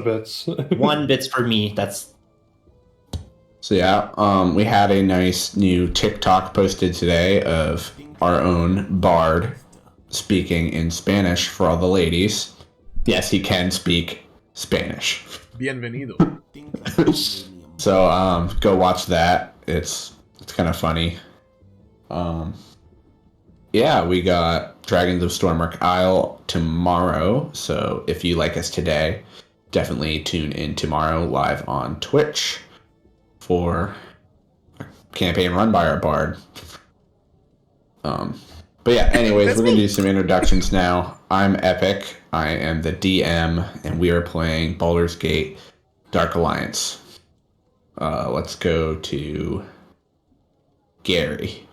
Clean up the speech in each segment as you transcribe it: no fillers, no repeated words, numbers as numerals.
bits. 1 bits for me. That's So yeah, we had a nice new TikTok posted today of our own Bard speaking in Spanish for all the ladies. Yes, he can speak Spanish. Bienvenido. So go watch that. It's kind of funny. Yeah, we got Dragons of Stormwreck Isle tomorrow. So if you like us today, definitely tune in tomorrow live on Twitch for a campaign run by our Bard. But yeah, anyways, we're going to do some introductions now. I'm Epic. I am the DM, and we are playing Baldur's Gate Dark Alliance. Let's go to Gary.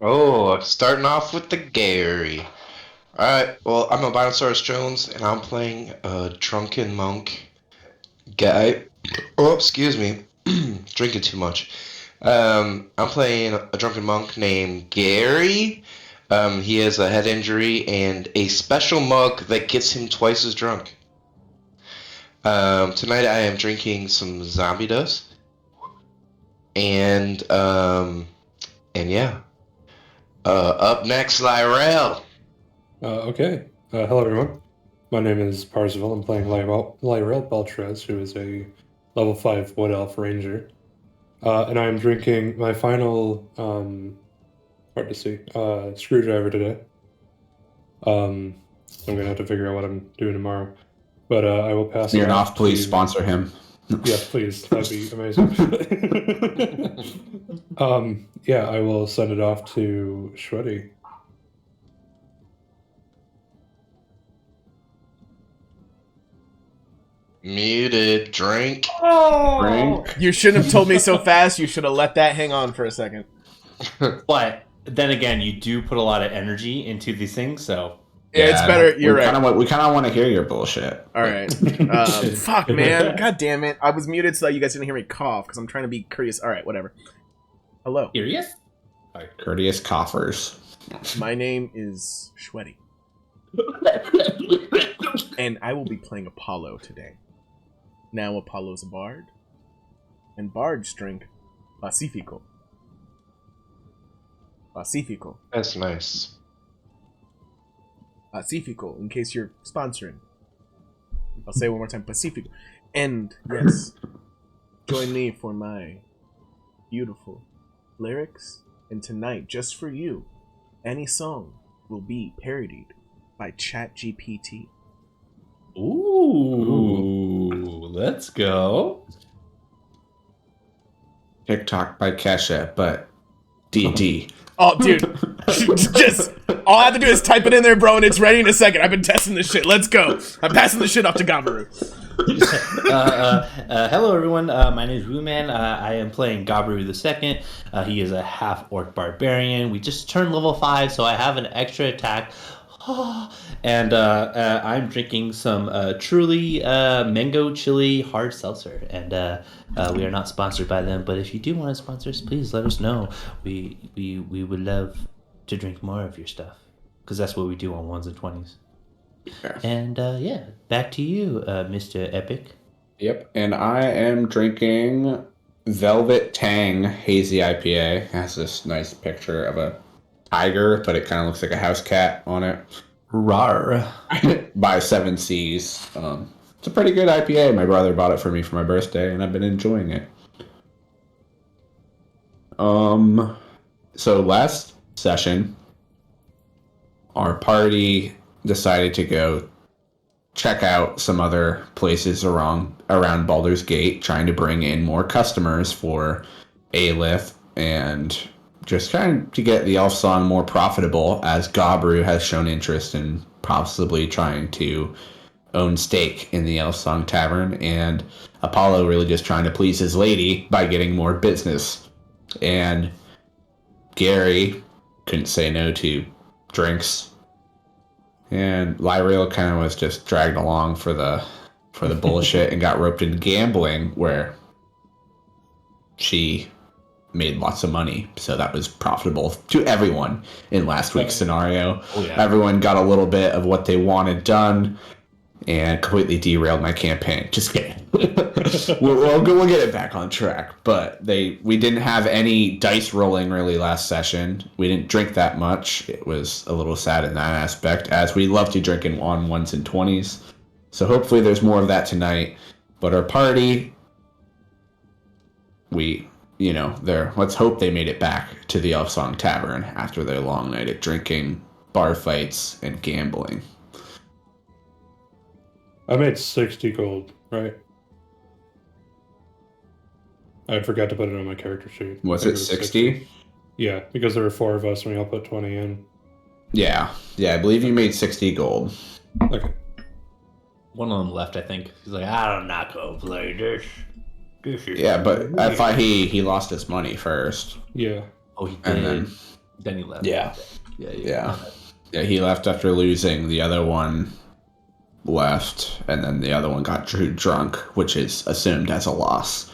Oh, starting off with the Gary. Alright, well, I'm Albinosaurus Jones, and I'm playing a drunken monk guy. Oh, excuse me. Drinking too much. I'm playing a drunken monk named Gary. He has a head injury and a special mug that gets him twice as drunk. Tonight I am drinking some zombie dust. And yeah. Up next, Lyrell. Okay. Hello, everyone. My name is Parzival. I'm playing Lyrell Beltrez, who is a level 5 Wood Elf Ranger. And I am drinking my final, hard to see, screwdriver today. I'm going to have to figure out what I'm doing tomorrow. But I will pass You're it off, please to... sponsor him. Yes, please. That'd be amazing. Yeah, I will send it off to Shreddy. Muted. Drink. Drink. You shouldn't have told me so fast. You should have let that hang on for a second. but then again, you do put a lot of energy into these things, so Yeah, it's better. You're right. We kind of want to hear your bullshit. All right. Fuck, man. God damn it. I was muted so that you guys didn't hear me cough because I'm trying to be courteous. All right, whatever. Hello. Curious? Courteous coffers. My name is Shweddy. And I will be playing Apollo today. Now Apollo's a bard. And bards drink Pacifico. Pacifico. That's nice. Pacifico, in case you're sponsoring. I'll say it one more time, Pacifico. And, yes, join me for my beautiful lyrics. And tonight, just for you, any song will be parodied by ChatGPT. Ooh, let's go. TikTok by Kesha, but DD. Oh, dude. Just, all I have to do is type it in there, bro, and it's ready in a second. I've been testing this shit. Let's go. I'm passing the shit off to Gabaru. Hello, everyone. My name is Ruman. I am playing Gabaru II. He is a half-orc barbarian. We just turned level 5, so I have an extra attack. And I'm drinking some truly mango chili hard seltzer. And we are not sponsored by them, but if you do want to sponsor us, please let us know. We would love to drink more of your stuff, because that's what we do on 1's and 20's. Yeah. And yeah, back to you, Mr. Epic. Yep, and I am drinking Velvet Tang Hazy IPA. It has this nice picture of a tiger, but it kind of looks like a house cat on it. Rar. By 7 Seas. It's a pretty good IPA. My brother bought it for me for my birthday, and I've been enjoying it. So last session, our party decided to go check out some other places around Baldur's Gate, trying to bring in more customers for Aelith and just trying to get the elf song more profitable, as Gabru has shown interest in possibly trying to own stake in the elf song tavern, and Apollo really just trying to please his lady by getting more business. And Gary couldn't say no to drinks, and Lyrael kind of was just dragged along for the bullshit and got roped into gambling, where she made lots of money, so that was profitable to everyone in last week's scenario. Oh, yeah. Everyone got a little bit of what they wanted done, and completely derailed my campaign. Just kidding. we'll get it back on track. But we didn't have any dice rolling really last session. We didn't drink that much. It was a little sad in that aspect, as we love to drink on 1s and 20s. So hopefully there's more of that tonight. But our party, let's hope they made it back to the Elf Song Tavern after their long night of drinking, bar fights, and gambling. I made 60 gold, right? I forgot to put it on my character sheet. Was it 60? Yeah, because there were 4 of us and we all put 20 in. Yeah, I believe you made 60 gold. Okay. One of them left, I think. He's like, I don't not go play this. Yeah, but I thought he lost his money first. Yeah. Oh, he And did. Then he left. Yeah. Yeah. Yeah, he left after losing. The other one left, and then the other one got drunk, which is assumed as a loss.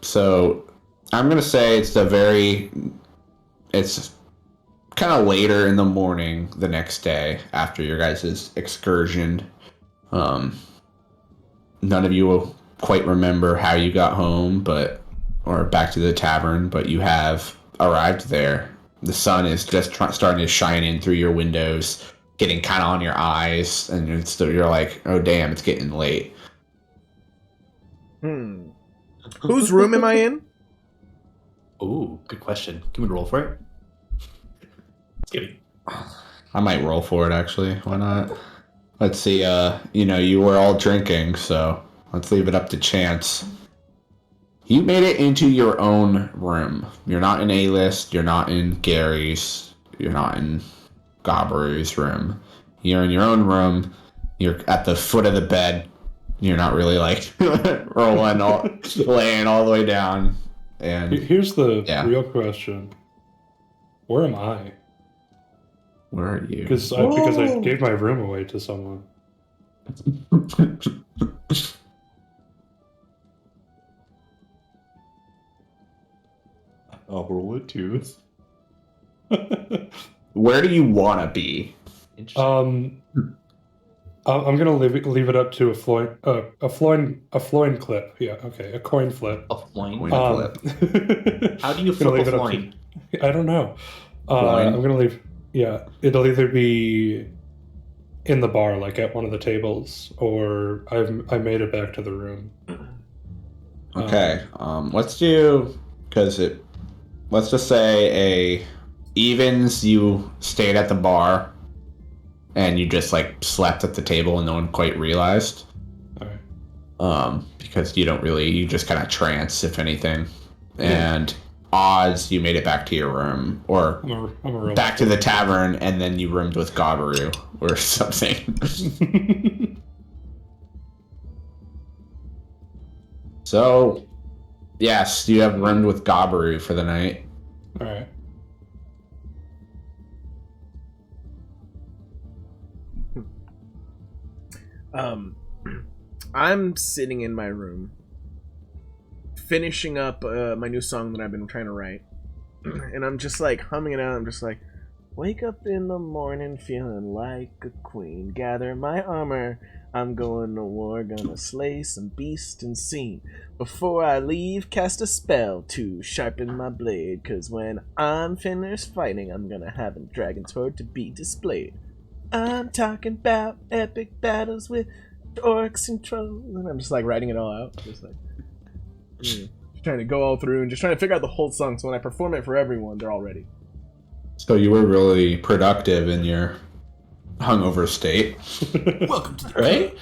So I'm gonna say it's kind of later in the morning the next day after your guys' excursion. None of you will quite remember how you got home, or back to the tavern, but you have arrived there. The sun is just starting to shine in through your windows, getting kind of on your eyes, and you're like, oh damn, it's getting late. Whose room am I in? Ooh, good question. Can we roll for it? Just kidding. I might roll for it, actually. Why not? Let's see. You were all drinking, so let's leave it up to chance. You made it into your own room. You're not in A-list. You're not in Gary's. You're not in Gobbery's room. You're in your own room. You're at the foot of the bed. You're not really like laying all the way down. And here's the real question: where am I? Where are you? Because I gave my room away to someone. I'll roll it too. Where do you want to be? I'm gonna leave it up to a floin clip. Yeah, okay, a coin flip. A floin? Flip. How do you flip a floin? I don't know. I'm gonna leave. Yeah, it'll either be in the bar, like at one of the tables, or I made it back to the room. Okay. Let's do let's just say evens. You stayed at the bar, and you just like slept at the table, and no one quite realized. All right. Because you just kind of trance, if anything, and odds you made it back to your room, or I'm a back to the tavern, and then you roomed with Gobberu or something. So, yes, you have roomed with Gobberu for the night. All right. I'm sitting in my room, finishing up my new song that I've been trying to write, and I'm just like humming it out. I'm just like, wake up in the morning feeling like a queen, gather my armor, I'm going to war, gonna slay some beast and scene. Before I leave, cast a spell to sharpen my blade, cause when I'm finished fighting, I'm gonna have a dragon's hoard to be displayed. I'm talking about epic battles with orcs and trolls, and I'm just like writing it all out, just like just trying to go all through and just trying to figure out the whole song, so when I perform it for everyone, they're all ready. So you were really productive in your hungover state. Welcome to the right?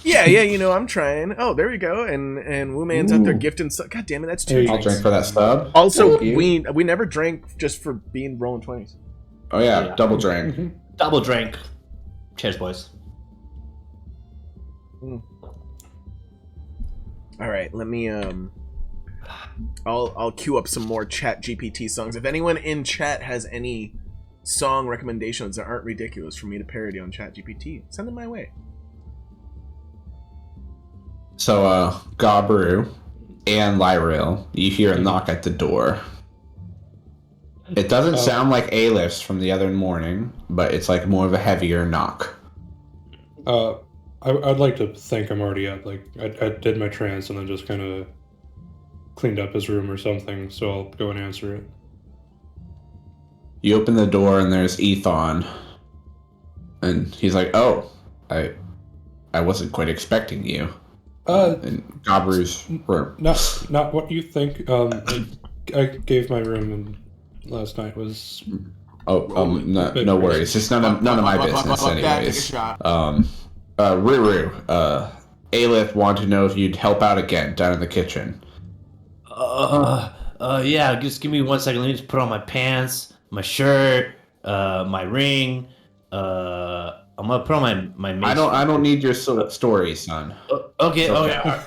Yeah, I'm trying. Oh, there we go. And Wu Man's out there gifting. God damn it, that's 2 drinks. I'll drink for that sub. Also, we never drank just for being rolling 20s. Oh yeah, double drink. Mm-hmm. Double drink. Cheers, boys. All right, let me I'll queue up some more Chat GPT songs. If anyone in chat has any song recommendations that aren't ridiculous for me to parody on Chat GPT, send them my way. So Gobberu and Lyril, you hear a knock at the door. It doesn't sound like A-lifts from the other morning, but it's like more of a heavier knock. I'd like to think I'm already up. Like, I did my trance and then just kind of cleaned up his room or something, so I'll go and answer it. You open the door and there's Ethon. And he's like, oh, I wasn't quite expecting you. In Gabru's room. Not what you think. I gave my room and last night was... No worries. It's none of my business anyways. Ruru, Aelith wanted to know if you'd help out again down in the kitchen. Yeah, just give me 1 second. Let me just put on my pants, my shirt, my ring. I'm gonna put on my. I don't need your story, son. Okay. Yeah,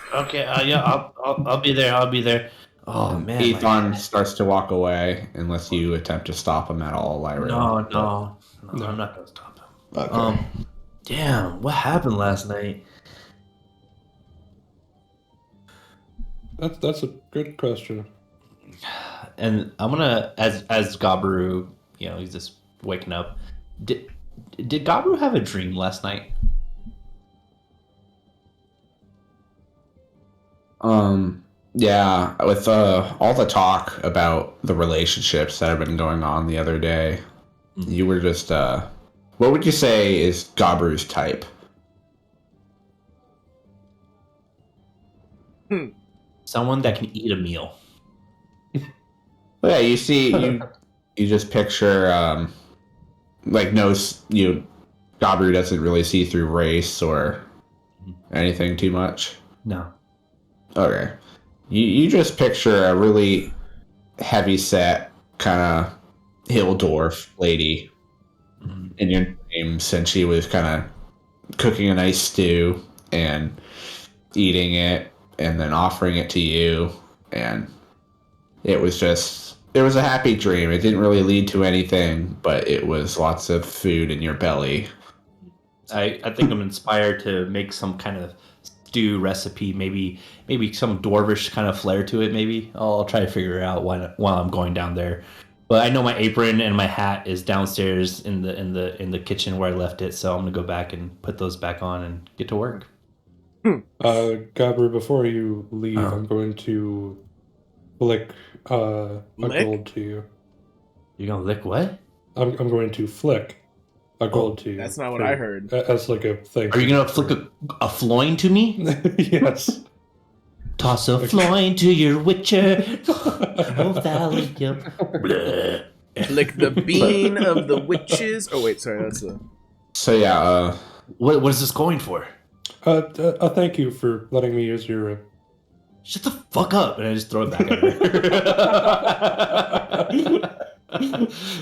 I'll be there. I'll be there. Oh man. Ethon starts to walk away unless you attempt to stop him at all, Lyra. No, I'm not gonna stop him. Okay. Damn, what happened last night? That's a good question. And I'm gonna, as Gabaru, he's just waking up. Did Gabaru have a dream last night? Yeah, with all the talk about the relationships that have been going on the other day, you were just what would you say is Gabaru's type? Someone that can eat a meal. Yeah, you see, you just picture Gabaru doesn't really see through race or anything too much. No. Okay. You just picture a really heavy set kind of hill dwarf lady in your dreams, and she was kind of cooking a nice stew and eating it and then offering it to you, and it was a happy dream. It didn't really lead to anything, but it was lots of food in your belly. I think I'm inspired to make some kind of stew recipe, maybe some dwarvish kind of flair to it. Maybe I'll try to figure it out while I'm going down there. But I know my apron and my hat is downstairs in the kitchen where I left it, so I'm gonna go back and put those back on and get to work. Gabru, before you leave, I'm going to lick a gold to you. You're gonna lick what? I'm going to flick a gold to you. That's not what I heard. As like a thing. Are you gonna flick a floin to me? Yes. Toss a floin to your witcher. Oh, valley, Lick the bean of the witches. Oh wait, sorry, that's the. So yeah, what is this going for? Thank you for letting me use your. Shut the fuck up! And I just throw it back at her.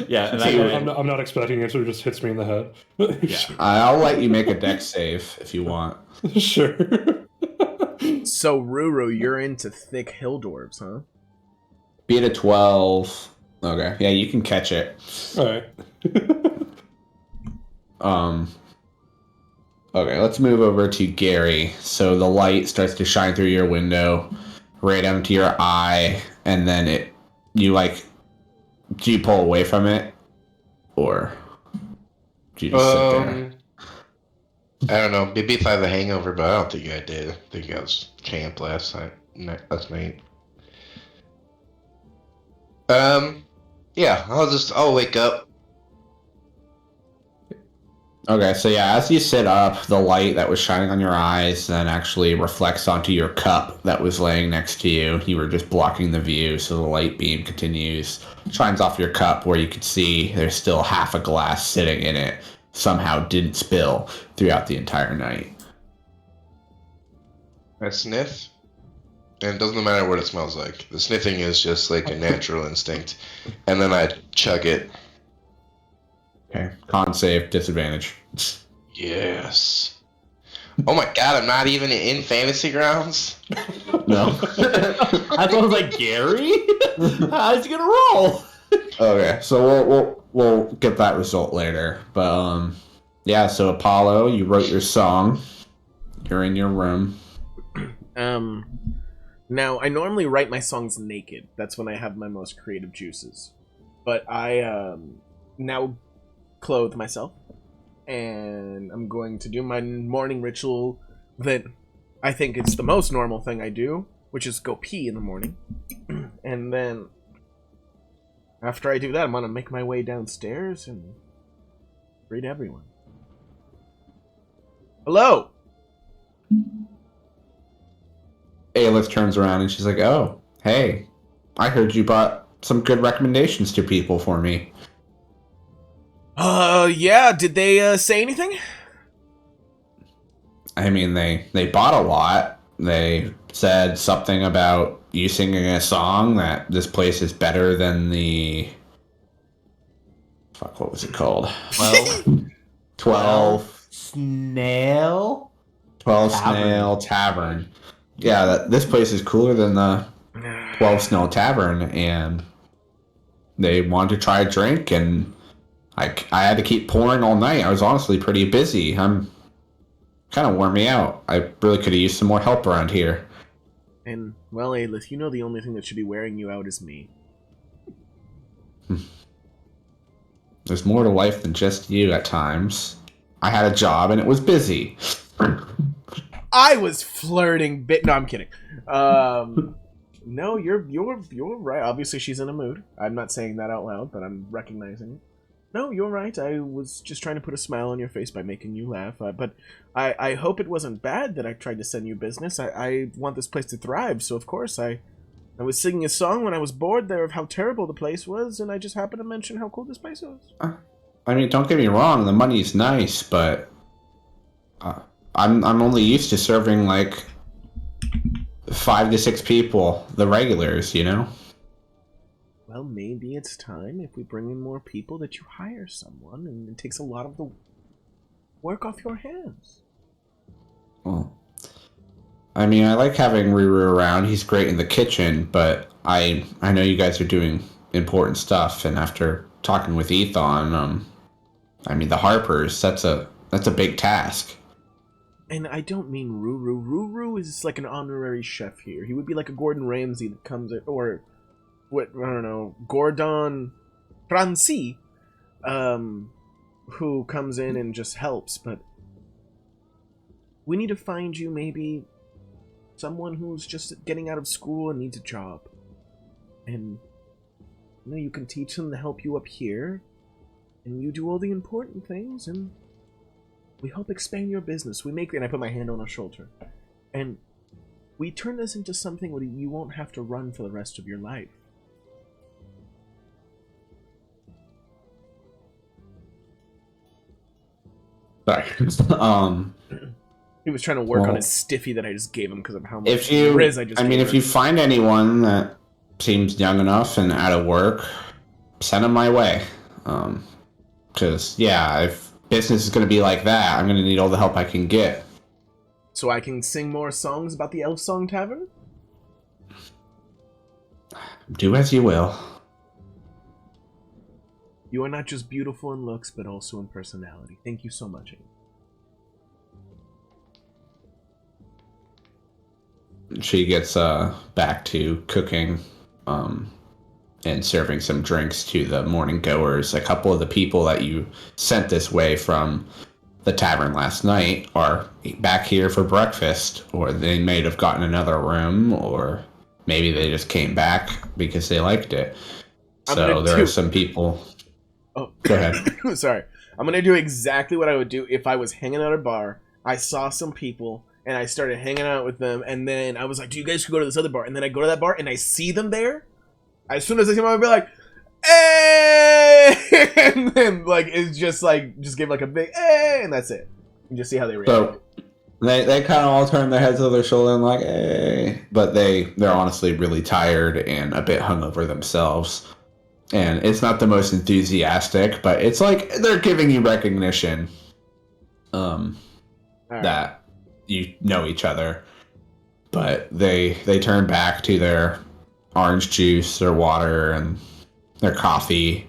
Yeah, and I'm not expecting it, so it just hits me in the head. Yeah. I'll let you make a dex save if you want. Sure. So Ruru, you're into thick hill dwarves, huh? Beat a 12. Okay, yeah, you can catch it. All right. Okay, let's move over to Gary. So the light starts to shine through your window, right onto your eye, and then do you pull away from it, or do you just sit there? I don't know. Maybe if I have a hangover, but I don't think I did. I think I was camp last night. Yeah, I'll wake up. Okay, so yeah, as you sit up, the light that was shining on your eyes then actually reflects onto your cup that was laying next to you. You were just blocking the view, so the light beam continues, shines off your cup where you can see there's still half a glass sitting in it. Somehow didn't spill throughout the entire night. I sniff, and it doesn't matter what it smells like. The sniffing is just like a natural instinct, and then I chug it. Okay, con save, disadvantage. Yes. Oh my god, I'm not even in fantasy grounds? No. I thought it was like, Gary? How's he gonna roll? Okay, so we'll get that result later. But yeah, so Apollo, you wrote your song. You're in your room. Now I normally write my songs naked. That's when I have my most creative juices. But I now clothe myself, and I'm going to do my morning ritual that I think it's the most normal thing I do, which is go pee in the morning. And then after I do that, I'm going to make my way downstairs and greet everyone. Hello! Aelith turns around and she's like, "Oh, hey, I heard you brought some good recommendations to people for me." Yeah, did they say anything? I mean, they bought a lot. They said something about you singing a song that this place is better than the... Fuck, what was it called? 12 Snail 12 Tavern. Snail Tavern. Yeah, this place is cooler than the 12 Snail Tavern, and they wanted to try a drink, and I had to keep pouring all night. I was honestly pretty busy. I'm kind of wore me out. I really could have used some more help around here. And, well, Aelith, you know the only thing that should be wearing you out is me. There's more to life than just you at times. I had a job and it was busy. I was flirting no, I'm kidding. No, you're right. Obviously she's in a mood. I'm not saying that out loud, but I'm recognizing it. No, you're right. I was just trying to put a smile on your face by making you laugh. But I hope it wasn't bad that I tried to send you business. I want this place to thrive, so of course I was singing a song when I was bored there of how terrible the place was, and I just happened to mention how cool this place was. I mean, don't get me wrong, the money's nice, but I'm only used to serving like 5 to 6 people, the regulars, you know? Well, maybe it's time, if we bring in more people, that you hire someone, and it takes a lot of the work off your hands. Well, I mean, I like having Ruru around. He's great in the kitchen, but I know you guys are doing important stuff, and after talking with Ethon, I mean, the Harpers, that's a big task. And I don't mean Ruru. Ruru is like an honorary chef here. He would be like a Gordon Ramsay that comes in, or what, I don't know, Gordon Ramsay, who comes in and just helps, but we need to find you maybe someone who's just getting out of school and needs a job. And you know, you can teach them to help you up here, and you do all the important things, and we help expand your business. We make, and I put my hand on her shoulder, and we turn this into something where you won't have to run for the rest of your life. Sorry. He was trying to work on his stiffy that I just gave him because of how much If you, Riz I just I mean, gave if her. you find anyone that seems young enough and out of work, send them my way. Because yeah, if business is going to be like that, I'm going to need all the help I can get. So I can sing more songs about the Elf Song Tavern? Do as you will. You are not just beautiful in looks, but also in personality. Thank you so much. She gets back to cooking and serving some drinks to the morning goers. A couple of the people that you sent this way from the tavern last night are back here for breakfast, or they may have gotten another room, or maybe they just came back because they liked it. So there are some people... Oh, go ahead. Sorry. I'm going to do exactly what I would do if I was hanging out at a bar, I saw some people, and I started hanging out with them, and then I was like, do you guys go to this other bar? And then I go to that bar, and I see them there. As soon as I see them, I'd be like, hey! And then, like, it's just like, just give like a big, hey! And that's it. And just see how they react. So they kind of all turn their heads to their shoulder and like, hey. But they're honestly really tired and a bit hungover themselves. And it's not the most enthusiastic, but it's like they're giving you recognition that you know each other. But they turn back to their orange juice, their water, and their coffee,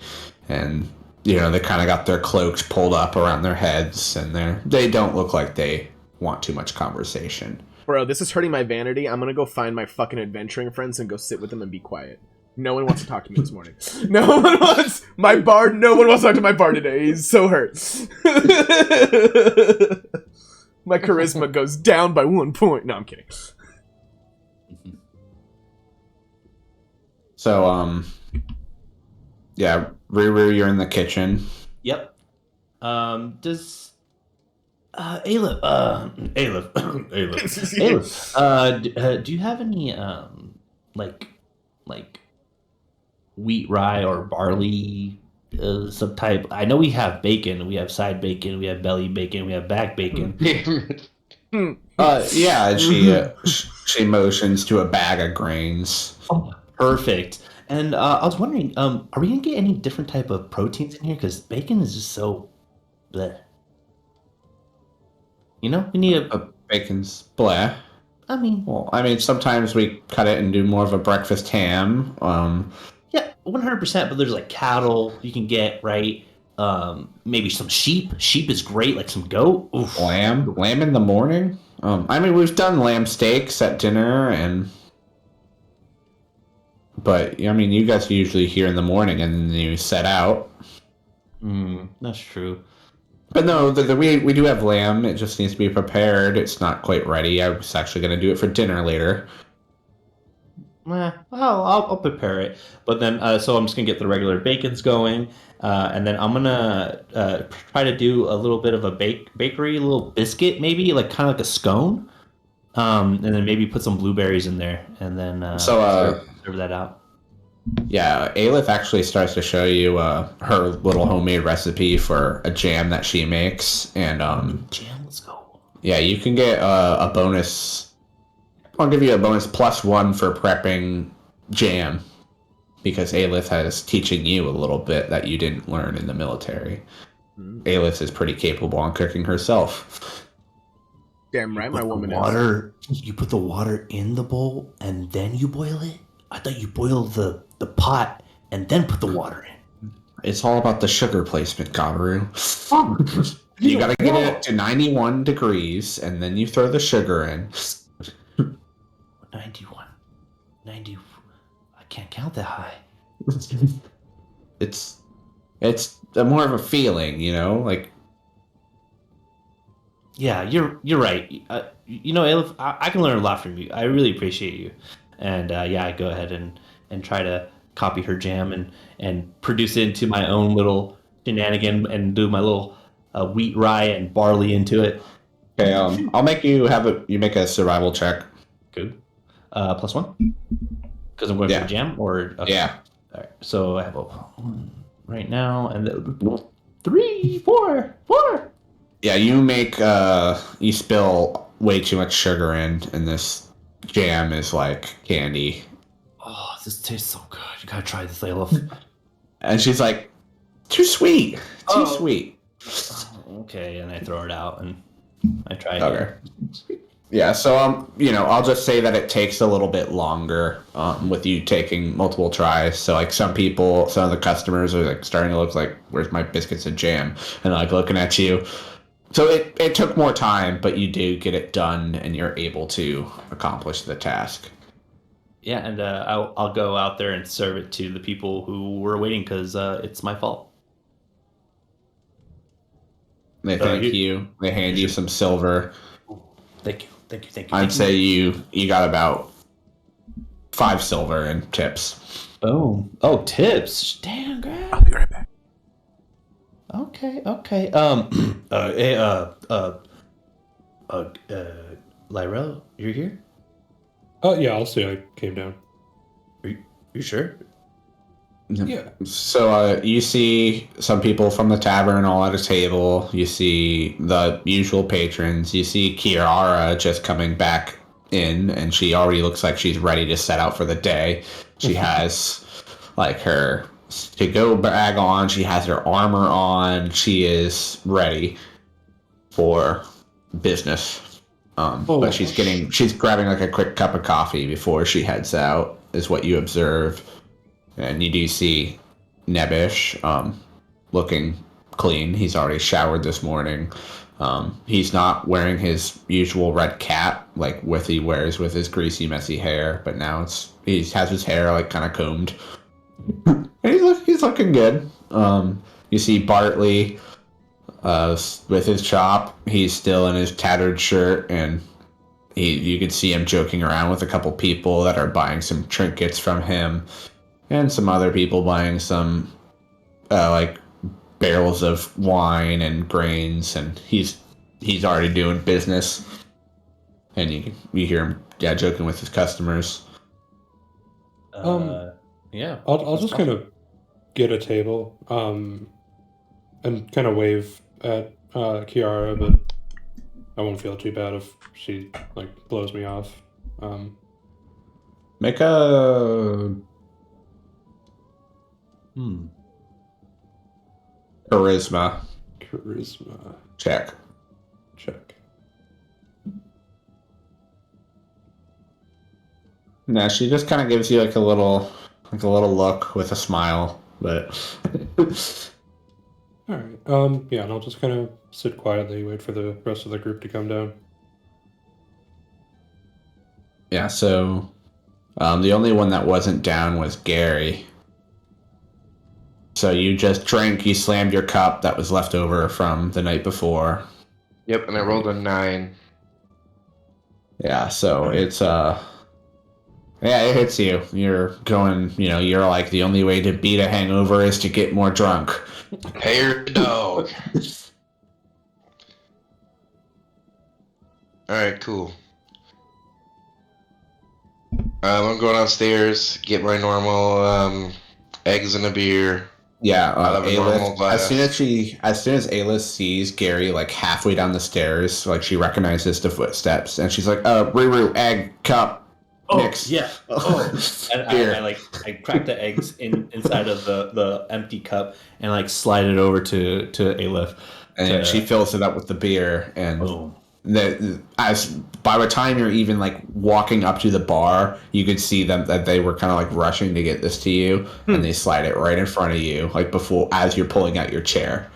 and you know, they kind of got their cloaks pulled up around their heads, and they don't look like they want too much conversation. Bro, this is hurting my vanity. I'm gonna go find my fucking adventuring friends and go sit with them and be quiet. No one wants to talk to me this morning. No one wants my bard. No one wants to talk to my bard today. He's so hurt. My charisma goes down by 1 point. No, I'm kidding. So, yeah, Ruru, you're in the kitchen. Yep. Does Aleph, do you have any like wheat, rye, or barley subtype? I know we have bacon, we have side bacon, we have belly bacon, we have back bacon. Yeah, and she motions to a bag of grains. Oh, perfect. And I was wondering, are we gonna get any different type of proteins in here? Because bacon is just so bleh. You know, we need a Bacon's blah. I mean, Well, I mean, sometimes we cut it and do more of a breakfast ham. yeah, 100%. But there's like cattle you can get, right? Maybe some sheep. Sheep is great, like some goat. Oof. Lamb in the morning. I mean, we've done lamb steaks at dinner, but I mean, you guys are usually here in the morning and then you set out. That's true. But no, we do have lamb. It just needs to be prepared. It's not quite ready. I was actually going to do it for dinner later. Well, I'll prepare it. But then, so I'm just gonna get the regular bacons going, and then I'm gonna try to do a little bit of a bakery, a little biscuit, maybe like kind of like a scone, and then maybe put some blueberries in there, and then serve that out. Yeah, Aleph actually starts to show you her little homemade recipe for a jam that she makes, and Jam, let's go. yeah, you can get a bonus. I'll give you a bonus +1 for prepping jam, because Aleph is teaching you a little bit that you didn't learn in the military. Aleph is pretty capable on cooking herself. Damn right, my woman Water. You put the water in the bowl and then you boil it. I thought you boiled the pot and then put the water in. It's all about the sugar placement, Gabaru. You gotta get it to 91 degrees, and then you throw the sugar in. 91. 90. I can't count that high. It's more of a feeling, you know, like. Yeah, you're right. You know, Aleph, I can learn a lot from you. I really appreciate you. And yeah, I go ahead and try to copy her jam and produce it into my own little shenanigan and do my little wheat, rye, and barley into it. Okay, I'll make you make a survival check. Good. +1? Because I'm going for jam? Or okay. Yeah. All right. So I have a 1 right now, and 3, 4. Yeah, you make you spill way too much sugar in, and this jam is like candy. Oh, this tastes so good. You gotta try this, Aleph. And she's like, too sweet. Too sweet. Okay, and I throw it out and I try it. Okay. Yeah, so you know, I'll just say that it takes a little bit longer with you taking multiple tries. So like some of the customers are like starting to look like, where's my biscuits and jam? And like looking at you. So it took more time, but you do get it done and you're able to accomplish the task. Yeah, and I'll go out there and serve it to the people who were waiting because it's my fault. They thank you. They hand you some silver. Thank you. I'd say you got about 5 silver in tips. Oh, tips. Damn, girl. I'll be right back. Okay. Lyrel, you're here? Oh, yeah, I'll say I came down. You sure? Yeah. So you see some people from the tavern all at a table. You see the usual patrons. You see Kiara just coming back in, and she already looks like she's ready to set out for the day. She has like her to-go bag on. She has her armor on. She is ready for business. But she's grabbing like a quick cup of coffee before she heads out, is what you observe. And you do see Nebish looking clean. He's already showered this morning. He's not wearing his usual red cap like he wears with his greasy, messy hair, but now he has his hair like kind of combed. And he's looking good. You see Bartley with his chop. He's still in his tattered shirt, and you can see him joking around with a couple people that are buying some trinkets from him, and some other people buying some like barrels of wine and grains, and he's already doing business. And you hear him joking with his customers. Yeah. I'll just kind of get a table and kind of wave at Kiara, but I won't feel too bad if she like blows me off. Make a charisma check. Nah, she just kind of gives you like a little look with a smile, but All right. Yeah, and I'll just kind of sit quietly, wait for the rest of the group to come down. yeah. So, the only one that wasn't down was Gary. So you just drank. You slammed your cup that was left over from the night before. Yep, and I rolled a 9. Yeah. So it's yeah, it hits you. You're going. You're like, the only way to beat a hangover is to get more drunk. Hey, your dog. Alright, cool. I'm going downstairs, get my normal eggs and a beer. Yeah, Out of a normal glass. as soon as Ayla sees Gary like halfway down the stairs, like she recognizes the footsteps, and she's like, Ruru, egg, cup, mix. Yeah. And I crack the eggs inside of the empty cup and like slide it over to Aleph. And she fills it up with the beer, and Boom. By the time you're even like walking up to the bar, you could see them that they were kind of like rushing to get this to you, and they slide it right in front of you, like as you're pulling out your chair.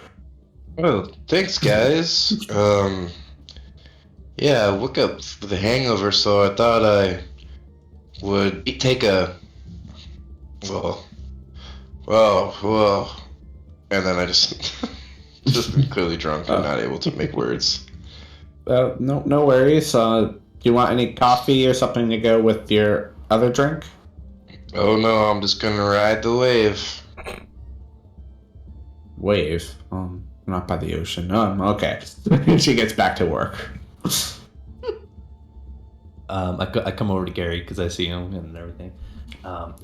Oh, thanks, guys. Yeah, I woke up with a hangover, so I thought I would take a well, and then I just been clearly drunk and not able to make words. No worries. Do you want any coffee or something to go with your other drink? Oh no, I'm just gonna ride the wave. Wave? Not by the ocean. Okay. She gets back to work. I come over to Gary because I see him and everything.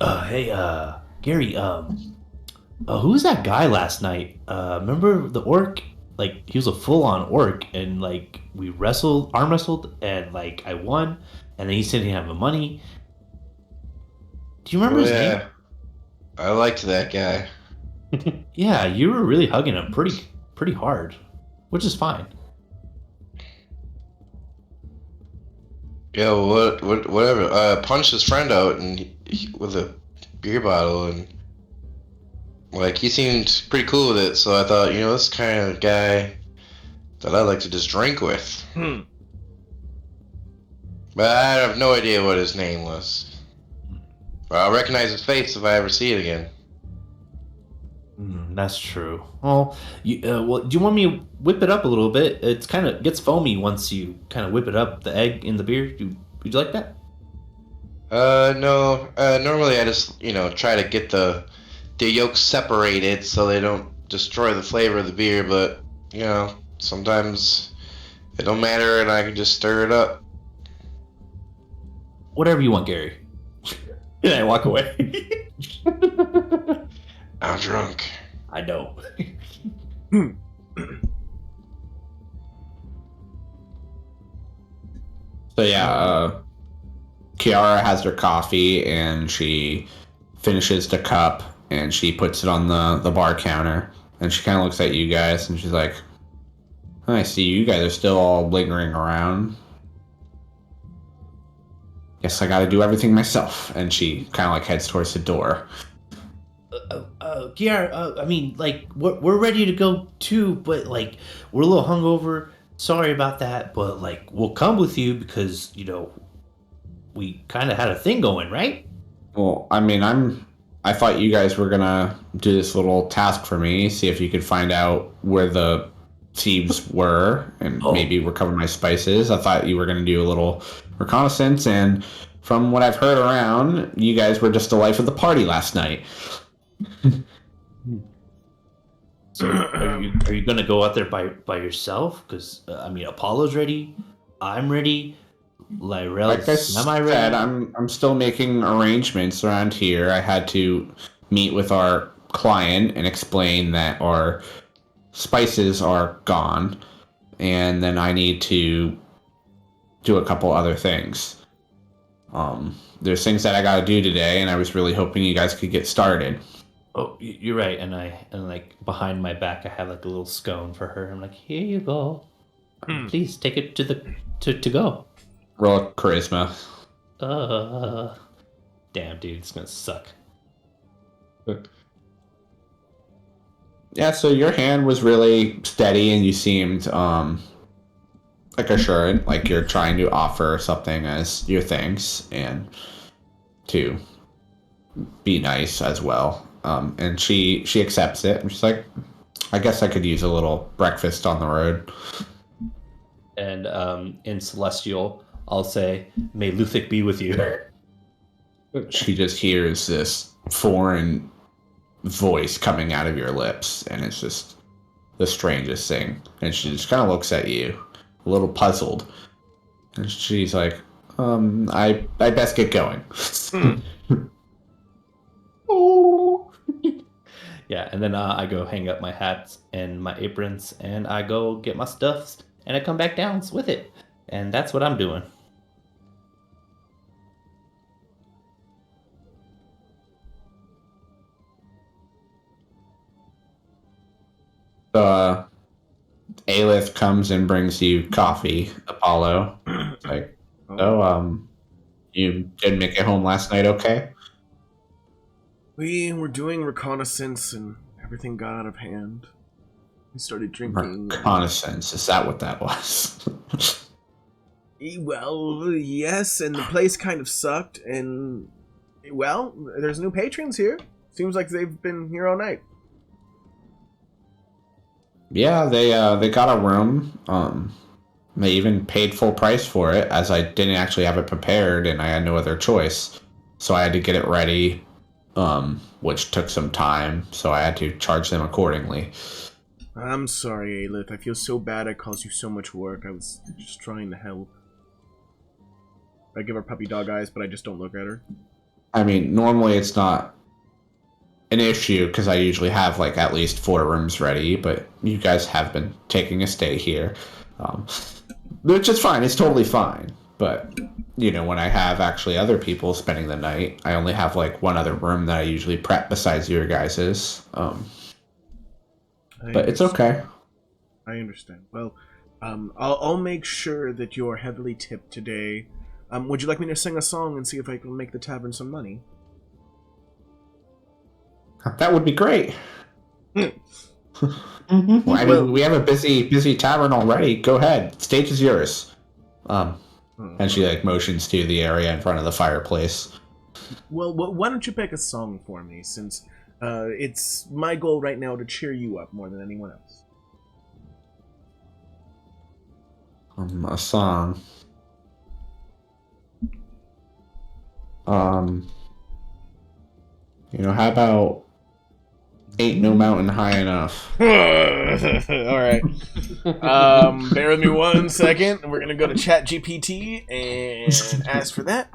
Hey, Gary. Who was that guy last night? Remember the orc? Like, he was a full-on orc, and like we arm wrestled, and like I won, and then he said he didn't have the money. Do you remember his name? I liked that guy. Yeah, you were really hugging him pretty hard, which is fine. Yeah, whatever. Punched his friend out with a beer bottle, and like he seemed pretty cool with it. So I thought, this kind of guy that I'd like to just drink with. But I have no idea what his name was. But I'll recognize his face if I ever see it again. That's true. Well, do you want me to whip it up a little bit? It's kind of gets foamy once you kind of whip it up, the egg in the beer. Would you like that? No. Normally I just, try to get the yolks separated so they don't destroy the flavor of the beer. But, sometimes it don't matter and I can just stir it up. Whatever you want, Gary. And I walk away. I'm drunk. I know. So yeah, Kiara has her coffee and she finishes the cup and she puts it on the bar counter, and she kind of looks at you guys and she's like, I see you guys are still all lingering around. Guess I gotta do everything myself. And she kind of like heads towards the door. Kiara, I mean, like, we're ready to go too, but like, we're a little hungover, sorry about that, but like we'll come with you because we kind of had a thing going, right? Well, I mean, I thought you guys were gonna do this little task for me, see if you could find out where the thieves were and maybe recover my spices. I thought you were gonna do a little reconnaissance, and from what I've heard around, you guys were just the life of the party last night. So are you gonna go out there by yourself? Because I mean, Apollo's ready, I'm ready, Lyrel's Like I semi-ready. said, I'm still making arrangements around here. I had to meet with our client and explain that our spices are gone, and then I need to do a couple other things. There's things that I got to do today, and I was really hoping you guys could get started. Oh, you're right. And like behind my back, I have like a little scone for her. I'm like, here you go. Please take it to go. Roll a charisma. Damn, dude, it's gonna suck. Yeah, so your hand was really steady, and you seemed like assured, like you're trying to offer something as your thanks, and to be nice as well. And she accepts it, and she's like, I guess I could use a little breakfast on the road. And in Celestial, I'll say, may Luthic be with you. She just hears this foreign voice coming out of your lips, and it's just the strangest thing. And she just kind of looks at you, a little puzzled. And she's like, I best get going. Yeah, and then I go hang up my hats and my aprons, and I go get my stuffs, and I come back down with it. And that's what I'm doing. So, Aelith comes and brings you coffee, Apollo. It's like, you did make it home last night, okay? We were doing reconnaissance and everything got out of hand. We started drinking. Reconnaissance, is that what that was? Well, yes, and the place kind of sucked, and, well, there's new patrons here. Seems like they've been here all night. Yeah, they got a room. They even paid full price for it, as I didn't actually have it prepared, and I had no other choice. So I had to get it ready, which took some time, so I had to charge them accordingly. I'm sorry, Aelith. I feel so bad I caused you so much work. I was just trying to help. I give her puppy dog eyes, but I just don't look at her. I mean, normally it's not an issue, because I usually have, like, at least 4 rooms ready, but you guys have been taking a stay here. Which is fine. It's totally fine. But, when I have actually other people spending the night, I only have, like, one other room that I usually prep besides your guys's. But it's okay. I understand. Well, I'll make sure that you're heavily tipped today. Would you like me to sing a song and see if I can make the tavern some money? That would be great. Well, I mean, we have a busy tavern already. Go ahead. Stage is yours. And she, like, motions to the area in front of the fireplace. Well, why don't you pick a song for me, since it's my goal right now to cheer you up more than anyone else. A song. How about Ain't No Mountain High Enough? Alright. Bear with me 1 second. We're gonna go to ChatGPT and ask for that.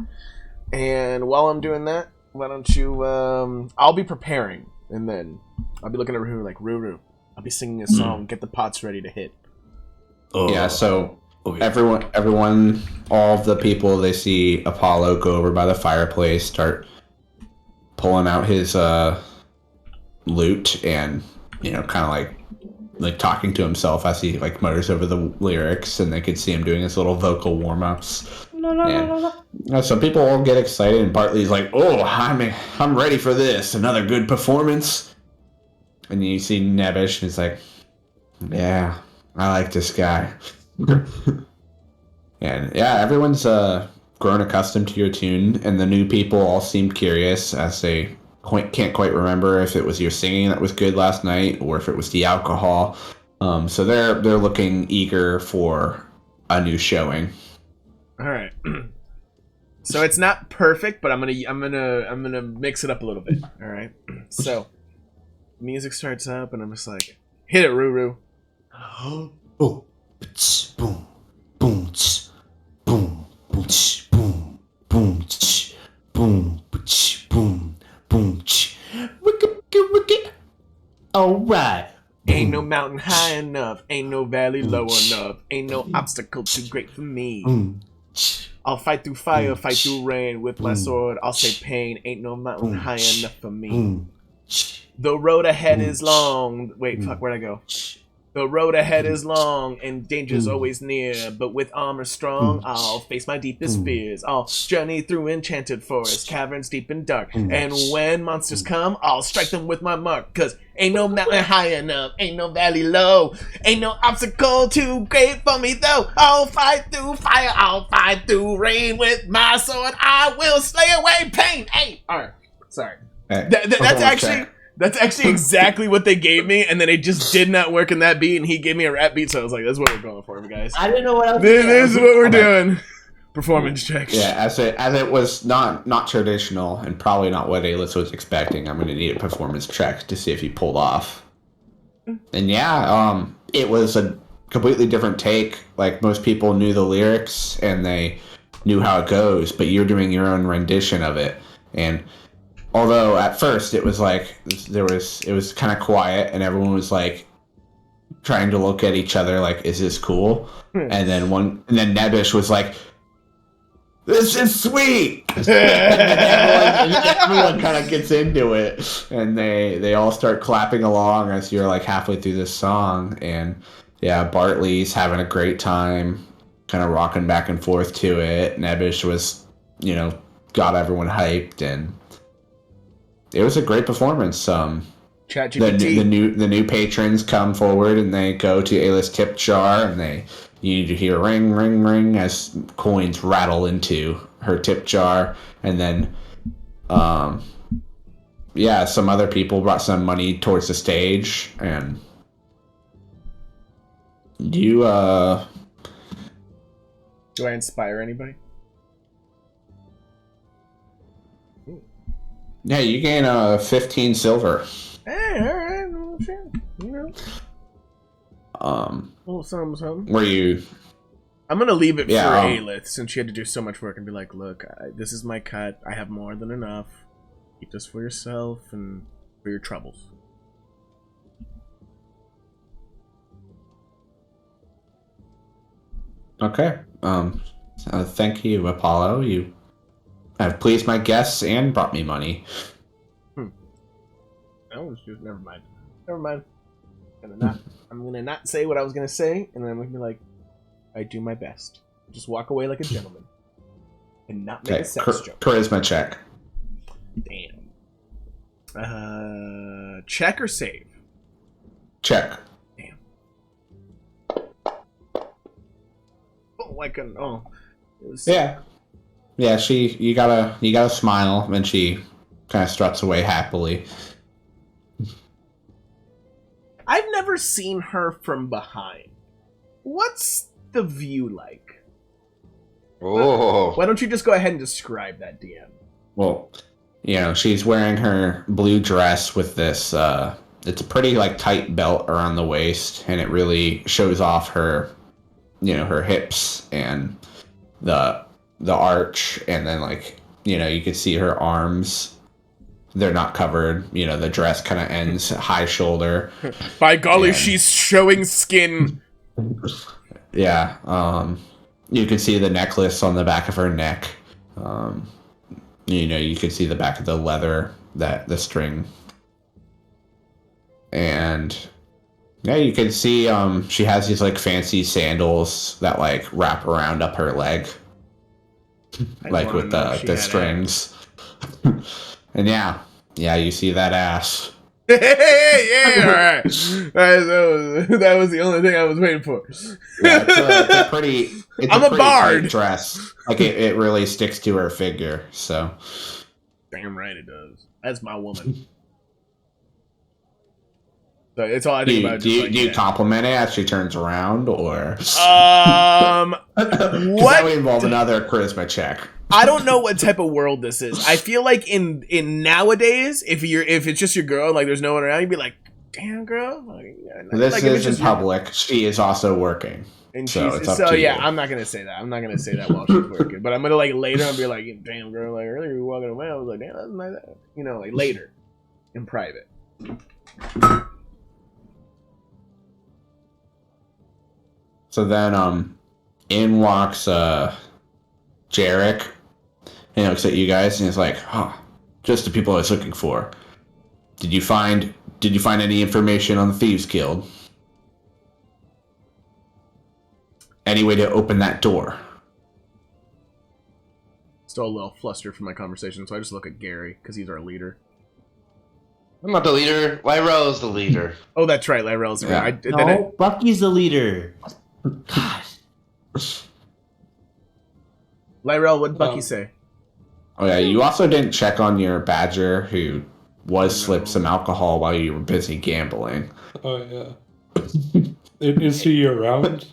And while I'm doing that, why don't you, I'll be preparing, and then I'll be looking at Ruru like, Ruru, I'll be singing a song, get the pots ready to hit. Yeah, so everyone, all of the people, they see Apollo go over by the fireplace, start pulling out his lute, and kind of like talking to himself as he like mutters over the lyrics, and they could see him doing his little vocal warm-ups. And so people all get excited, and Bartley's like, "Oh, I'm ready for this. Another good performance." And you see Nebish, and he's like, "Yeah, I like this guy." And yeah, everyone's grown accustomed to your tune, and the new people all seemed curious as they can't quite remember if it was your singing that was good last night or if it was the alcohol. So they're looking eager for a new showing. All right. So it's not perfect, but I'm gonna mix it up a little bit. All right. So music starts up, and I'm just like, hit it, Ruru. Boom, tch, boom, boom, tch, boom, boom, tch, boom, boom, tch, boom, tch, boom, boom, tch. Wicka, wicka, wicka. All right. Ain't no mountain high enough, ain't no valley low enough, ain't no obstacle too great for me. I'll fight through fire, fight through rain with my sword. I'll say pain, ain't no mountain high enough for me. The road ahead is long. Wait, fuck, where'd I go? The road ahead is long and danger's always near, but with armor strong, I'll face my deepest fears. I'll journey through enchanted forests, caverns deep and dark, and when monsters come, I'll strike them with my mark, 'cause ain't no mountain high enough, ain't no valley low, ain't no obstacle too great for me though. I'll fight through fire, I'll fight through rain with my sword, I will slay away pain. Hey, alright, sorry. Hey, That's actually exactly what they gave me, and then it just did not work in that beat, and he gave me a rap beat, so I was like, that's what we're going for, guys. I didn't know what else. This is what we're doing. Performance checks. Yeah, as it was not traditional and probably not what Aylis was expecting, I'm gonna need a performance check to see if he pulled off. And yeah, it was a completely different take. Like, most people knew the lyrics and they knew how it goes, but you're doing your own rendition of it. And although at first it was like it was kind of quiet and everyone was like trying to look at each other like, is this cool? And then Nebish was like, this is sweet. everyone kind of gets into it, and they all start clapping along as you're like halfway through this song. And yeah, Bartley's having a great time, kind of rocking back and forth to it. Nebish was, got everyone hyped, and it was a great performance. ChatGPT. The new patrons come forward and they go to Ayla's tip jar, and you need to hear ring, ring, ring as coins rattle into her tip jar. And then, some other people brought some money towards the stage. And you, Do I inspire anybody? yeah, you gain 15 silver. Hey, alright, well, shit. Well, something. Were you? I'm gonna leave it for Yeah, Aelith, since she had to do so much work, and be like, look, this is my cut. I have more than enough. Keep this for yourself and for your troubles. Okay. Thank you, Apollo. You have pleased my guests and brought me money. Never mind. I'm gonna not say what I was gonna say, and then I'm gonna be like, I do my best. Just walk away like a gentleman, and not make Okay, a sex joke. charisma check. Damn. Check or save? Check. Damn. Oh, I couldn't. Oh. It was... Yeah. Yeah, you gotta smile, and she kind of struts away happily. I've never seen her from behind. What's the view like? Oh. Why don't you just go ahead and describe that, DM? Well, she's wearing her blue dress with this, it's a pretty, like, tight belt around the waist, and it really shows off her, her hips and the arch, and then, like, you could see her arms. They're not covered. The dress kind of ends high shoulder. By golly, she's showing skin. Yeah. You can see the necklace on the back of her neck. You can see the back of the leather, the string. And yeah, you can see she has these like fancy sandals that like wrap around up her leg. Like with the strings. And yeah, you see that ass. Hey, all right. That was the only thing I was waiting for. Yeah, it's a pretty. It's I'm a a pretty bard. tight dress. Like it really sticks to her figure. So Damn right it does. That's my woman. So it's all I do think you, about. do Just you, like, do you yeah. compliment it as she turns around, or because What? that would involve another charisma check. I don't know what type of world this is. I feel like in nowadays, if it's just your girl, like there's no one around, you'd be like, "Damn, girl." Like, This like, if it's is in just your- public. She is also working, and so she's it's up so to yeah. you. I'm not gonna say that. I'm not gonna say that while she's working. But I'm gonna like later. I'll be like, "Damn, girl." Like earlier, we were walking away. I was like, "Damn, that's nice." You know, like later, in private. So then, in walks Jarek, and he looks at you guys, and he's like, "Huh, just the people I was looking for. Did you find any information on the Thieves Guild? Any way to open that door?" Still a little flustered from my conversation, so I just look at Gary because he's our leader. I'm not the leader. Lyro's the leader. Oh, that's right, Lyrell's the Yeah. leader. No, Bucky's the leader. God. Lyrell, what did Bucky say? Oh yeah, you also didn't check on your badger who was slipped some alcohol while you were busy gambling. Oh yeah. Is he around?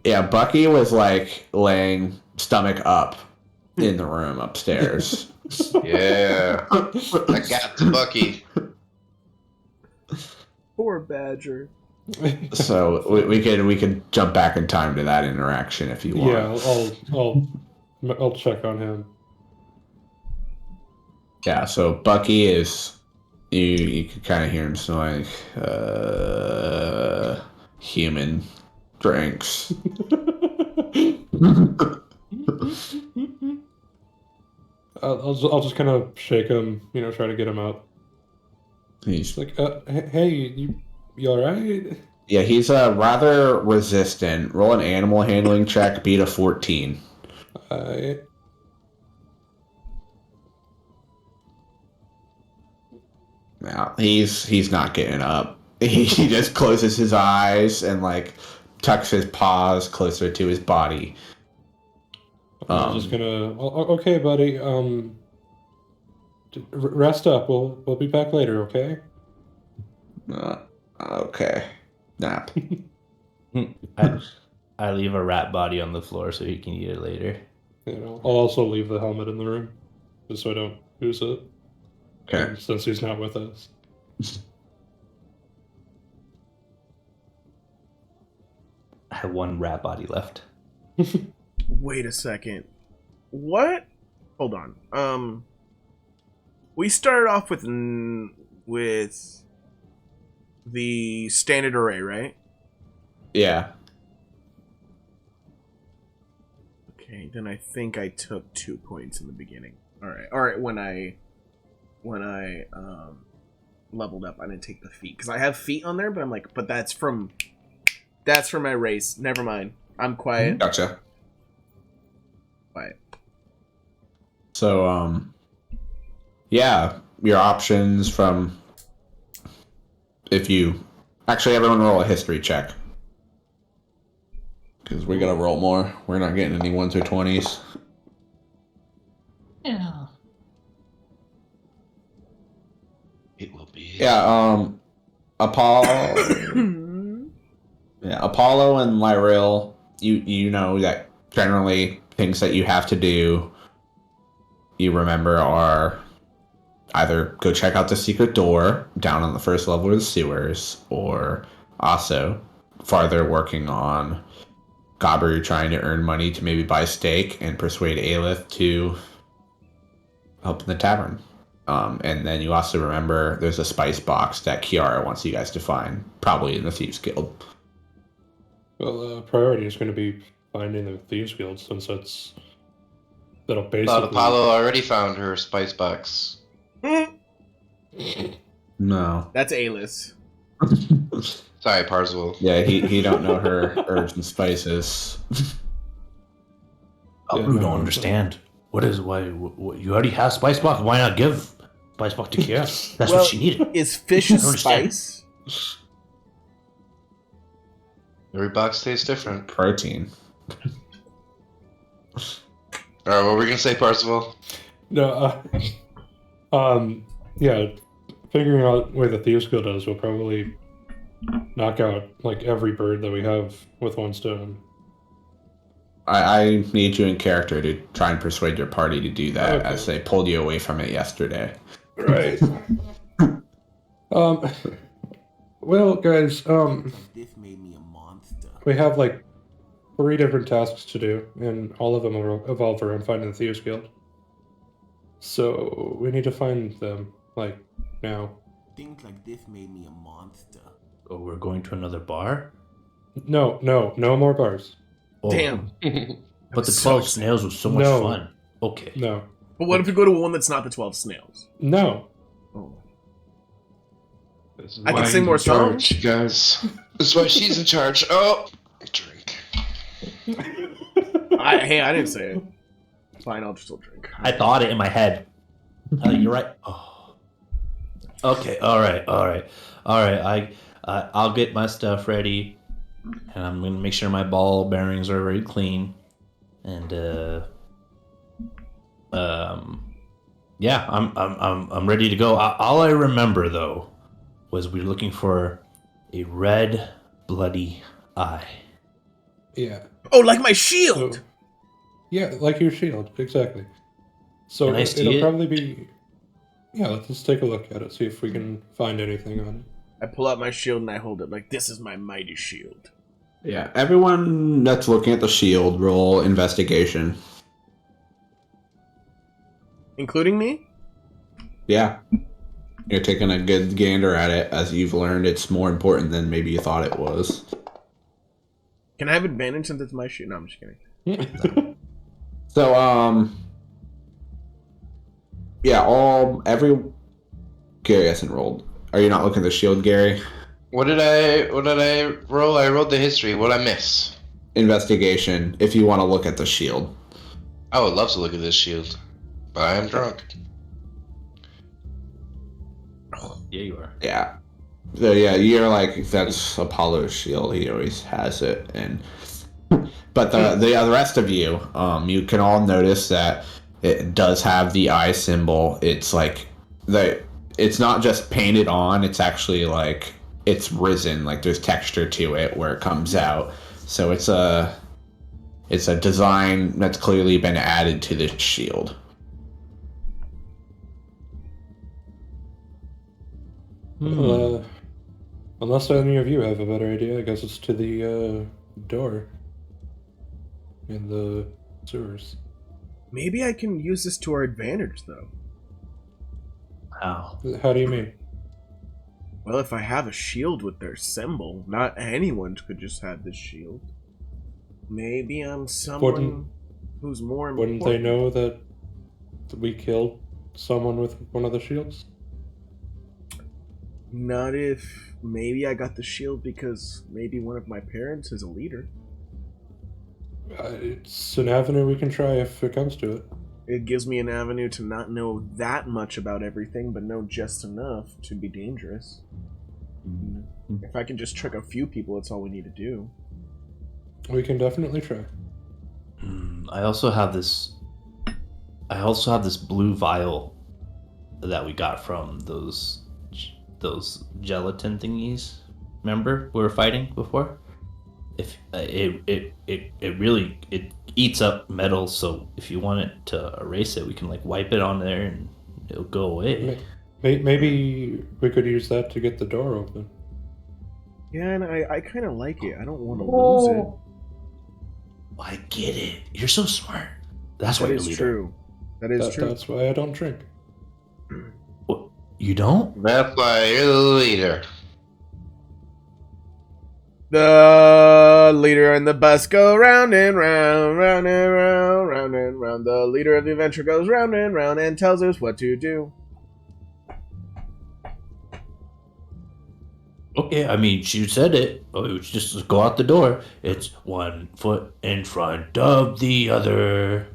Yeah, Bucky was like laying stomach up in the room upstairs. Yeah. I got to Bucky. Poor Badger. So we could jump back in time to that interaction if you want. Yeah, I'll check on him. Yeah, so Bucky is you can kind of hear him snoring. Human drinks. I'll just kind of shake him, try to get him up. He's Like, hey, you all right? Yeah, he's rather resistant. Roll an animal handling check, beat a 14. Now he's not getting up. He just closes his eyes and like tucks his paws closer to his body. I'm just gonna. Okay, buddy. Rest up. We'll be back later. Okay. Okay. Nap. I leave a rat body on the floor so he can eat it later. I'll also leave the helmet in the room, just so I don't use it. Okay. Since he's not with us. I had one rat body left. Wait a second. What? Hold on. We started off with the standard array, right? Yeah. Okay, then I think I took 2 points in the beginning. All right. When I leveled up, I didn't take the feet because I have feet on there, but I'm like, but that's from my race. Never mind. I'm quiet. Gotcha. Quiet. So yeah, your options from if you actually everyone roll a history check. Because we gotta roll more. We're not getting any 1s or 20s. Yeah. It will be. Yeah, Apollo Apollo and Lyril, you know that generally things that you have to do you remember are either go check out the secret door down on the first level of the sewers, or also farther working on Gobber trying to earn money to maybe buy steak and persuade Aelith to help in the tavern. And then you also remember there's a spice box that Kiara wants you guys to find, probably in the Thieves Guild. Well, priority is going to be finding the Thieves Guild, since that'll Thought basically. Apollo already found her spice box. No. That's A-list. Sorry, Parzival. Yeah, he don't know her herbs and spices. I don't understand. What you already have spice box? Why not give Spice bought tequila. That's Well, what she needed. Is fish a I don't understand. spice? Every box tastes different. Protein. All right, what were we gonna say, Parzival? No, yeah, figuring out where the Thieves Guild is will probably knock out like every bird that we have with one stone. I need you in character to try and persuade your party to do that, Okay. as they pulled you away from it yesterday. Right. Well, guys, This made me a monster. we have like 3 different tasks to do, and all of them will evolve around finding the Thieves Guild. So we need to find them, like, now. Things like this made me a monster. Oh, we're going to another bar? No more bars. Oh, Damn. But the So 12 excited. snails was so much No. fun. Okay. No. But what if we go to one that's not the 12 snails? No. Oh. This is I can why sing he's more in charge, songs. you guys. This is why she's in charge. Oh, drink. Hey, I didn't say it. Fine, I'll still drink. I thought it in my head. You're right. Oh. Okay. All right. I'll get my stuff ready, and I'm gonna make sure my ball bearings are very clean, and yeah, I'm ready to go. All I remember though was we were looking for a red bloody eye. Yeah. Oh, like my shield! So, yeah, like your shield, exactly. So Can I see it'll it? probably be. Yeah, let's take a look at it, see if we can find anything on I pull out my shield and I hold it like, this is my mighty shield. Yeah, everyone that's looking at the shield, roll investigation. Including me? Yeah. You're taking a good gander at it, as you've learned it's more important than maybe you thought it was. Can I have advantage since it's my shield? No, I'm just kidding. it. So, yeah, Gary hasn't rolled. Are you not looking at the shield, Gary? What did I roll? I rolled the history. What'd I miss? Investigation, if you want to look at the shield. I would love to look at this shield, but I am drunk. Yeah, you are. Yeah. So yeah, you're like, that's Apollo's shield. He always has it, but the rest of you, you can all notice that it does have the eye symbol. It's like it's not just painted on. It's actually like it's risen. Like there's texture to it where it comes out. So it's a design that's clearly been added to this shield. Unless any of you have a better idea, I guess it's to the door in the sewers. Maybe I can use this to our advantage, though. How? How do you mean? Well, if I have a shield with their symbol, not anyone could just have this shield. Maybe I'm someone Wouldn't- who's more important. Wouldn't they know that we killed someone with one of the shields? Not if maybe I got the shield because maybe one of my parents is a leader. It's an avenue we can try if it comes to it. It gives me an avenue to not know that much about everything, but know just enough to be dangerous. If I can just trick a few people, that's all we need to do. We can definitely try. I also have this blue vial that we got from those gelatin thingies. Remember we were fighting before? If it really eats up metal, so if you want it to erase it, we can like wipe it on there and it'll go away. Maybe we could use that to get the door open. Yeah, and I kind of like it. I don't want to lose it. I get it. You're so smart. That's why That you're is leader. true. That is true. That's why I don't drink. What? You don't? That's why you're the leader. The leader and the bus go round and round, round and round, round and round. The leader of the adventure goes round and tells us what to do. Okay, I mean, she said it. Oh, it was just go out the door. It's one foot in front of the other.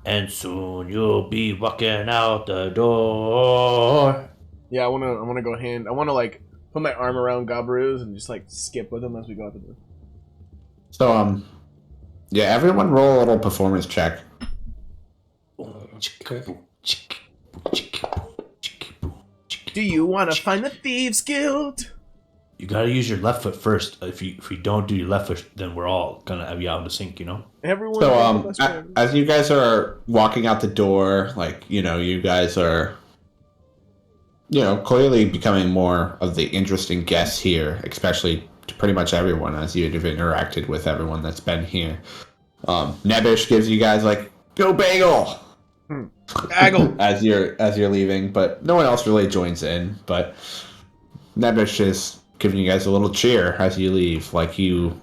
and soon you'll be walking out the door. Yeah, I wanna go hand. I wanna like put my arm around Gabru's and just like skip with him as we go out the door. So yeah, everyone roll a little performance check. Okay. Do you want to find the Thieves Guild? You gotta use your left foot first. If you don't do your left foot, then we're all gonna have you out in the sink, you know? Everyone. So as you guys are walking out the door, like, you guys are clearly becoming more of the interesting guests here, especially to pretty much everyone as you've interacted with everyone that's been here. Nebish gives you guys like, go bagel! Bagel! as you're leaving, but no one else really joins in, but Nebish is giving you guys a little cheer as you leave, like you're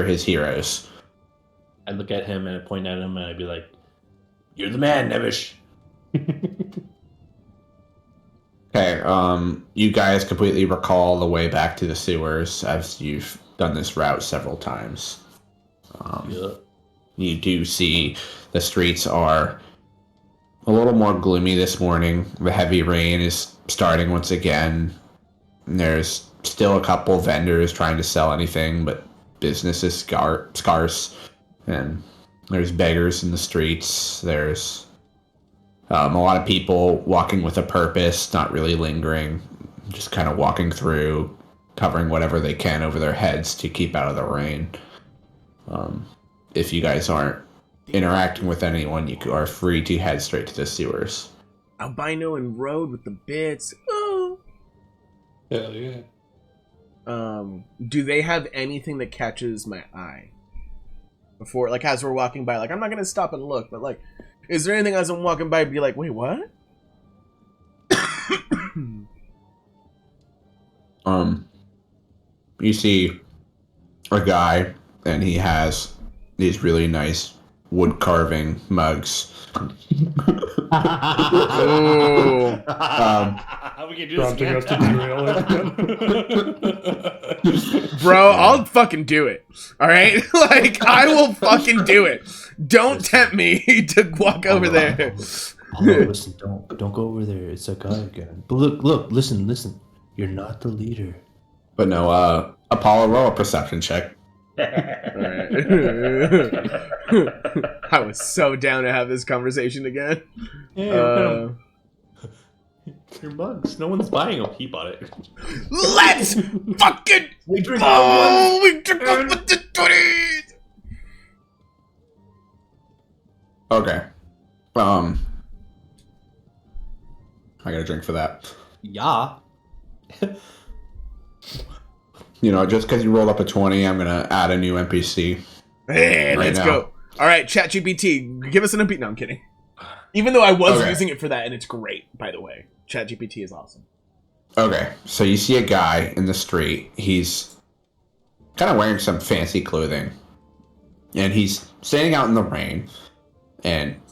his heroes. I look at him and I point at him and I'd be like, "You're the man, Nebish." Okay, you guys completely recall the way back to the sewers as you've done this route several times. Yeah. You do see the streets are a little more gloomy this morning. The heavy rain is starting once again. There's still a couple vendors trying to sell anything, but business is scarce. And there's beggars in the streets. There's a lot of people walking with a purpose, not really lingering, just kind of walking through, covering whatever they can over their heads to keep out of the rain. If you guys aren't interacting with anyone, you are free to head straight to the sewers. Albino and Road with the bits. Oh. Hell yeah. Do they have anything that catches my eye? Before, like, as we're walking by, like, I'm not gonna stop and look, but like, is there anything as I'm walking by be like, wait, what? You see a guy, and he has these really nice wood carving mugs. Oh. We can do Prompting us to derail it. Bro, I'll fucking do it. Alright? Like, I will fucking do it. Don't tempt me to walk over there. Oh, listen, don't go over there. It's a guy again. But look, listen. You're not the leader. But no, Apollo, roll a perception check. Alright. I was so down to have this conversation again. Yeah, your mugs. No one's buying them. He bought it. Let's fucking We drink we drink up with the 20's! Okay. I got a drink for that. Yeah. Just because you rolled up a 20, I'm gonna add a new NPC. Hey, Right let's now. go. Alright, ChatGPT, give us an NPC. No, I'm kidding. Even though I was Okay. using it for that, and it's great, by the way. ChatGPT is awesome. Okay, so you see a guy in the street. He's kind of wearing some fancy clothing, and he's standing out in the rain.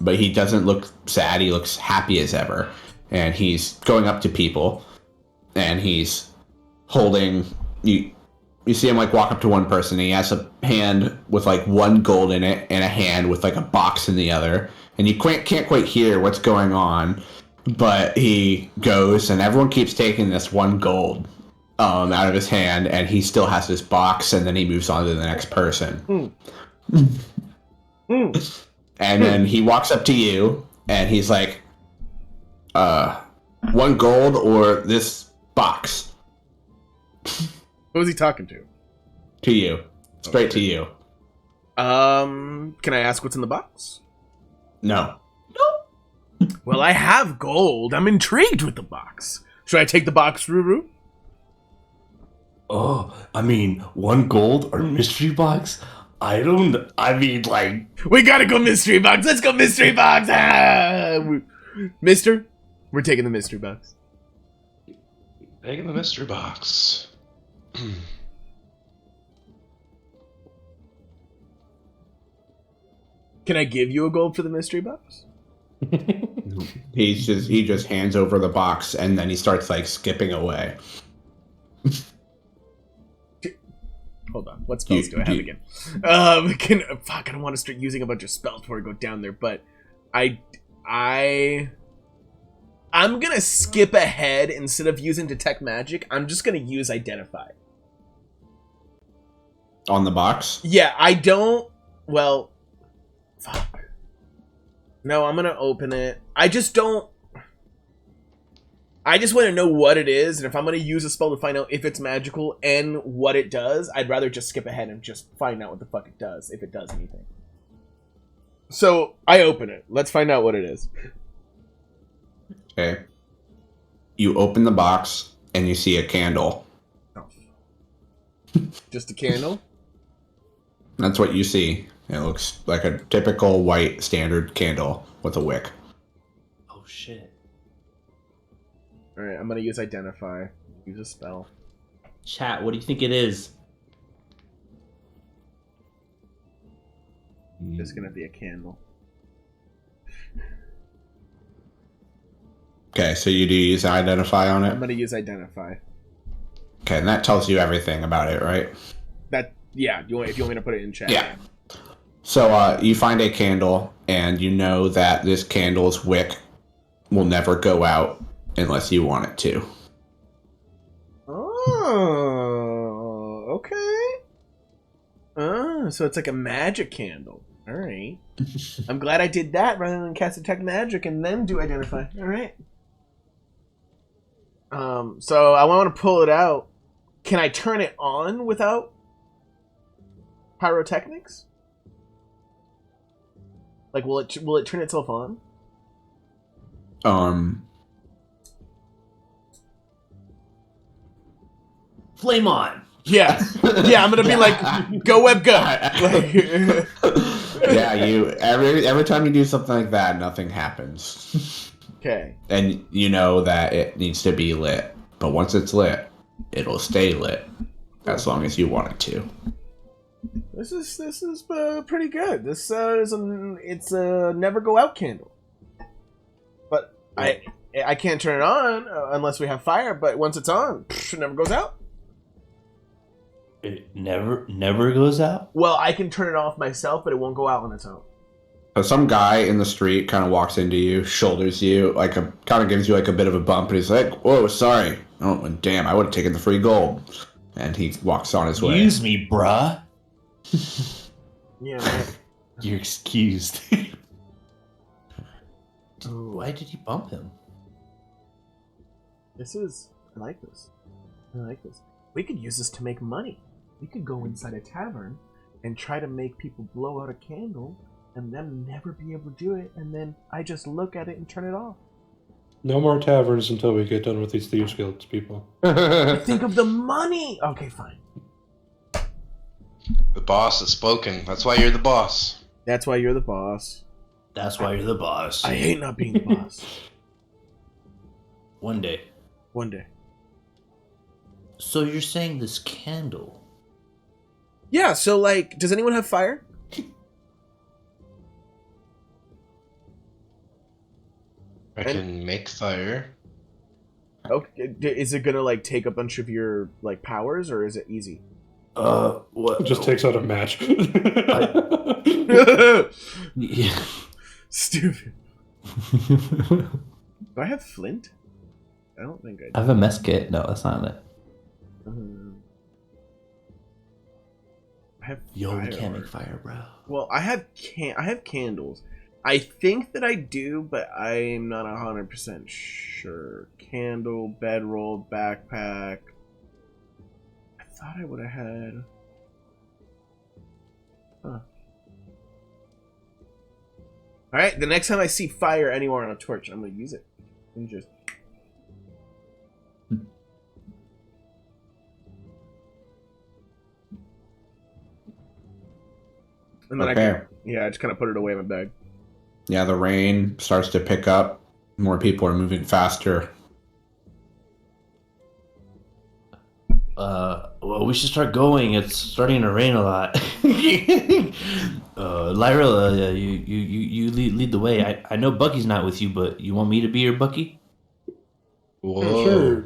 But he doesn't look sad. He looks happy as ever, and he's going up to people, and he's holding you. You see him like walk up to one person. And he has a hand with like 1 gold in it, and a hand with like a box in the other, and you can't quite hear what's going on. But he goes, and everyone keeps taking this 1 gold out of his hand, and he still has his box, and then he moves on to the next person. And then he walks up to you, and he's like, 1 gold or this box? Who was he talking to? To you. Straight to you. Can I ask what's in the box? No. Well, I have gold. I'm intrigued with the box. Should I take the box, Ruru? Oh, I mean, 1 gold or mystery box? We gotta go mystery box. Let's go mystery box. Mister, we're taking the mystery box. Taking the mystery box. Can I give you a gold for the mystery box? He just hands over the box, and then he starts like skipping away. Hold on. What spells do I have again? I don't want to start using a bunch of spells before I go down there, but I'm gonna skip ahead. Instead of using detect magic, I'm just gonna use identify. On the box? Yeah, I don't. Well, fuck. No, I'm gonna open it. I just don't. I just want to know what it is, and if I'm gonna use a spell to find out if it's magical and what it does, I'd rather just skip ahead and just find out what the fuck it does, if it does anything. So I open it. Let's find out what it is. Okay. You open the box and you see a candle. Oh. Just a candle? That's what you see. It looks like a typical white standard candle with a wick. Oh shit. Alright, I'm gonna use identify. Use a spell. Chat, what do you think it is? It's gonna be a candle. Okay, so you do use identify on I'm it? gonna use identify. Okay, and that tells you everything about it, right? That, yeah, if you want me to put it in chat. Yeah. So you find a candle, and you know that this candle's wick will never go out unless you want it to. Oh, okay. Oh, so it's like a magic candle. Alright. I'm glad I did that rather than cast detect magic and then do identify. Alright. So I want to pull it out. Can I turn it on without pyrotechnics? Like, will it turn itself on? Flame on! Yeah. Yeah, I'm gonna be like, go web go. Like, Yeah, you every time you do something like that, nothing happens. okay. And you know that it needs to be lit. But once it's lit, it'll stay lit as long as you want it to. This is pretty good. This is it's a never go out candle. But I can't turn it on unless we have fire. But once it's on, it never goes out. It never goes out? Well, I can turn it off myself, but it won't go out on its own. So some guy in the street kind of walks into you, shoulders you, kind of gives you like a bit of a bump, and he's like, "Whoa, sorry. Oh, damn, I would have taken the free gold." And he walks on his way. Use me, bruh. Yeah. Man. You're excused. Why did you bump him? I like this. I like this. We could use this to make money. We could go inside a tavern and try to make people blow out a candle and them never be able to do it, and then I just look at it and turn it off. No more taverns until we get done with these Thieves Guilds, people. Think of the money! Okay, fine. The boss has spoken. That's why you're the boss. That's why you're the boss. That's why you're the boss. I hate not being the boss. One day. One day. So you're saying this candle? Yeah, so like, does anyone have fire? I can make fire. Okay, is it gonna like take a bunch of your like powers, or is it easy? What? It just takes out a match. Yeah. Stupid. Do I have flint? I don't think I do. I have a mess kit. No, that's not it. I have Yo, we fire. can't make fire, bro. Well, I have candles. I think that I do, but I'm not 100% sure. Candle, bedroll, backpack. I thought I would have had. Huh. All right. The next time I see fire anywhere on a torch, I'm gonna use it. And just. And then Okay. I just kind of put it away in my bag. Yeah, the rain starts to pick up. More people are moving faster. Well, we should start going. It's starting to rain a lot. Lyra, you lead the way. I know Bucky's not with you, but you want me to be your Bucky? Whoa. Sure.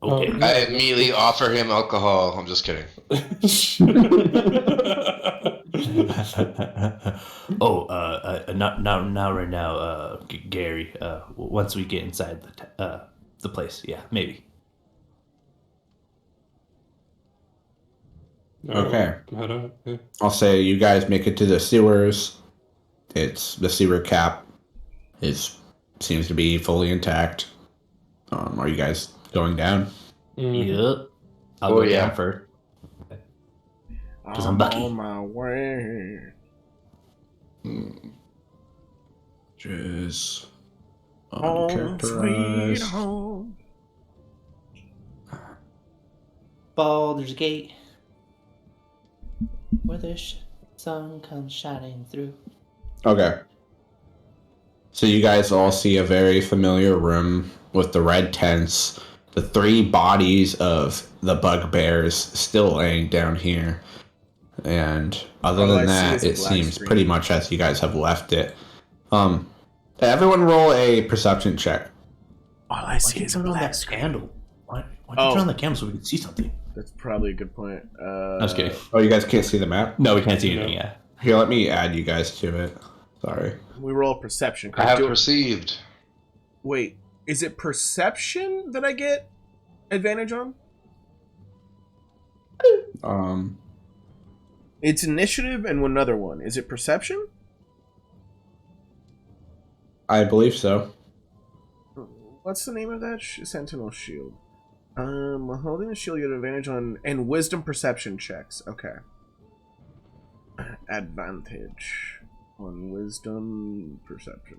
Okay. I immediately offer him alcohol. I'm just kidding. Not right now, Gary. Once we get inside the place, yeah, maybe. Okay. Head out. Yeah. I'll say you guys make it to the sewers. It's the sewer cap seems to be fully intact. Are you guys going down? Yep. I'll Oh, go yeah. down first. 'Cause I'm I'm lucky. on my way. Just Home, sweet home. Baldur's Gate, where the sun comes shining through. Okay. So you guys all see a very familiar room with the red tents, the 3 bodies of the bugbears still laying down here. And other All I than see that, is a it black seems screen. pretty much as you guys have left it. Everyone roll a perception check. All I Why'd see you is a turn on black that screen. candle? Why'd you turn on the candle so we could see something? That's probably a good point. I was kidding. Oh, you guys can't see the map? No, we can't see No. anything yet. Here, let me add you guys to it. Sorry. We roll perception. I have Do it- perceived. Wait, is it perception that I get advantage on? It's initiative and another one. Is it perception? I believe so. What's the name of that? Sentinel shield. While holding the shield, you get advantage on and wisdom perception checks. Okay. Advantage on wisdom perception.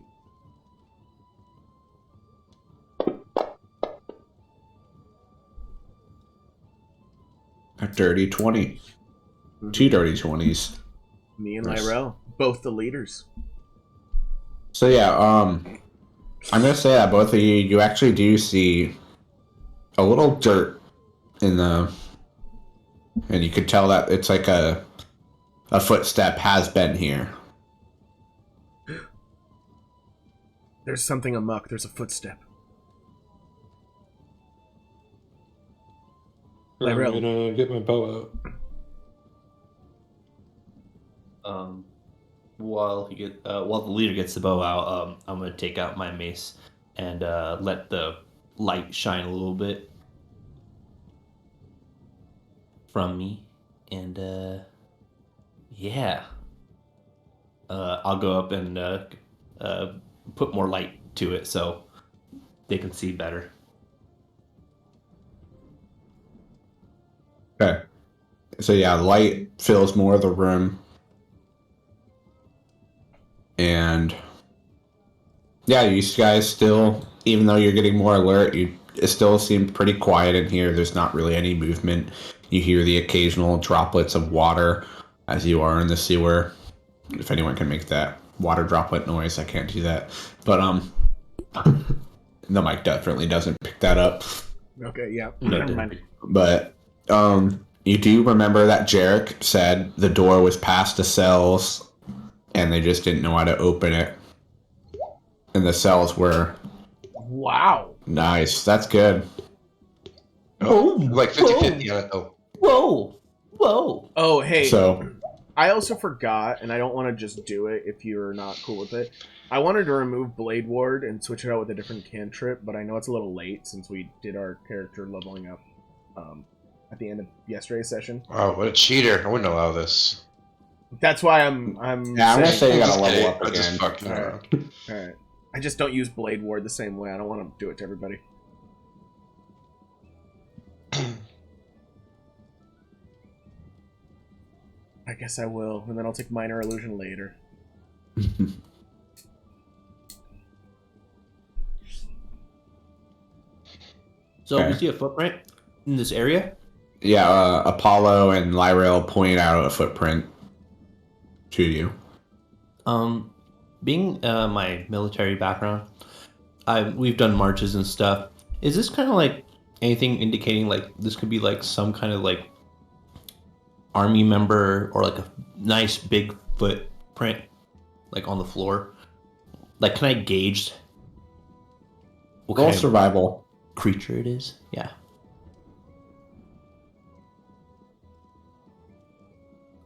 A dirty 20. 2 dirty 20s. Me and Nice. Lyrel, both the leaders. So yeah, I'm gonna say that both of you actually do see a little dirt in the, and you could tell that it's like a footstep has been here. There's something amok. There's a footstep. I'm Lyrel. gonna get my bow out. While the leader gets the bow out, I'm gonna take out my mace and let the light shine a little bit from me, and yeah, I'll go up and put more light to it so they can see better. Okay. So yeah, light fills more of the room. And yeah, you guys still, even though you're getting more alert, it still seems pretty quiet in here. There's not really any movement. You hear the occasional droplets of water as you are in the sewer. If anyone can make that water droplet noise, I can't do that. But the mic definitely doesn't pick that up. Okay, yeah. No, Never mind. But you do remember that Jarek said the door was past the cells and they just didn't know how to open it. And the cells were Wow. nice. That's good. Oh, like 50-50 on it, though. Whoa! Oh, hey. So I also forgot, and I don't want to just do it if you're not cool with it. I wanted to remove Blade Ward and switch it out with a different cantrip, but I know it's a little late since we did our character leveling up at the end of yesterday's session. Oh, what a cheater. I wouldn't allow this. That's why I'm yeah, I'm gonna saying- say you gotta Just level kidding. up I'm again. just fucking Alright. around. Alright. I just don't use Blade Ward the same way. I don't want to do it to everybody. I guess I will, and then I'll take Minor Illusion later. So Okay. we see a footprint in this area. Yeah, Apollo and Lyrel point out a footprint to you. Being my military background, we've done marches and stuff. Is this kind of like anything indicating like this could be like some kind of like army member or like a nice big footprint like on the floor? Like, can I gauge what Roll kind of survival. creature it is? Yeah.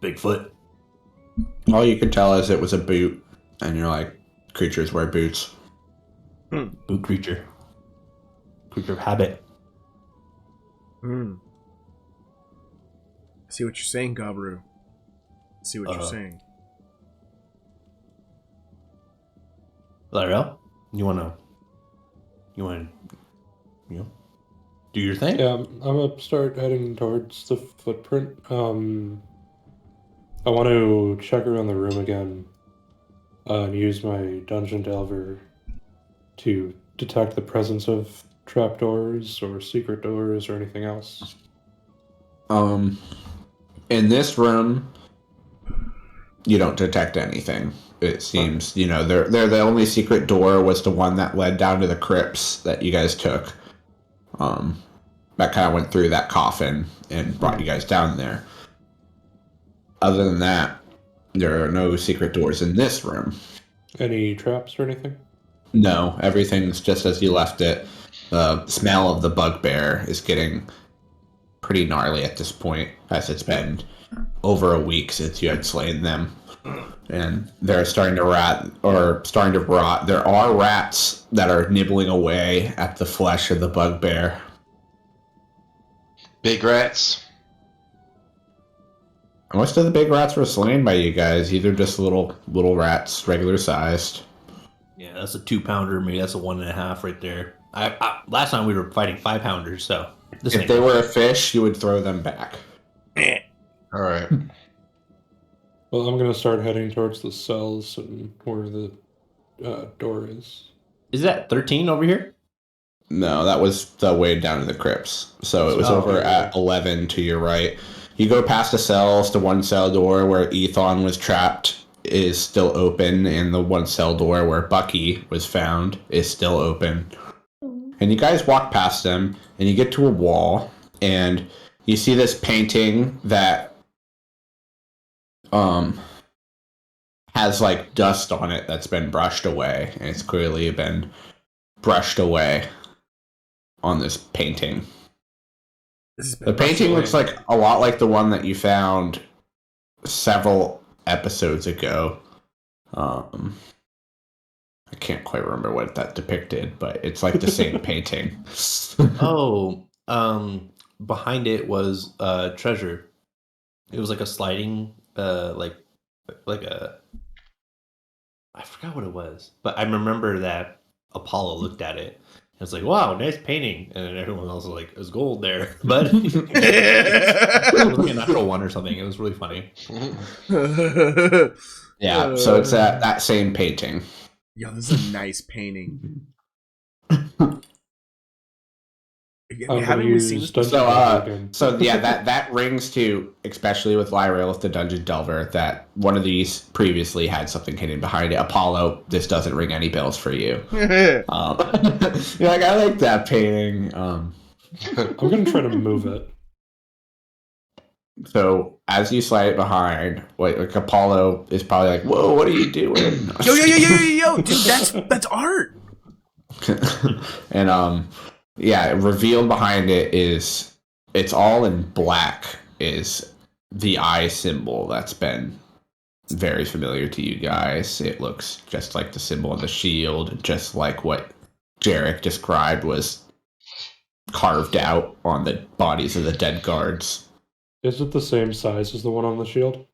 Bigfoot. All you could tell is it was a boot, and you're like, creatures wear boots. Boot creature. Creature of habit. Hmm. I see what you're saying, Gabru. I see what you're saying. Lyrel, you wanna do your thing? Yeah, I'm gonna start heading towards the footprint. I want to check around the room again and use my dungeon delver to detect the presence of trapdoors or secret doors or anything else. In this room, you don't detect anything. It seems, they're the only secret door was the one that led down to the crypts that you guys took. That kind of went through that coffin and brought you guys down there. Other than that, there are no secret doors in this room. Any traps or anything? No, everything's just as you left it. The smell of the bugbear is getting pretty gnarly at this point, as it's been over a week since you had slain them. And they're starting to rot. There are rats that are nibbling away at the flesh of the bugbear. Big rats. Most of the big rats were slain by you guys. Either just little rats, regular sized. Yeah, that's a 2-pounder. Maybe that's a 1.5 right there. Last time we were fighting 5-pounders, so If they were a fish, you would throw them back. All right. Well, I'm gonna start heading towards the cells and where the door is. Is that 13 over here? No, that was the way down to the crypts. So it was over at 11 to your right. You go past the cells. The one cell door where Ethon was trapped is still open, and the one cell door where Bucky was found is still open. And you guys walk past them, and you get to a wall, and you see this painting that has like dust on it that's been brushed away, and it's clearly been brushed away on this painting. The painting looks like a lot like the one that you found several episodes ago. I can't quite remember what that depicted, but it's like the same painting. Behind it was treasure. It was like a sliding, like a. I forgot what it was, but I remember that Apollo looked at it. And it's like, wow, nice painting, and then everyone else was like, "There's gold there," but it was like a natural one or something. It was really funny. Yeah, so it's that same painting. Yo, this is a nice painting. Haven't we seen this? So yeah, that rings to, especially with Lyra with the Dungeon Delver, that one of these previously had something hidden behind it. Apollo, this doesn't ring any bells for you. You're like, I like that painting. I'm gonna try to move it. So as you slide it behind, like Apollo is probably like, "Whoa, what are you doing?" Yo, dude, that's art. And yeah, revealed behind it is, it's all in black, is the eye symbol that's been very familiar to you guys. It looks just like the symbol on the shield, just like what Jarek described was carved out on the bodies of the dead guards. Is it the same size as the one on the shield?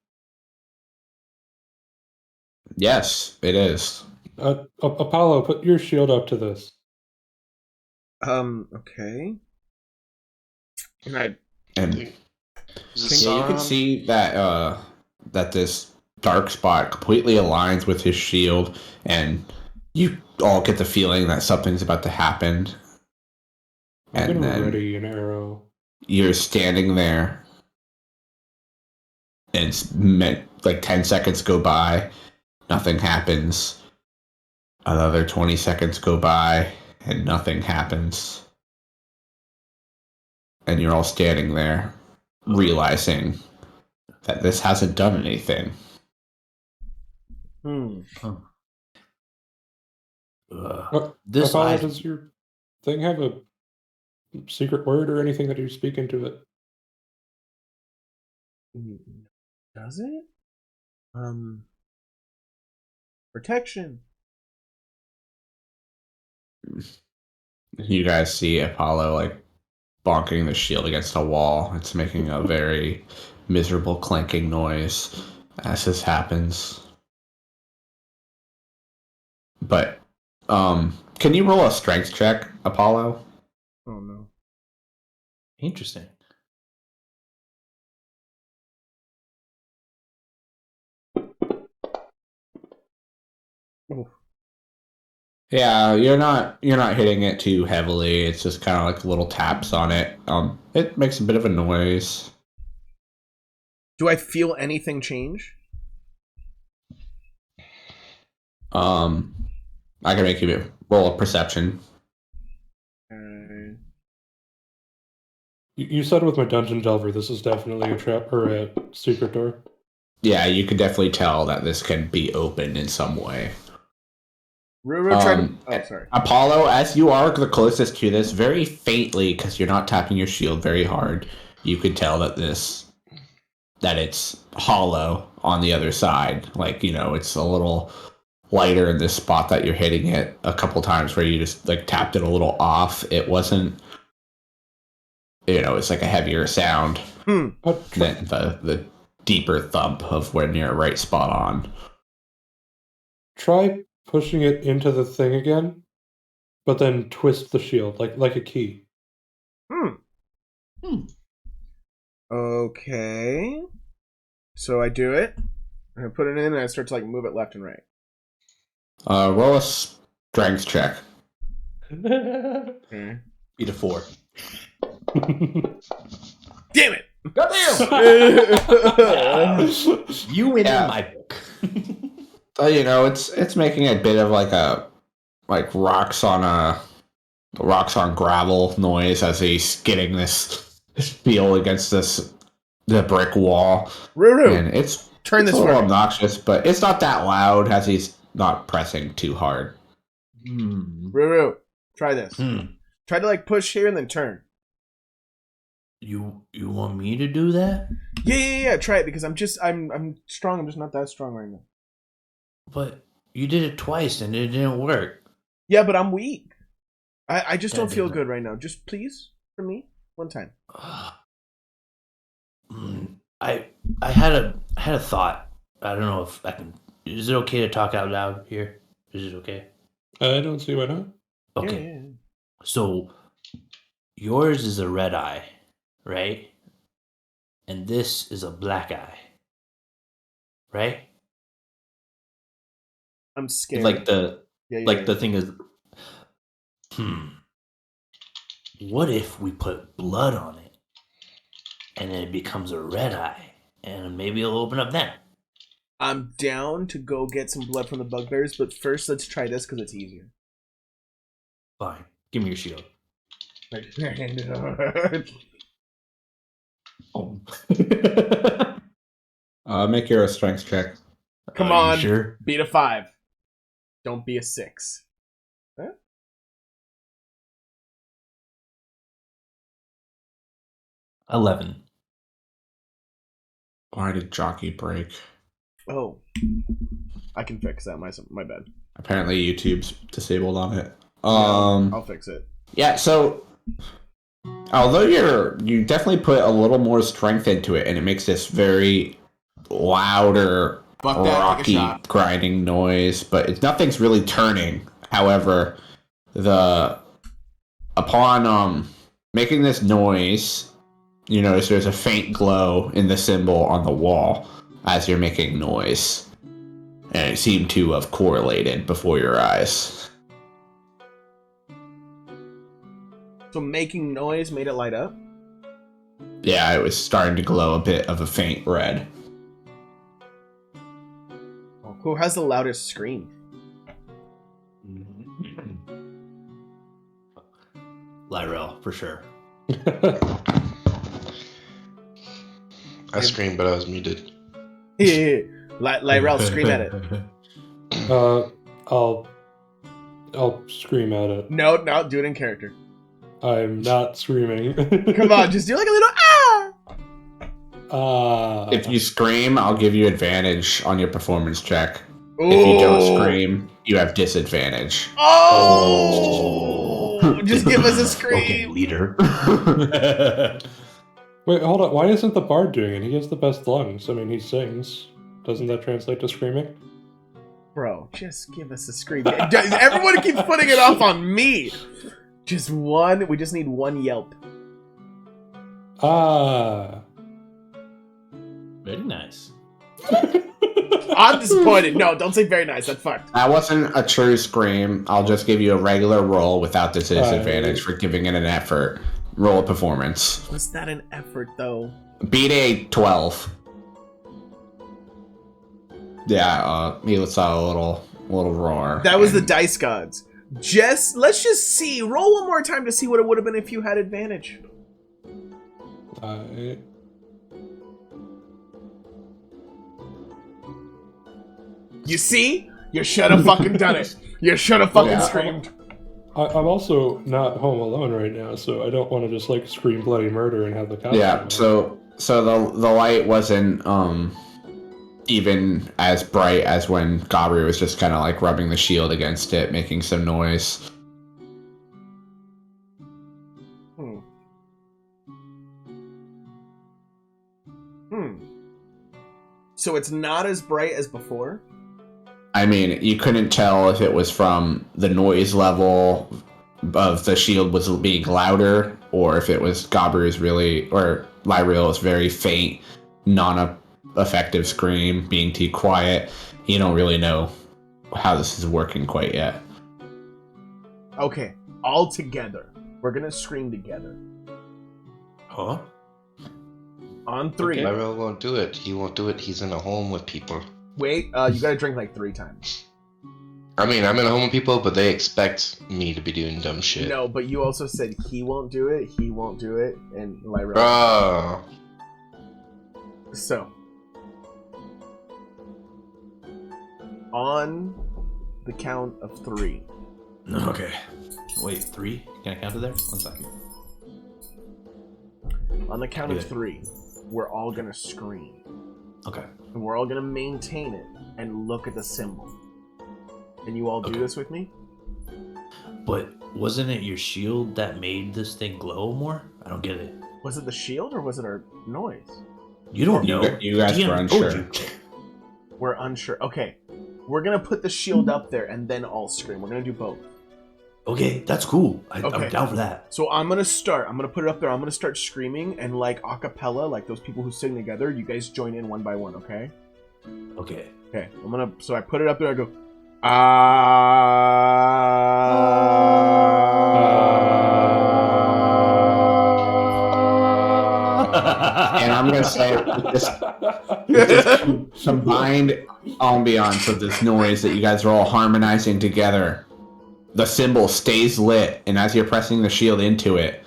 Yes, it is. Apollo, put your shield up to this. Okay. And yeah, you can see that that this dark spot completely aligns with his shield, and you all get the feeling that something's about to happen. I'm gonna ready an arrow. You're standing there, and it's meant like 10 seconds go by, nothing happens. Another 20 seconds go by, and nothing happens. And you're all standing there, realizing that this hasn't done anything. Apollo, does your thing have a secret word or anything that you speak into it? Does it? Protection. You guys see Apollo like bonking the shield against a wall. It's making a very miserable clanking noise as this happens. But can you roll a strength check, Apollo? Oh no. Interesting. Oh. Yeah, you're not hitting it too heavily. It's just kind of like little taps on it. It makes a bit of a noise. Do I feel anything change? I can make you roll a perception. You said with my dungeon delver, this is definitely a trap or a secret door. Yeah, you could definitely tell that this can be opened in some way. Ruru tried to... Oh, sorry. Apollo, as you are the closest to this, very faintly, because you're not tapping your shield very hard, you could tell that it's hollow on the other side. Like, it's a little lighter in this spot that you're hitting it a couple times where you just like tapped it a little off. It wasn't, it's like a heavier sound than the deeper thump of when you're right spot on. Try pushing it into the thing again, but then twist the shield like a key. Okay. So I do it. I put it in and I start to like move it left and right. Roll a strength check. Okay. Beat a 4. Damn it! You win in my book. So, it's making a bit of like rocks on gravel noise as he's getting this feel against the brick wall. Ruru, And it's turn this a little way. obnoxious, but it's not that loud as he's not pressing too hard. Ruru, try this. Try to like push here and then turn. You want me to do that? Yeah. Try it because I'm strong. I'm just not that strong right now. But you did it twice and it didn't work. Yeah, but I'm weak. I just don't feel good right now. Just please, for me, one time. I had a thought. I don't know if I can. Is it okay to talk out loud here? Is it okay? I don't see why not. Okay. Yeah. So yours is a red eye, right? And this is a black eye, right? I'm scared. Like the Yeah. the thing is, what if we put blood on it, and then it becomes a red eye, and maybe it'll open up then. I'm down to go get some blood from the bugbears, but first let's try this because it's easier. Fine, give me your shield. Oh. Make your strength check. Come Are you on, sure? beat a 5. Don't be a 6. Huh? 11. Why did jockey break? Oh, I can fix that. My bad. Apparently YouTube's disabled on it. I'll fix it. Yeah, so although you definitely put a little more strength into it, and it makes this very louder, Fuck that, take a rocky, shot. grinding noise, but nothing's really turning. However, upon making this noise, you notice there's a faint glow in the symbol on the wall as you're making noise, and it seemed to have correlated before your eyes. So making noise made it light up? Yeah, it was starting to glow a bit of a faint red. Oh, who has the loudest scream? Lyrel, for sure. I screamed, but I was muted. Lyrel, scream at it. I'll scream at it. No, do it in character. I'm not screaming. Come on, just do like a little ah! If you scream, I'll give you advantage on your performance check. If you don't scream, you have disadvantage. Oh! Just give us a scream. Okay, leader. Wait, hold on. Why isn't the bard doing it? He has the best lungs. I mean, he sings. Doesn't that translate to screaming? Bro, just give us a scream. Everyone keeps putting it off on me. Just one. We just need one yelp. Very nice. I'm disappointed. No, don't say very nice. That's fucked. That wasn't a true scream. I'll just give you a regular roll without the disadvantage for giving it an effort. Roll a performance. Was that an effort, though? Beat a 12. Yeah, he lets out a little roar. That was the dice gods. Let's just see. Roll one more time to see what it would have been if you had advantage. You see? You should have fucking done it. You should have fucking screamed. I'm also not home alone right now, so I don't want to just like scream bloody murder and have the cops. Yeah, so the light wasn't even as bright as when Gabri was just kind of like rubbing the shield against it, making some noise. So it's not as bright as before? I mean, you couldn't tell if it was from the noise level of the shield was being louder, or if it was Gabri's or Lyriel's very faint, non-effective scream being too quiet. You don't really know how this is working quite yet. Okay, all together. We're gonna scream together. Huh? On 3. Okay. Lyriel won't do it. He won't do it. He's in a home with people. Wait, you gotta drink like 3 times. I mean, I'm in a home with people, but they expect me to be doing dumb shit. No, but you also said he won't do it, and Lyra. Oh. So, on the count of 3. Okay. Wait, 3? Can I count it there? 1 second. On the count of 3, we're all gonna scream. Okay. And we're all gonna maintain it and look at the symbol. And you all do this with me? But wasn't it your shield that made this thing glow more? I don't get it. Was it the shield or was it our noise? You don't know. You guys DM were told unsure. you. We're unsure. Okay. We're gonna put the shield up there and then all scream. We're gonna do both. Okay, that's cool. Okay. I'm down for that. So I'm gonna start. I'm gonna put it up there. I'm gonna start screaming and like a cappella, like those people who sing together. You guys join in one by one, okay? Okay. Okay. So I put it up there. I go, And I'm gonna say this combined ambiance of this noise that you guys are all harmonizing together. The symbol stays lit, and as you're pressing the shield into it,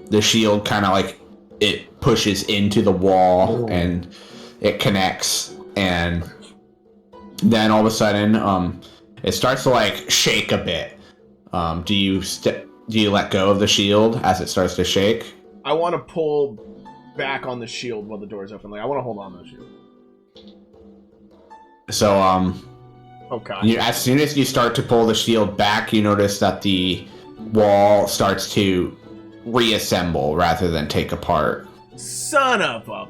the shield kind of like it pushes into the wall and it connects, and then all of a sudden, it starts to like shake a bit. Do you let go of the shield as it starts to shake? I want to pull back on the shield while the door's open. Like I want to hold on to the shield. So Oh god. as soon as you start to pull the shield back, you notice that the wall starts to reassemble rather than take apart. Son of a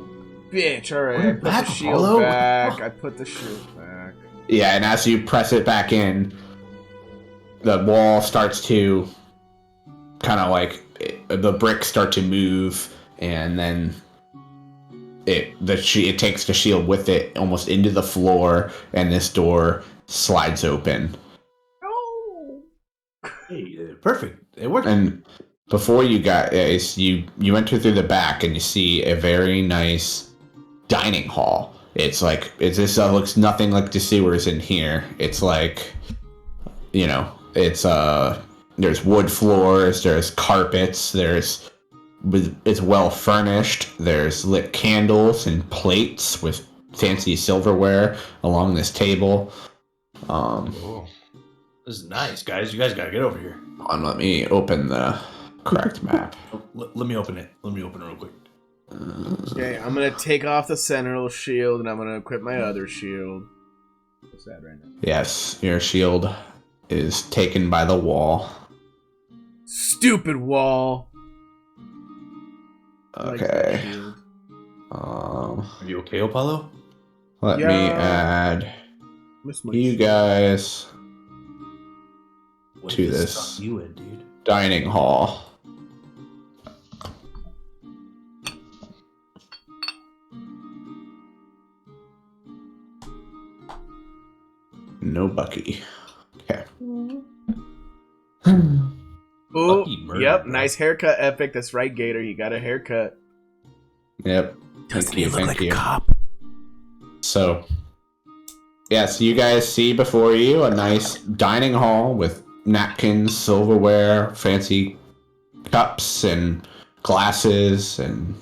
bitch. Alright, I put the shield back. I put the shield back. Yeah, and as you press it back in, the wall starts to kind of like the bricks start to move, and then it takes the shield with it almost into the floor, and this door slides open. No. Hey, perfect. It worked. And before you guys, you enter through the back, and you see a very nice dining hall. This looks nothing like the sewers in here. It's like, it's there's wood floors, there's carpets, it's well furnished. There's lit candles and plates with fancy silverware along this table. This is nice, guys. You guys gotta get over here. Let me open the correct map. Let me open it. Let me open it real quick. Okay, I'm gonna take off the sentinel shield and I'm gonna equip my other shield. What's that right now? Yes, your shield is taken by the wall. Stupid wall. I like that Okay. shield. Are you okay, Apollo? Let me add Miss my you shield. guys What to if it this stuck you in, dude? dining hall. No Bucky. Okay. Oh, Lucky murder, yep, bro. nice haircut, Epic. That's right, Gator. You got a haircut. Yep. Doesn't Thank he you. look Thank like you. a cop? So, yes, you guys see before you a nice dining hall with napkins, silverware, fancy cups and glasses, and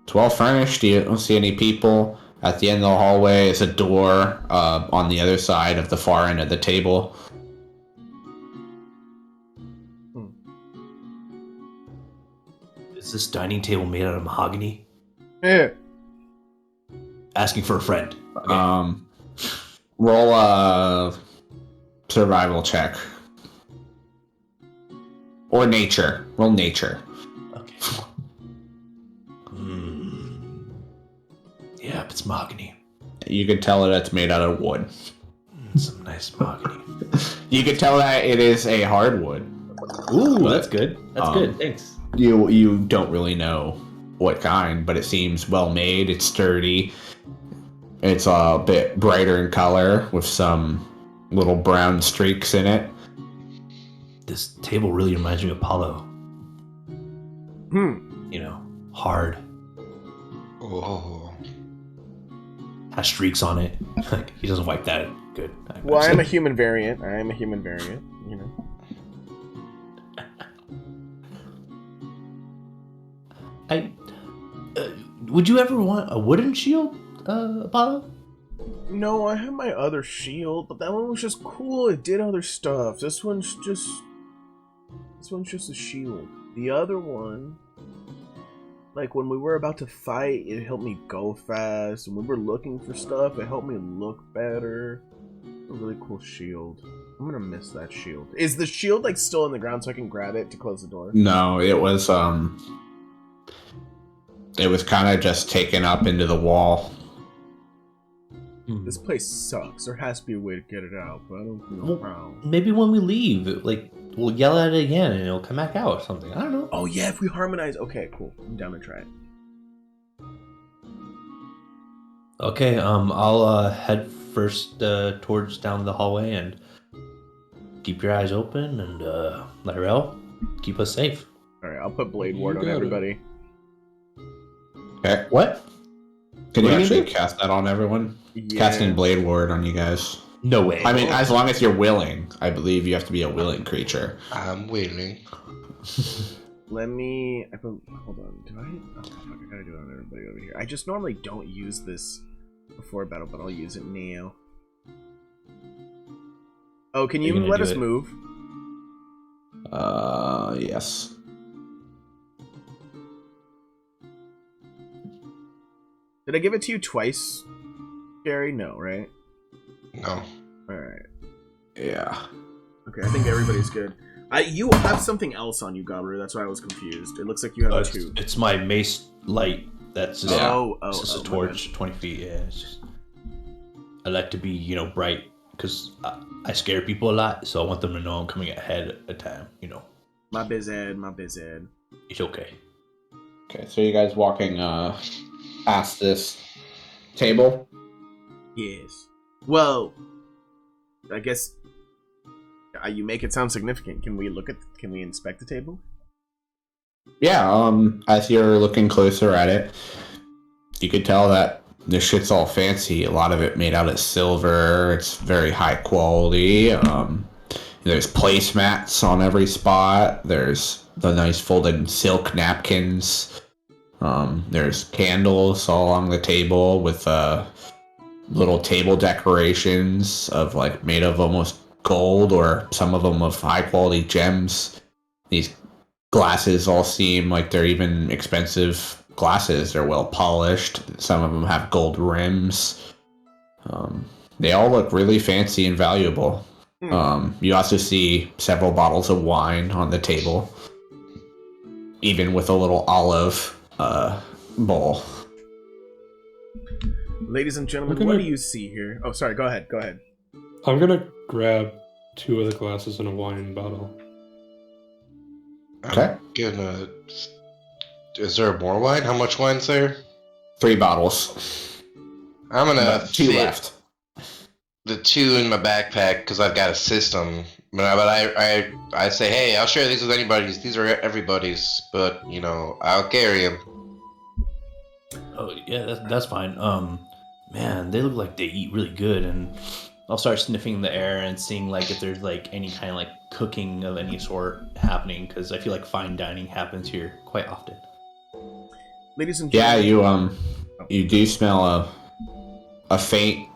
it's well furnished. You don't see any people. At the end of the hallway is a door on the other side of the far end of the table. Is this dining table made out of mahogany? Yeah. Asking for a friend. Okay. Roll a survival check. Or nature. Roll nature. Okay. Yep, it's mahogany. You can tell that it's made out of wood. Some nice mahogany. You can tell that it is a hardwood. Ooh, But, that's good. That's good. Thanks. You don't really know what kind, but it seems well made. It's sturdy. It's a bit brighter in color with some little brown streaks in it. This table really reminds me of Apollo. Hmm. You know, hard, Oh. has streaks on it. Like he doesn't wipe that good. Well, I am a human variant. You know. Would you ever want a wooden shield, Apollo? No, I have my other shield, but that one was just cool. It did other stuff. This one's just a shield. The other one, like when we were about to fight, it helped me go fast. When we were looking for stuff, it helped me look better. A really cool shield. I'm gonna miss that shield. Is the shield like still on the ground so I can grab it to close the door? No, it was kind of just taken up into the wall. This place sucks. There has to be a way to get it out, but I don't know how. Maybe when we leave, like we'll yell at it again and it'll come back out or something. I don't know. Oh yeah, if we harmonize. Okay, cool. I'm down to try it. Okay, I'll head first towards down the hallway and keep your eyes open and Lyrell, keep us safe. All right, I'll put Blade Ward You on got it. everybody. Okay. What? Can What you are you actually gonna do? cast that on everyone? Yeah. Casting Blade Ward on you guys. No way. I mean, as long as you're willing. I believe you have to be a willing creature. I'm willing. Let me. Hold on. Do I? Oh fuck! I gotta do it on everybody over here. I just normally don't use this before battle, but I'll use it now. Oh, can you You're gonna let do us it. move? Yes. Did I give it to you twice, Gary? No, right? No. All right. Yeah. Okay, I think everybody's good. You have something else on you, Gobbler. That's why I was confused. It looks like you have two. It's my mace light. That's just, it's just a my torch, 20 feet. Yeah, it's just. I like to be, bright because I scare people a lot, so I want them to know I'm coming ahead of time. My biz ed. It's okay. Okay, so you guys walking past this table? Yes. Well, I guess you make it sound significant. Can we inspect the table? Yeah, as you're looking closer at it, you could tell that this shit's all fancy. A lot of it made out of silver. It's very high quality. There's placemats on every spot. There's the nice folded silk napkins. There's candles all along the table with little table decorations of made of almost gold or some of them of high quality gems. These glasses all seem like they're even expensive glasses. They're well polished. Some of them have gold rims. They all look really fancy and valuable. You also see several bottles of wine on the table, even with a little olive bowl. Ladies and gentlemen, what do you see here? Oh, sorry. Go ahead. I'm gonna grab 2 of the glasses and a wine bottle. Okay. Is there more wine? How much wine's there? 3 bottles. I'm gonna 2 fit left. the 2 in my backpack because I've got a system. But I say, hey, I'll share these with anybody. These are everybody's. But I'll carry them. Oh yeah, that's fine. Man, they look like they eat really good, and I'll start sniffing the air and seeing like if there's like any kind of like cooking of any sort happening, because I feel like fine dining happens here quite often. Ladies and Yeah, gentlemen. you do smell a faint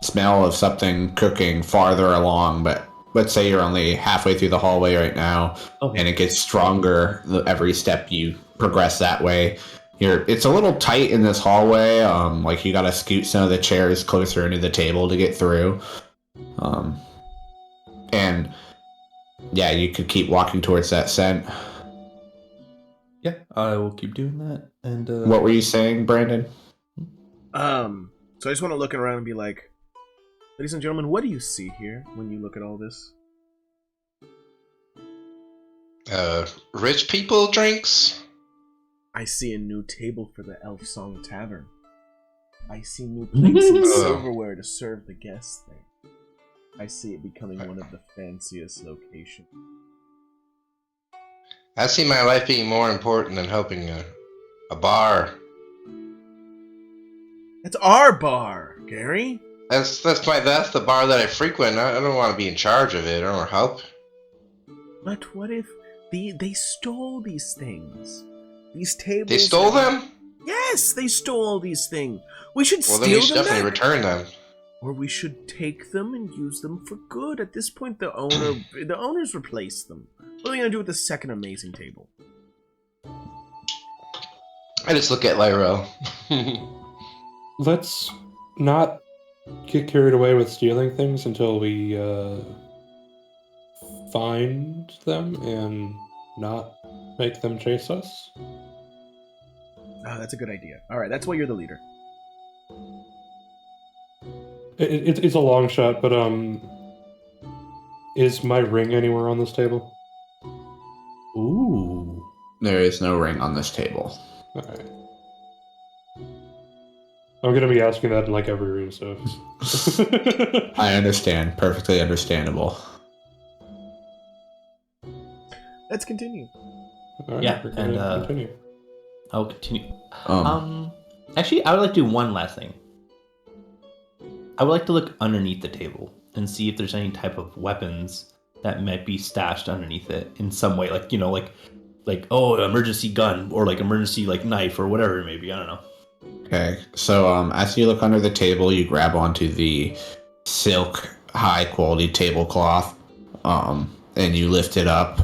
smell of something cooking farther along, but let's say you're only halfway through the hallway right now, and it gets stronger every step you progress that way. It's a little tight in this hallway. Like you gotta scoot some of the chairs closer into the table to get through. And yeah, you could keep walking towards that scent. Yeah, I will keep doing that. And What were you saying, Brandon? So I just want to look around and be like, ladies and gentlemen, what do you see here when you look at all this? Rich people drinks? I see a new table for the Elf Song Tavern. I see new plates and silverware to serve the guests there. I see it becoming one of the fanciest locations. I see my life being more important than helping a bar. That's our bar, Gary. That's the bar that I frequent. I don't want to be in charge of it. I don't want to help. But what if they stole these things? These tables. They stole them? Yes, they stole all these things. We should steal them. Well, then we should definitely back. return them. Or we should take them and use them for good. At this point, the owners replaced them. What are they gonna do with the second amazing table? I just look at Lyra. Let's not get carried away with stealing things until we find them and not make them chase us. Oh, that's a good idea. All right, that's why you're the leader. It's a long shot, but is my ring anywhere on this table? ooh, There is no ring on this table. All right. I'm gonna be asking that in like every room, so. I understand. Perfectly understandable. Let's continue. All right, Yeah, we're gonna and, continue. I'll continue. Um, Actually, I would like to do one last thing. I would like to look underneath the table and see if there's any type of weapons that might be stashed underneath it in some way, like emergency gun or like emergency like knife or whatever it may be. I don't know. Okay, so as you look under the table, you grab onto the silk high quality tablecloth, and you lift it up,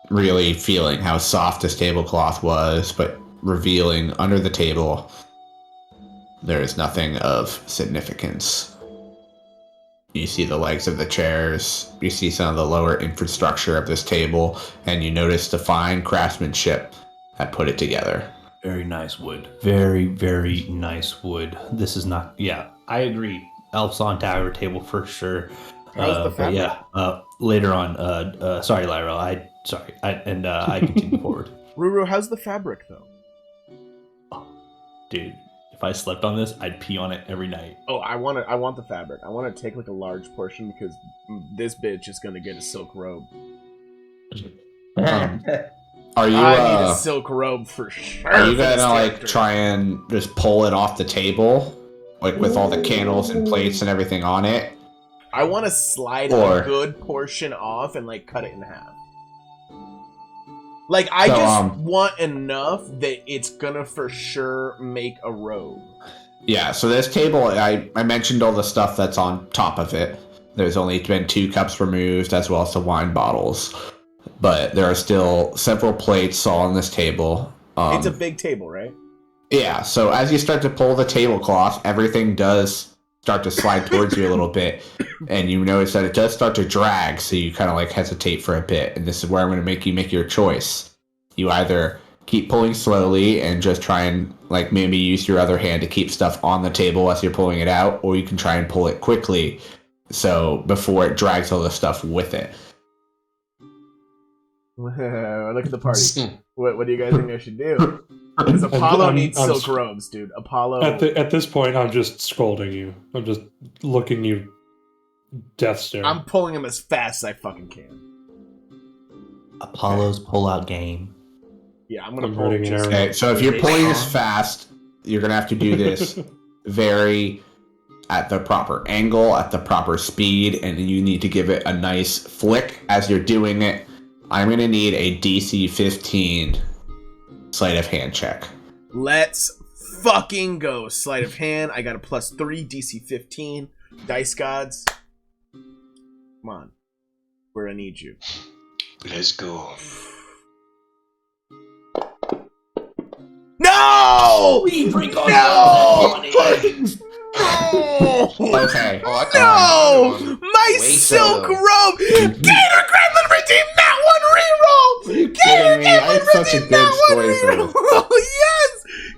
really feeling how soft this tablecloth was, but revealing under the table there is nothing of significance. You see the legs of the chairs, you see some of the lower infrastructure of this table, and you notice the fine craftsmanship that put it together. Very nice wood. Very, very nice wood. This is not. Yeah, I agree. Elves on Tower table for sure. How's the But fabric? yeah, later on. Sorry, Lyra. I continue forward. Ruru, how's the fabric though? Dude, if I slept on this, I'd pee on it every night. Oh, I want the fabric. I want to take like a large portion because this bitch is gonna get a silk robe. Are you I need a silk robe for sure. are you for this gonna like character. try and just pull it off the table, like with all the candles and plates and everything on it? I want to slide Or- a good portion off and like cut it in half. Like I So, just want enough that it's gonna for sure make a robe. Yeah, so this table, I mentioned all the stuff that's on top of it. There's only been 2 cups removed, as well as the wine bottles. But there are still several plates all on this table. It's a big table, right? Yeah, so as you start to pull the tablecloth, everything does start to slide towards you a little bit, and you notice that it does start to drag, so you kind of like hesitate for a bit, and this is where I'm going to make you make your choice. You either keep pulling slowly and just try and like maybe use your other hand to keep stuff on the table as you're pulling it out, or you can try and pull it quickly, so before it drags all the stuff with it. Look at the party. What do you guys think I should do? Because Apollo needs silk robes, dude. Apollo. At this point, I'm just scolding you. I'm just looking you death stare. I'm pulling him as fast as I fucking can. Apollo's pull-out game. Yeah, I'm gonna I'm pull running an just... arrow. Okay, so if you're pulling this fast, you're going to have to do this very at the proper angle, at the proper speed, and you need to give it a nice flick as you're doing it. I'm going to need a DC 15 sleight of hand check. Let's fucking go. Sleight of hand. I got a +3, DC 15. Dice gods. Come on. Where I need you. Let's go. No! No! No! Okay. Oh, I got No! another one. My Wait, silk Dodo. robe! Gator Gremlin redeemed that one reroll! Gator kidding me? I had Gremlin such a redeemed good that one story for reroll! Oh, yes!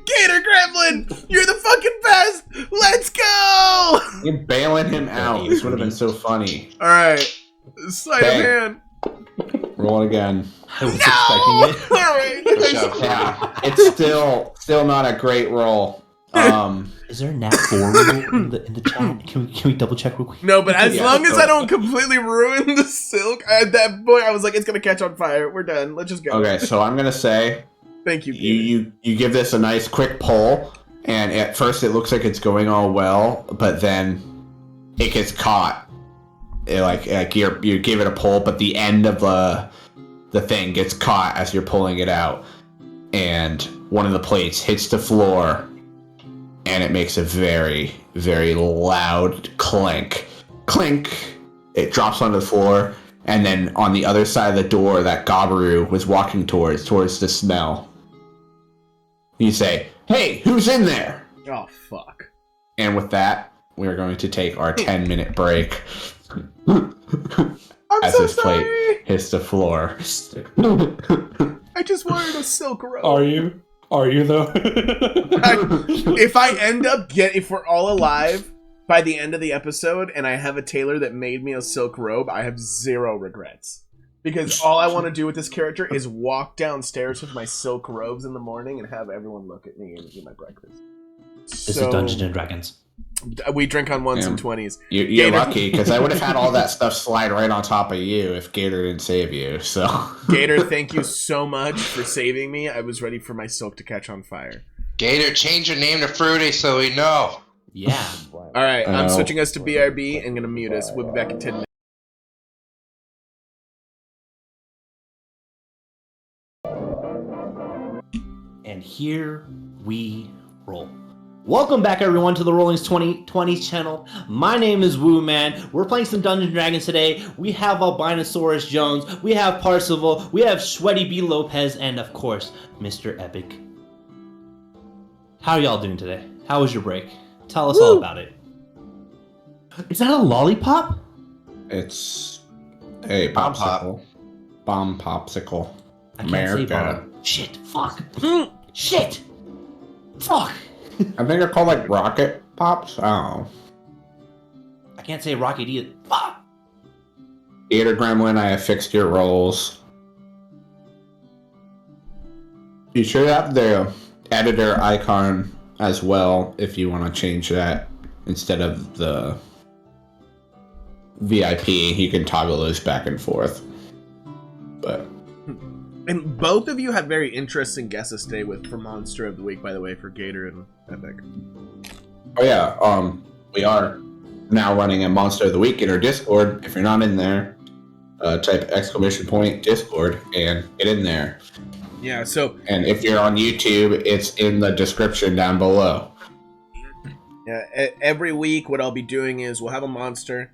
Gator Gremlin! You're the fucking best! Let's go! You're bailing him out. This would have been so funny. Alright. Sleight of Okay. hand. Roll it again. I was No! expecting it. Alright. Good job. Yeah, it's still not a great roll. Is there a nat 4 in the chat? Can we double check real quick? No, but as Yeah, long as so- I don't completely ruin the silk, at that point I was like, it's gonna catch on fire. We're done. Let's just go. Okay, so I'm gonna say Thank you. you give this a nice quick pull, and at first it looks like it's going all well, but then it gets caught. Like you give it a pull, but the end of the thing gets caught as you're pulling it out, and one of the plates hits the floor, and it makes a very, very loud clink. Clink! It drops onto the floor, and then on the other side of the door that Gabaru was walking towards the smell, you say, "Hey, who's in there?" Oh fuck. And with that, we're going to take our 10-minute break I'm as so this plate sorry. hits the floor. I just wanted a silk robe. Are you? Are you though? If I end up if we're all alive by the end of the episode and I have a tailor that made me a silk robe, I have zero regrets. Because all I want to do with this character is walk downstairs with my silk robes in the morning and have everyone look at me and eat my breakfast. This is Dungeons and Dragons. We drink on 1's Yeah. and 20's. You're Gator. lucky, because I would have had all that stuff slide right on top of you if Gator didn't save you. So Gator, thank you so much for saving me. I was ready for my silk to catch on fire. Gator, change your name to Fruity so we know. Yeah. All right, I I'm know. switching us to BRB and gonna mute us. We'll be back in 10 minutes. And here we roll. Welcome back, everyone, to the Rolling's 20's channel. My name is Woo Man. We're playing some Dungeons and Dragons today. We have Albinosaurus Jones. We have Parsival. We have Sweaty B. Lopez. And, of course, Mr. Epic. How are y'all doing today? How was your break? Tell us all about it. Is that a lollipop? it's a Bomb pop. popsicle. Bomb popsicle. I can't say America. bomb. Shit. Fuck. Shit. Fuck. I think they're called like rocket pops. I don't know. I can't say rocket either. Fuck. Gator Gremlin, I have fixed your rolls. You should have the editor icon as well if you want to change that instead of the VIP. You can toggle those back and forth. But And both of you have very interesting guesses today for Monster of the Week, by the way, for Gator and Epic. oh yeah, we are now running a Monster of the Week in our Discord. If you're not in there, type !Discord and get in there. Yeah, so And if you're on YouTube, it's in the description down below. yeah, every week what I'll be doing is we'll have a monster.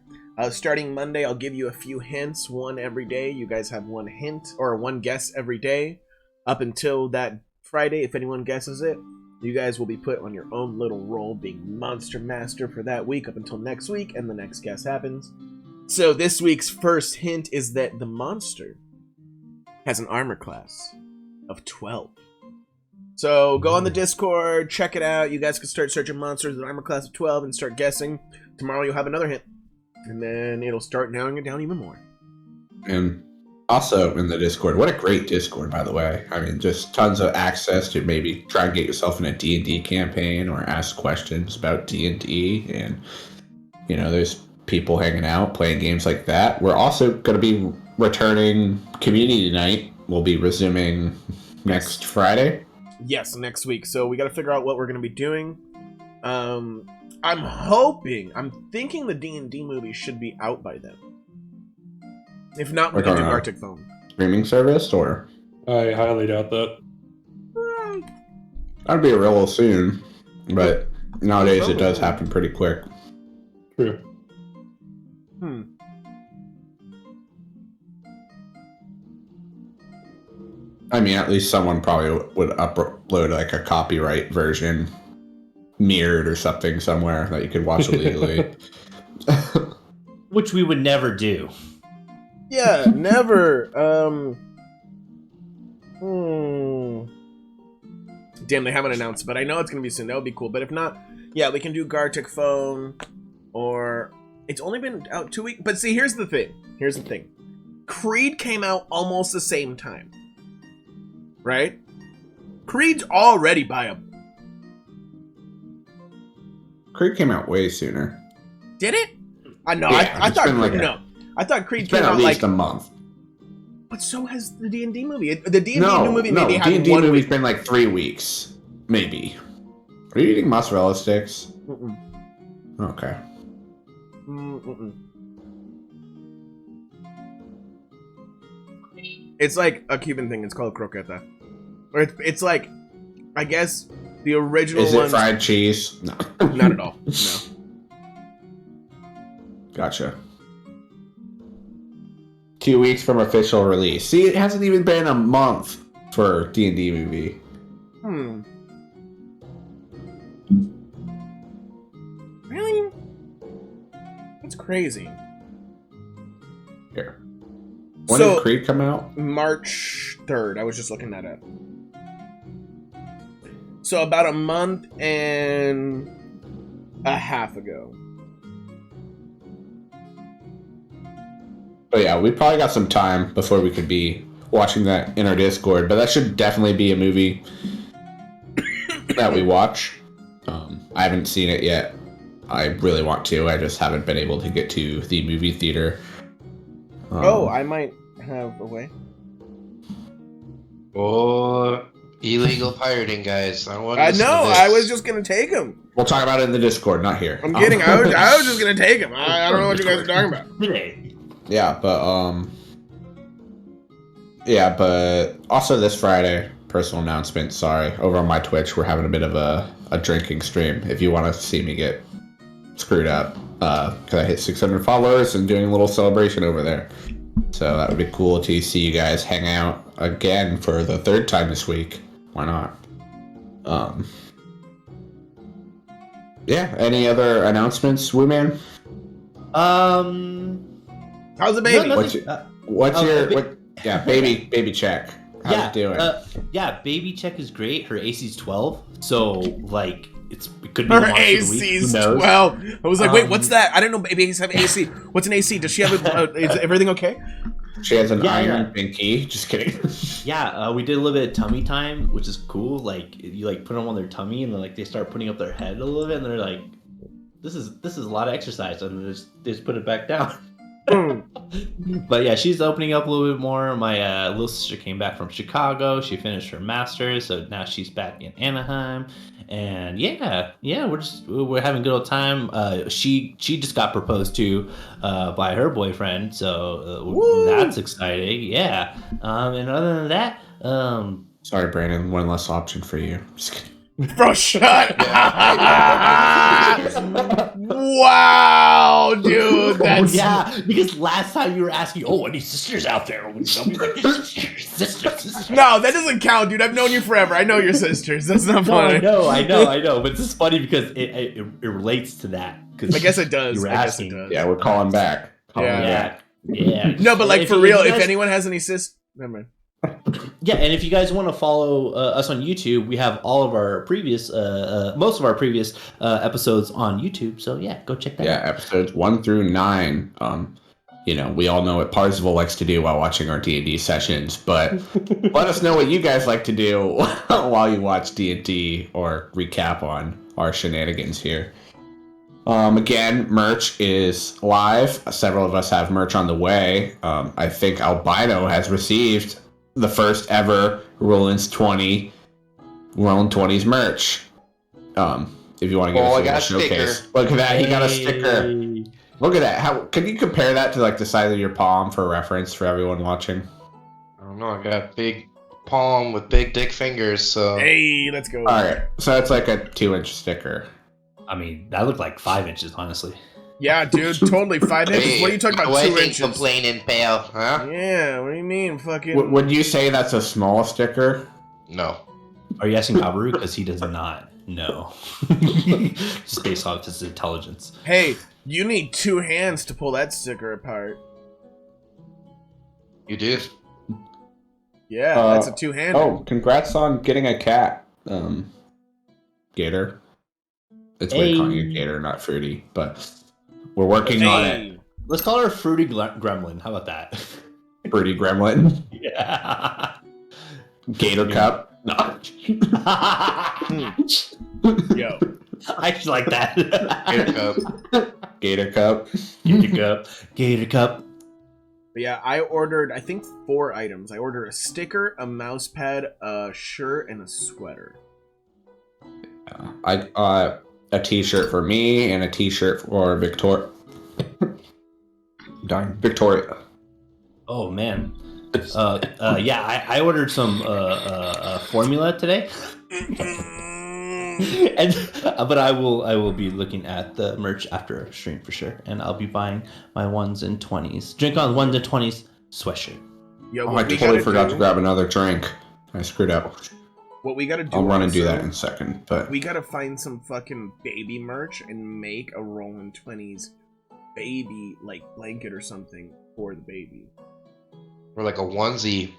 Starting Monday, I'll give you a few hints, one every day. You guys have one hint or one guess every day up until that Friday. If anyone guesses it, you guys will be put on your own little roll being Monster Master for that week up until next week, and the next guess happens. So this week's first hint is that the monster has an armor class of 12. So go on the Discord, check it out. You guys can start searching monsters with an armor class of 12 and start guessing. Tomorrow you'll have another hint. And then it'll start narrowing it down even more. And also in the Discord, what a great Discord, by the way. I mean, just tons of access to maybe try and get yourself in a D&D campaign or ask questions about D&D. And, you know, there's people hanging out, playing games like that. We're also going to be returning community night. We'll be resuming next Friday. Yes, next week. So we got to figure out what we're going to be doing. I'm thinking the D&D movie should be out by then. If not, we can do Arctic Phone. Streaming service, or? I highly doubt that. That'd be real soon, but nowadays it does happen pretty quick. True. I mean, at least someone probably would upload like a copyright version, mirrored or something somewhere that you could watch illegally. Which we would never do. Yeah, never. Damn, they haven't announced, but I know it's gonna be soon. That would be cool. But if not, yeah, we can do Gartic Phone, or it's only been out 2 weeks. But see, here's the thing. Creed came out almost the same time, right? Creed's already buyable. Creed came out way sooner. Did it? No, Yeah, I thought like I thought Creed It's came been at out least like a month. But so has the D&D movie. The D&D No, new movie no, maybe had D&D 1 movie's week. been like 3 weeks, maybe. Are you eating mozzarella sticks? Mm-mm. Okay. Mm-mm. It's like a Cuban thing. It's called croqueta. Or it's like, I guess, the original Is it ones... fried cheese? No. Not at all. No. Gotcha. 2 weeks from official release. See, it hasn't even been a month for D&D movie. Really? That's crazy. Here. When did Creed come out? March 3rd. I was just looking that up. So about a month and a half ago. But yeah, we probably got some time before we could be watching that in our Discord. But that should definitely be a movie that we watch. I haven't seen it yet. I really want to. I just haven't been able to get to the movie theater. I might have a way. Oh, illegal pirating, guys. I don't want to I listen know. to this. I was just gonna take him. We'll talk about it in the Discord, not here. I'm kidding. I was just gonna take him. I don't know what you guys are talking about. Yeah, but also this Friday, personal announcement, sorry, over on my Twitch, we're having a bit of a drinking stream if you want to see me get screwed up, because I hit 600 followers and doing a little celebration over there. So that would be cool to see you guys hang out again for the 3rd time this week. Why not? Yeah, any other announcements, Wooman? How's the baby? No, baby check. How's it doing? Baby check is great. Her AC's 12, so like it could be Her the monster of the week. AC's Who knows? 12. I was like, wait, what's that? I didn't know babies have AC. What's an AC? Does she have is everything okay? She has an iron pinky. Just kidding. Yeah, we did a little bit of tummy time, which is cool. Like you like put them on their tummy, and then like they start putting up their head a little bit, and they're like, "This is a lot of exercise," and they just put it back down. But yeah, she's opening up a little bit more. My little sister came back from Chicago. She finished her master's, so now she's back in Anaheim. And yeah, we're having a good old time. She just got proposed to by her boyfriend, so that's exciting. Yeah. And other than that, Sorry, Brandon. One less option for you. Just kidding. Bro, shut Wow, dude, that's... yeah, because last time you were asking, any sisters out there? Would you tell me like sisters? sisters. No, that doesn't count, dude. I've known you forever. I know your sisters. That's not No, funny. I know. But this is funny because it relates to that. I guess it does. You were I guess asking. it does. Yeah, we're calling back. Yeah. Yeah. No, but like If for you real, if guys- anyone has any never mind. Yeah, and if you guys want to follow us on YouTube, we have all of our previous, most of our previous episodes on YouTube. So yeah, go check that Yeah, out. episodes 1 through 9. We all know what Parzival likes to do while watching our D&D sessions, but let us know what you guys like to do while you watch D&D or recap on our shenanigans here. Again, merch is live. Several of us have merch on the way. I think Albino has received the first ever Rollin 20's merch. If you want to give us a little showcase. Look at that, he got a sticker. Look at that. How can you compare that to like the size of your palm for reference for everyone watching? I don't know. I got a big palm with big dick fingers, so. Hey, let's go. All right, so it's like a 2-inch sticker. I mean, that looked like 5 inches, honestly. Yeah, dude, totally 5 inches. Hey, What are you talking my about? wife 2 ain't inches. complaining, pal, huh? Yeah, what do you mean, fucking? Would you say that's a small sticker? No. Are you asking Kabaru? Because he does not know. Just based off his intelligence. Hey, you need 2 hands to pull that sticker apart. You did. Yeah, that's a 2-hander. Oh, congrats on getting a cat, Gator. It's weird calling you Gator, not Fruity, but we're working on it. Let's call her Fruity Gremlin. How about that? Fruity Gremlin. Yeah. Gator Cup. No. Yo. I actually like that. Gator Cup. Gator Cup. Gator Cup. Gator Cup. But yeah, I ordered, I think, 4 items. I ordered a sticker, a mouse pad, a shirt, and a sweater. A t-shirt for me and a t-shirt for Victoria. Darn, Victoria. Oh man. Yeah, I ordered some formula today. But I will be looking at the merch after stream for sure, and I'll be buying my 1s and 20s. Drink on 1s and 20s sweatshirt. Yo, I totally forgot to grab another drink. I screwed up. What we gotta do? I'll run and do also, that in a second, but we gotta find some fucking baby merch and make a Rollin 20's baby like blanket or something for the baby. Or like a onesie.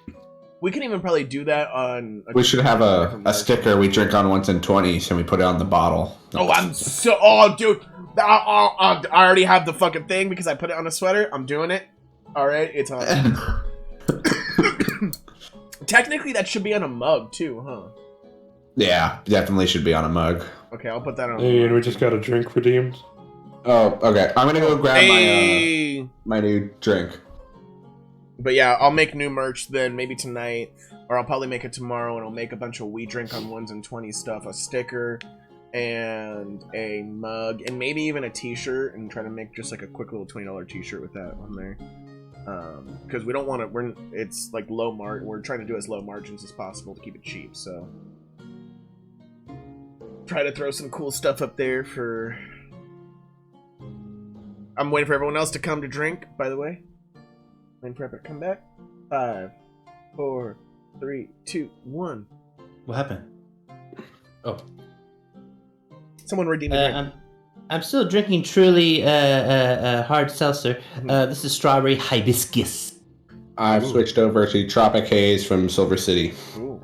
We can even probably do that on. we should have a sticker we drink on 1s and 20s and we put it on the bottle. Oh, dude, I already have the fucking thing because I put it on a sweater. I'm doing it. All right, it's on. Technically, that should be on a mug too, huh? Yeah, definitely should be on a mug. Okay, I'll put that on. Hey, and we just got a drink redeemed. Oh, okay. I'm gonna go grab Hey. my new drink. But yeah, I'll make new merch then, maybe tonight, or I'll probably make it tomorrow, and I'll make a bunch of We Drink on 1s and 20s stuff, a sticker, and a mug, and maybe even a t-shirt, and try to make just like a quick little $20 t-shirt with that on there. Because we don't want to, it's like we're trying to do as low margins as possible to keep it cheap, so. Try to throw some cool stuff up there for... I'm waiting for everyone else to come to drink, by the way. Waiting for everyone to come back. 5, 4, 3, 2, 1. What happened? Oh. Someone redeem a drink. I'm still drinking truly hard seltzer. This is strawberry hibiscus. I've switched over to Tropic Haze from Silver City. Ooh.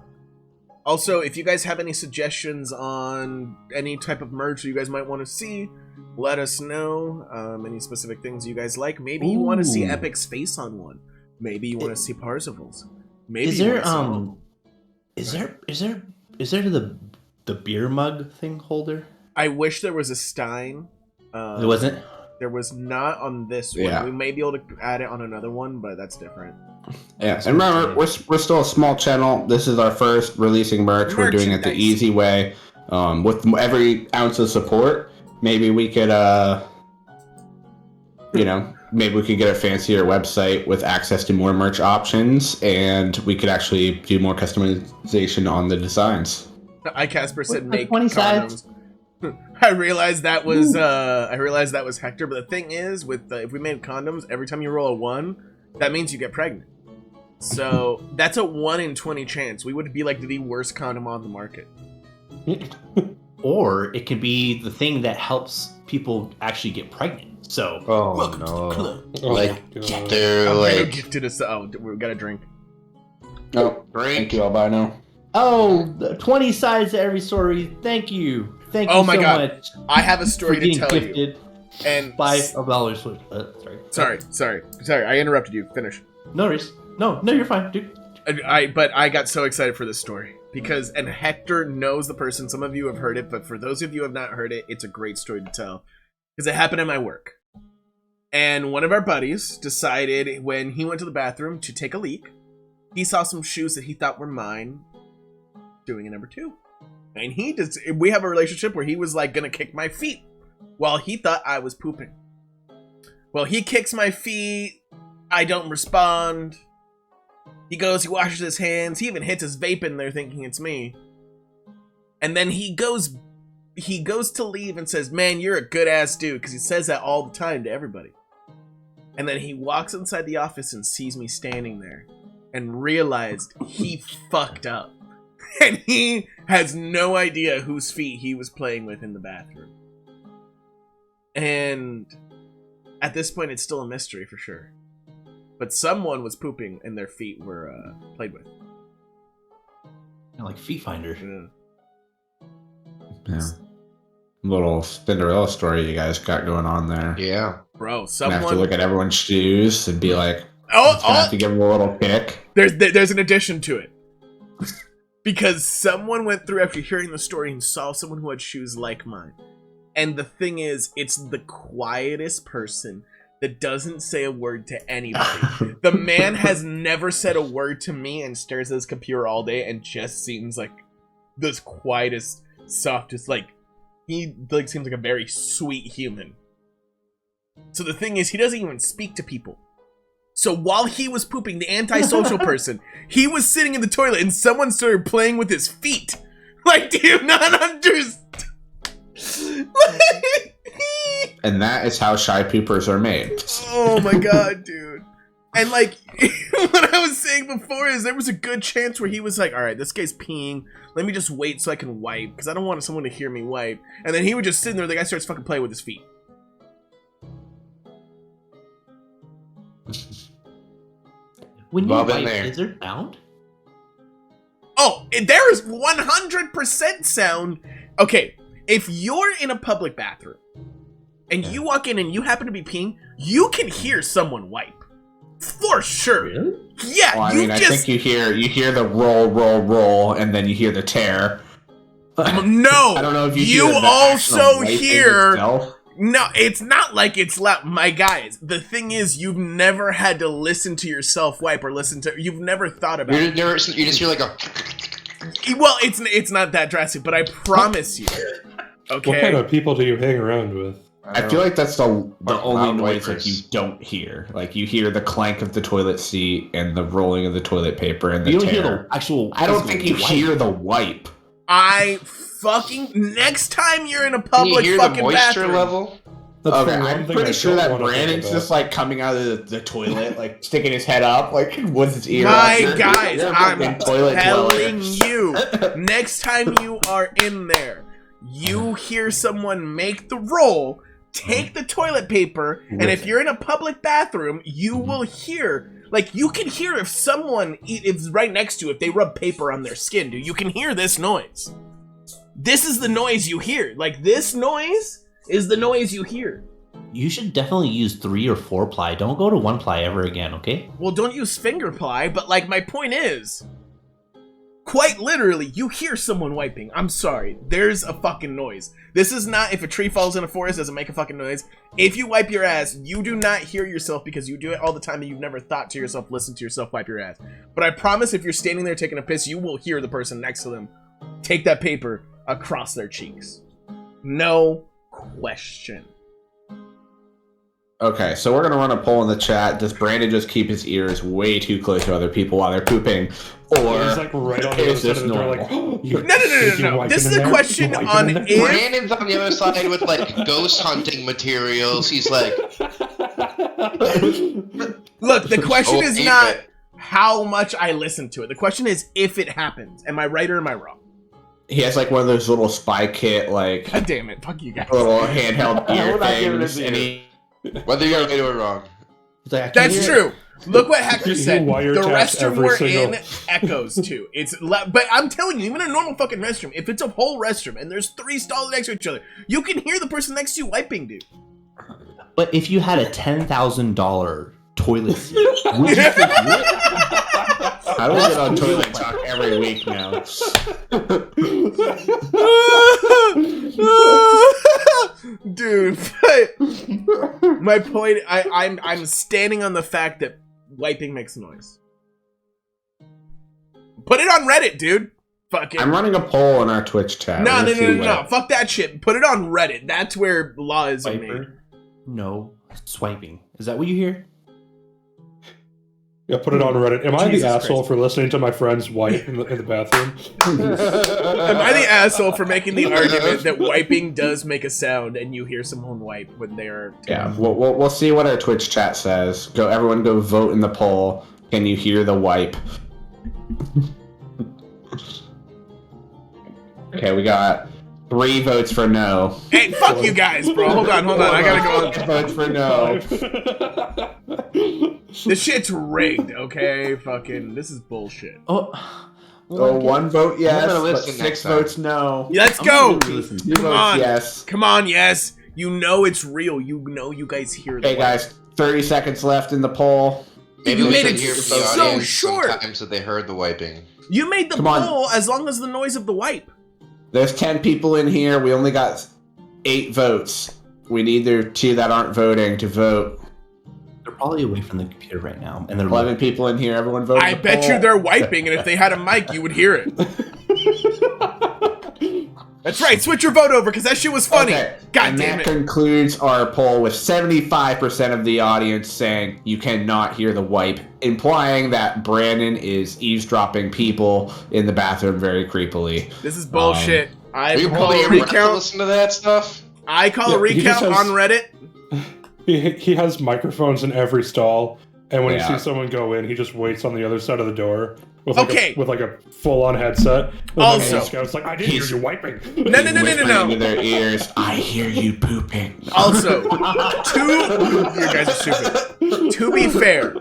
Also, if you guys have any suggestions on any type of merch you guys might want to see, let us know. Any specific things you guys like. Maybe you want to see Epic's face on one. Maybe you want to see Parzival's. Maybe is there the beer mug thing holder? I wish there was a Stein. There wasn't? There was not on this one. Yeah. We may be able to add it on another one, but that's different. Yeah, and remember, we're still a small channel. This is our first releasing merch. We're doing it the easy way. With every ounce of support, maybe we could, maybe we could get a fancier website with access to more merch options, and we could actually do more customization on the designs. Casper said With make 20 condoms. sides. I realized that was Hector, but the thing is, with if we made condoms, every time you roll a 1, that means you get pregnant. So that's a 1 in 20 chance. We would be like the worst condom on the market. Or it could be the thing that helps people actually get pregnant. So Oh Welcome to the no! club. Oh, Like God. they're I'm like gifted us. Oh, we got a drink. No, drink. thank you, albino. oh, 20 sides to every story. Thank you. Thank you Oh my so God. much I have a for story to getting tell you. gifted And by a dollar switch. Sorry. sorry. I interrupted you. Finish. No worries. No, you're fine, dude. But I got so excited for this story because, and Hector knows the person. Some of you have heard it, but for those of you who have not heard it, it's a great story to tell because it happened in my work. And one of our buddies decided when he went to the bathroom to take a leak, he saw some shoes that he thought were mine doing a number 2. And we have a relationship where he was like gonna kick my feet while he thought I was pooping. Well, he kicks my feet. I don't respond. He goes, he washes his hands. He even hits his vape in there thinking it's me. And then he goes to leave and says, man, you're a good ass dude. Because he says that all the time to everybody. And then he walks inside the office and sees me standing there and realized he fucked up. And he has no idea whose feet he was playing with in the bathroom. And at this point, it's still a mystery for sure. But someone was pooping and their feet were played with. Like Feet Finder. Yeah. Little Cinderella story you guys got going on there. yeah. Bro, I someone... have to look at everyone's shoes and be like, Oh, I have to give them a little kick. There's an addition to it. Because someone went through after hearing the story and saw someone who had shoes like mine. And the thing is, it's the quietest person that doesn't say a word to anybody. The man has never said a word to me and stares at his computer all day and just seems like the quietest, softest, he seems like a very sweet human. So the thing is, he doesn't even speak to people. So while he was pooping, the antisocial person, he was sitting in the toilet and someone started playing with his feet. Like, do you not understand? And that is how shy poopers are made. Oh my god, dude. And like, what I was saying before is there was a good chance where he was like, all right, this guy's peeing. Let me just wait so I can wipe because I don't want someone to hear me wipe. And then he would just sit there, the guy starts fucking playing with his feet. When you Bob in wipe, there. is there sound? Oh, there is 100% sound. Okay, if you're in a public bathroom and you walk in and you happen to be peeing, you can hear someone wipe. For sure. Really? Yeah, Well, I mean, I think you hear the roll, and then you hear the tear. No, I don't know if you hear the also actual wiping hear. itself. No, it's not like it's loud. My guys, the thing is, you've never had to listen to yourself wipe or you've never thought about it. You just hear like a. Well, it's not that drastic, but I promise you. Okay. What kind of people do you hang around with? I feel like that's the only loud noise wipers. you don't hear. Like you hear the clank of the toilet seat and the rolling of the toilet paper and the You don't tear. hear the actual. I don't think you wipe. hear the wipe. Next time you're in a Can you public hear the fucking moisture bathroom. level? That's Okay, the one I'm thing pretty I sure don't that wanna think Brandon's about. just like coming out of the toilet, like sticking his head up, like with his ear. My up. guys, You're a I'm fucking toilet telling dweller. you, next time you are in there, you hear someone make the roll, take the toilet paper, and if you're in a public bathroom, you will hear, like, you can hear if someone is right next to you, if they rub paper on their skin, dude, you can hear this noise. This is the noise you hear. Like, this noise is the noise you hear. You should definitely use 3 or 4 ply. Don't go to 1 ply ever again, okay? Well, don't use finger ply, but, like, my point is, quite literally, you hear someone wiping. I'm sorry. There's a fucking noise. This is not if a tree falls in a forest, doesn't make a fucking noise. If you wipe your ass, you do not hear yourself because you do it all the time and you've never thought to yourself, listen to yourself wipe your ass. But I promise if you're standing there taking a piss, you will hear the person next to them take that paper across their cheeks. No question. Okay, so we're gonna run a poll in the chat. Does Brandon just keep his ears way too close to other people while they're pooping, or He's like right on the other is side this of the door, like, normal? No. This is a question on if... Brandon's on the other side with like ghost hunting materials. He's like, Look, the question is ain't not it? how much I listen to it. The question is if it happens. Am I right or am I wrong? He has like one of those little spy kit, like God damn it! Fuck you guys. little handheld ear We're not giving things, it and to he. Whether you're right or wrong. He's like, I can't That's hear true. Look what Hector You said. The wiretaps restroom every we're single- in echoes too. But I'm telling you, even a normal fucking restroom, if it's a whole restroom and there's 3 stalls next to each other, you can hear the person next to you wiping, dude. But if you had a $10,000 toilet seat, would you still do it? How do we get on toilet talk every week now? Dude, but my point, I'm standing on the fact that wiping makes noise. Put it on Reddit, dude. Fuck it. I'm running a poll in our Twitch chat. No, We're no, gonna no, see no, no. what- Fuck that shit. Put it on Reddit. That's where law is made. Viper? No, swiping. Is that what you hear? Yeah, put it on Reddit. Am I Jesus the asshole Christ. for listening to my friend's wife in the bathroom? Am I the asshole for making the argument that wiping does make a sound and you hear someone wipe when they are... Yeah, we'll see what our Twitch chat says. Everyone go vote in the poll. Can you hear the wipe? Okay, we got 3 votes for no. Hey, fuck you guys, bro. Hold on. I gotta go on. 6 votes for no. This shit's rigged, okay? Fucking, this is bullshit. Oh, So 1 vote yes, gonna but listen 6 next time. votes no. Let's go! 2 Come votes on. yes. Come on, yes. You know it's real. You know you guys hear the Hey guys, 30 seconds left in the poll. Maybe You we made should it hear from the so audience short. sometimes that they heard the wiping. You made the Come on. poll as long as the noise of the wipe. There's 10 people in here. We only got 8 votes. We need the 2 that aren't voting to vote. they're probably away from the computer right now, and they're 11 people in here. Everyone voted. I bet you they're wiping, and if they had a mic, you would hear it. That's right. Switch your vote over, because that shit was funny. Okay. God and damn that it. concludes our poll with 75% of the audience saying you cannot hear the wipe, implying that Brandon is eavesdropping people in the bathroom very creepily. This is bullshit. I Are you call holding a your breath to recount. listen to that stuff? I call a Yeah, he just recount has- on Reddit. He has microphones in every stall, and when Yeah. he sees someone go in, he just waits on the other side of the door with like Okay. with like a full-on headset. With Also- like a Scout's like, I didn't hear He's- you wiping. No, no, no, no, Whispering no, into no. their ears, I hear you pooping. Also, you guys are stupid. To be fair,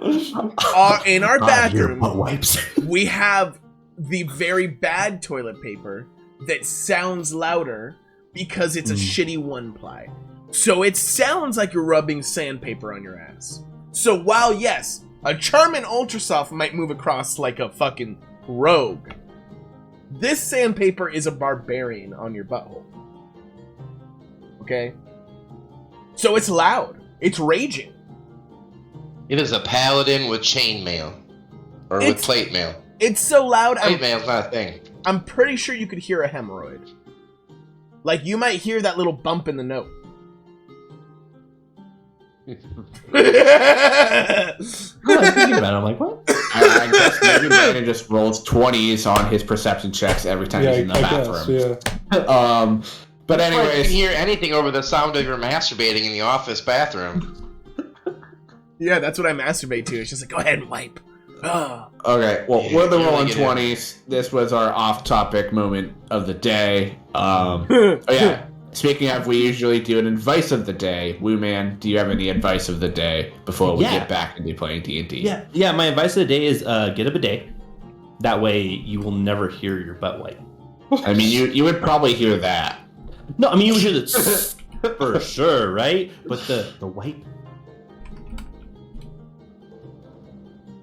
in our bathroom, wipes. we have the very bad toilet paper that sounds louder because it's a shitty 1-ply. So it sounds like you're rubbing sandpaper on your ass. So while, yes, a Charmin Ultrasoft might move across like a fucking rogue, this sandpaper is a barbarian on your butthole. Okay? So it's loud. It's raging. It is a paladin with chainmail. Or with It's- plate mail. It's so loud, Plate mail's not a thing. I'm pretty sure you could hear a hemorrhoid. Like, you might hear that little bump in the note. I'm thinking about it. I'm like, what? I guess maybe Brandon just rolls 20s on his perception checks every time Yeah, he's in the I bathroom. guess, yeah. But I can anyways, hear anything over the sound of your masturbating in the office bathroom. Yeah, that's what I masturbate to. It's just like, go ahead and wipe. Ugh. okay, well, Yeah, we're the you really rolling get it. 20s. This was our off-topic moment of the day. Oh yeah. Speaking of, we usually do an advice of the day. Woo Man, do you have any advice of the day before we Yeah. get back into playing D&D? Yeah. My advice of the day is get a bidet. That way, you will never hear your butt wipe. I mean, you would probably hear that. No, I mean you would hear the for sure, right? But the wipe,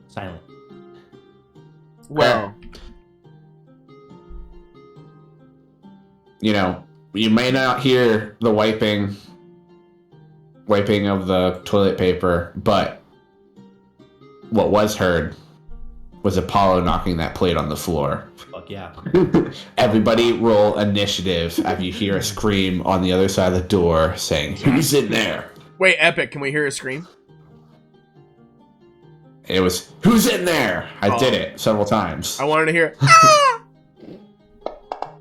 silent. Well, You know, you may not hear the wiping of the toilet paper, but what was heard was Apollo knocking that plate on the floor. Fuck yeah. Everybody roll initiative as you hear a scream on the other side of the door saying, "Who's in there?" wait, Epic, can we hear a scream? It was, "Who's in there?" I Oh. did it several times. I wanted to hear, ah!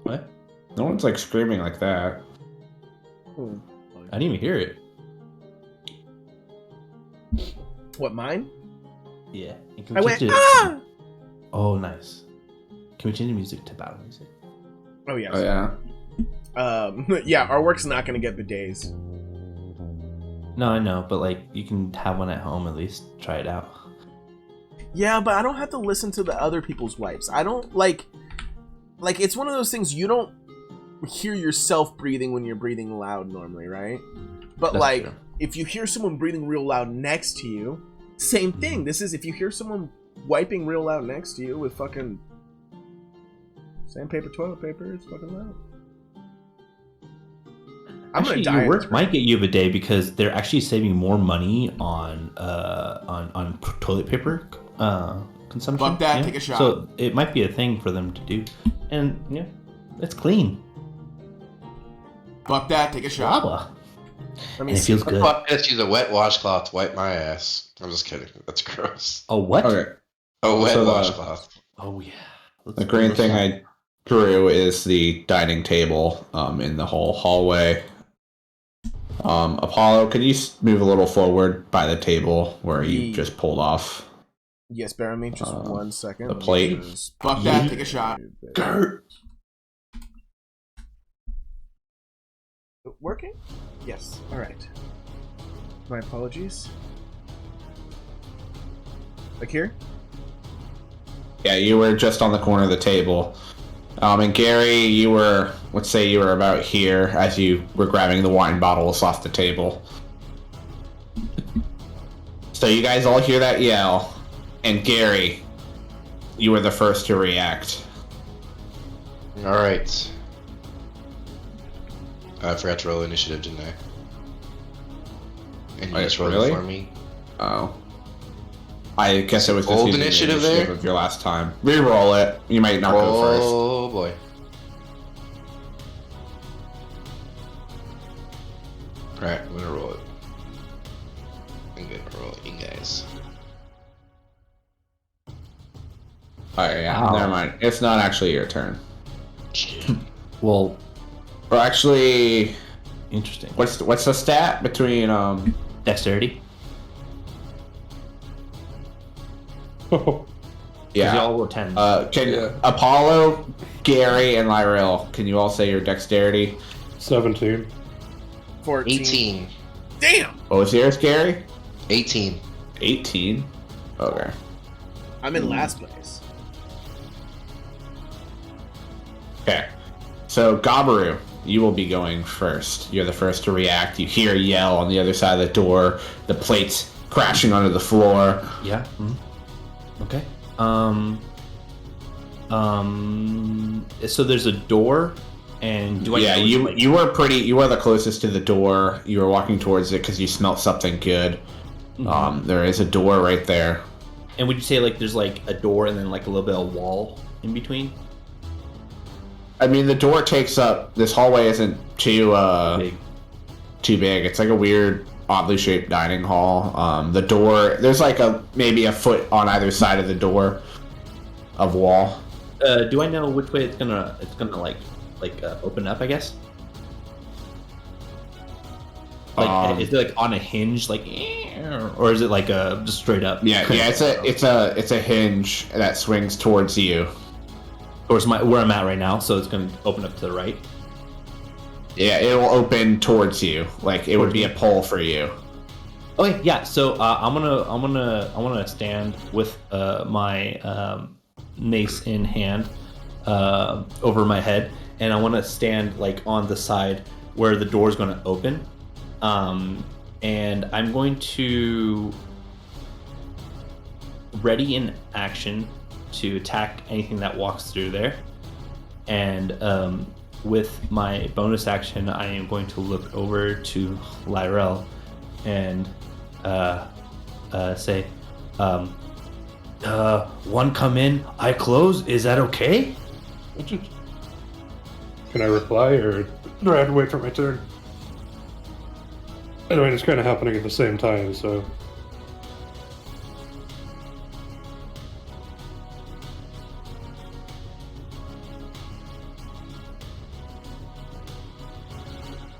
What? No one's like screaming like that. I didn't even hear it. What, mine? Yeah. And can I we went, change it ah! Oh, nice. Can we change the music to battle music? Oh, yes. Oh yeah. Yeah, our work's not going to get bidets. No, I know, but like you can have one at home at least. Try it out. Yeah, but I don't have to listen to the other people's wipes. I don't, like, it's one of those things you don't hear yourself breathing when you're breathing loud normally, right? But, That's like, true. if you hear someone breathing real loud next to you, same thing. This is if you hear someone wiping real loud next to you with fucking sandpaper, toilet paper, it's fucking loud. I'm Actually, gonna die. your work might get you a bidet because they're actually saving more money on toilet paper consumption. Fuck that, take a shot. So it might be a thing for them to do, and yeah, it's clean. Fuck that, take a shot. Blah. Let me And it see. feels good. Fuck, I just use a wet washcloth to wipe my ass. I'm just kidding. That's gross. Oh what? Okay. A wet So, washcloth. Oh yeah. The green thing I drew is the dining table in the whole hallway. Apollo, could you move a little forward by the table where you just pulled off? Yes, bear with me just 1 second. the Let me plate. just- Fuck that, take a shot. Working? Yes. All right. My apologies. Like here? Yeah, you were just on the corner of the table. And Gary, you were, let's say you were about here as you were grabbing the wine bottles off the table. So you guys all hear that yell, and Gary, you were the first to react. Alright. I forgot to roll initiative, didn't I? And you Wait, just rolled really? it for me. Oh. I guess it was just Old using the initiative there? of your last time. Reroll it. You might not go first. Oh boy. Alright, I'm gonna roll it. I'm gonna roll it, you guys. Alright, yeah, Wow. never mind. It's not actually your turn. Well, Or actually, interesting. what's the stat between Dexterity. Oh, Yeah. yeah. Y'all were 10. Can Yeah. Apollo, Gary, and Lyril, can you all say your dexterity? 17. 14. 18. Damn! What was yours, Gary? 18. 18. Okay. I'm in last place. Okay. So, Gabaru, you will be going first. You're the first to react. You hear a yell on the other side of the door. The plates crashing onto the floor. Yeah. Okay. So there's a door, and do I? Yeah, know it's you were the closest to the door. You were walking towards it because you smelt something good. There is a door right there. And would you say like there's like a door and then like a little bit of wall in between? I mean, the door takes up. This hallway isn't too Big. too big. It's like a weird, oddly shaped dining hall. The door, there's like maybe a foot on either side of the door of wall. Do I know which way it's gonna like open up? I guess. Like, is it like on a hinge, like, or is it like just straight up? Yeah, it's a hinge that swings towards you. Towards where I'm at right now, so it's gonna open up to the right. Yeah, it'll open towards you. Like it would be a pull for you. Okay, yeah. So I'm gonna stand with my mace in hand over my head, and I want to stand like on the side where the door is gonna open, and I'm going to ready in action to attack anything that walks through there, and with my bonus action, I am going to look over to Lyrel and say, one come in, I close, is that okay? Can I reply, or do I have to wait for my turn? I mean, it's kind of happening at the same time, so...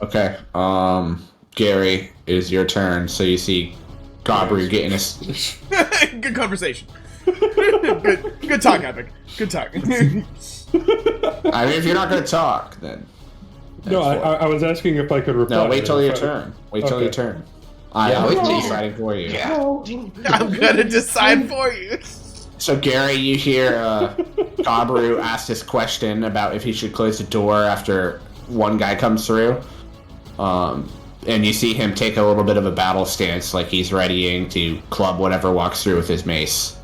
Okay. Gary, it is your turn. So you see Gabru getting his. Good conversation. Good talk, Epic. Good talk. I mean, if you're not gonna talk, then. No, I was asking if I could reply. No, wait till your turn. Wait till your turn. I'm wait till you- deciding for you. Yeah. I'm gonna decide for you. So, Gary, you hear Gabru ask this question about if he should close the door after one guy comes through. And you see him take a little bit of a battle stance, like he's readying to club whatever walks through with his mace.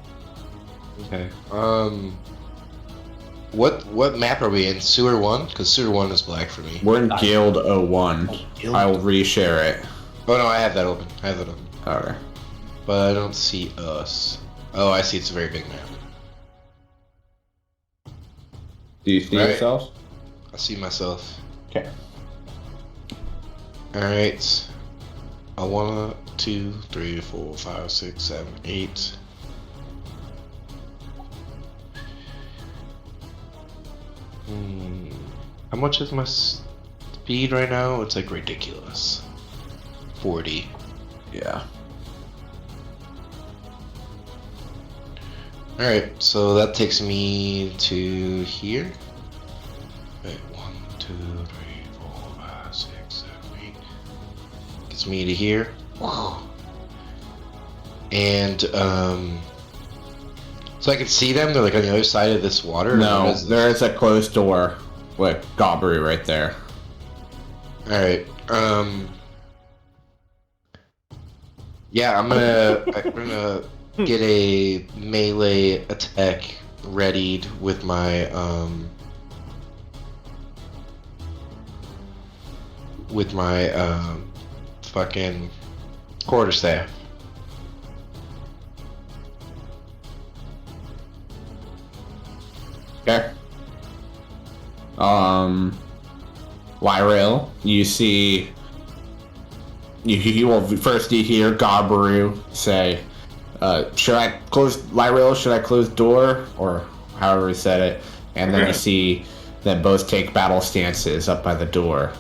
Okay. What map are we in? Sewer 1? Because Sewer 1 is black for me. We're in Guild 01. Guild. I'll reshare it. Oh no, I have that open. Okay. But I don't see us. Oh, I see. It's a very big map. Do you see Right. yourself? I see myself. Okay. Alright. 1, 2, 3, 4, 5, 6, 7, 8. How much is my speed right now? It's like ridiculous. 40. Yeah. Alright, so that takes me to here. Wait, 1, 2, 3, 4, 5, 6, 7, 8. Gets me to here. And, so I can see them? They're like on the other side of this water? Or what No, is this? there is a closed door with Gabru right there. Alright, yeah, I'm gonna get a melee attack readied with my fucking quarterstaff. Okay. Lyril, you see. You will first you hear Gabru say, "Should I close Lyril? Should I close the door?" Or however he said it, and then you see them both take battle stances up by the door.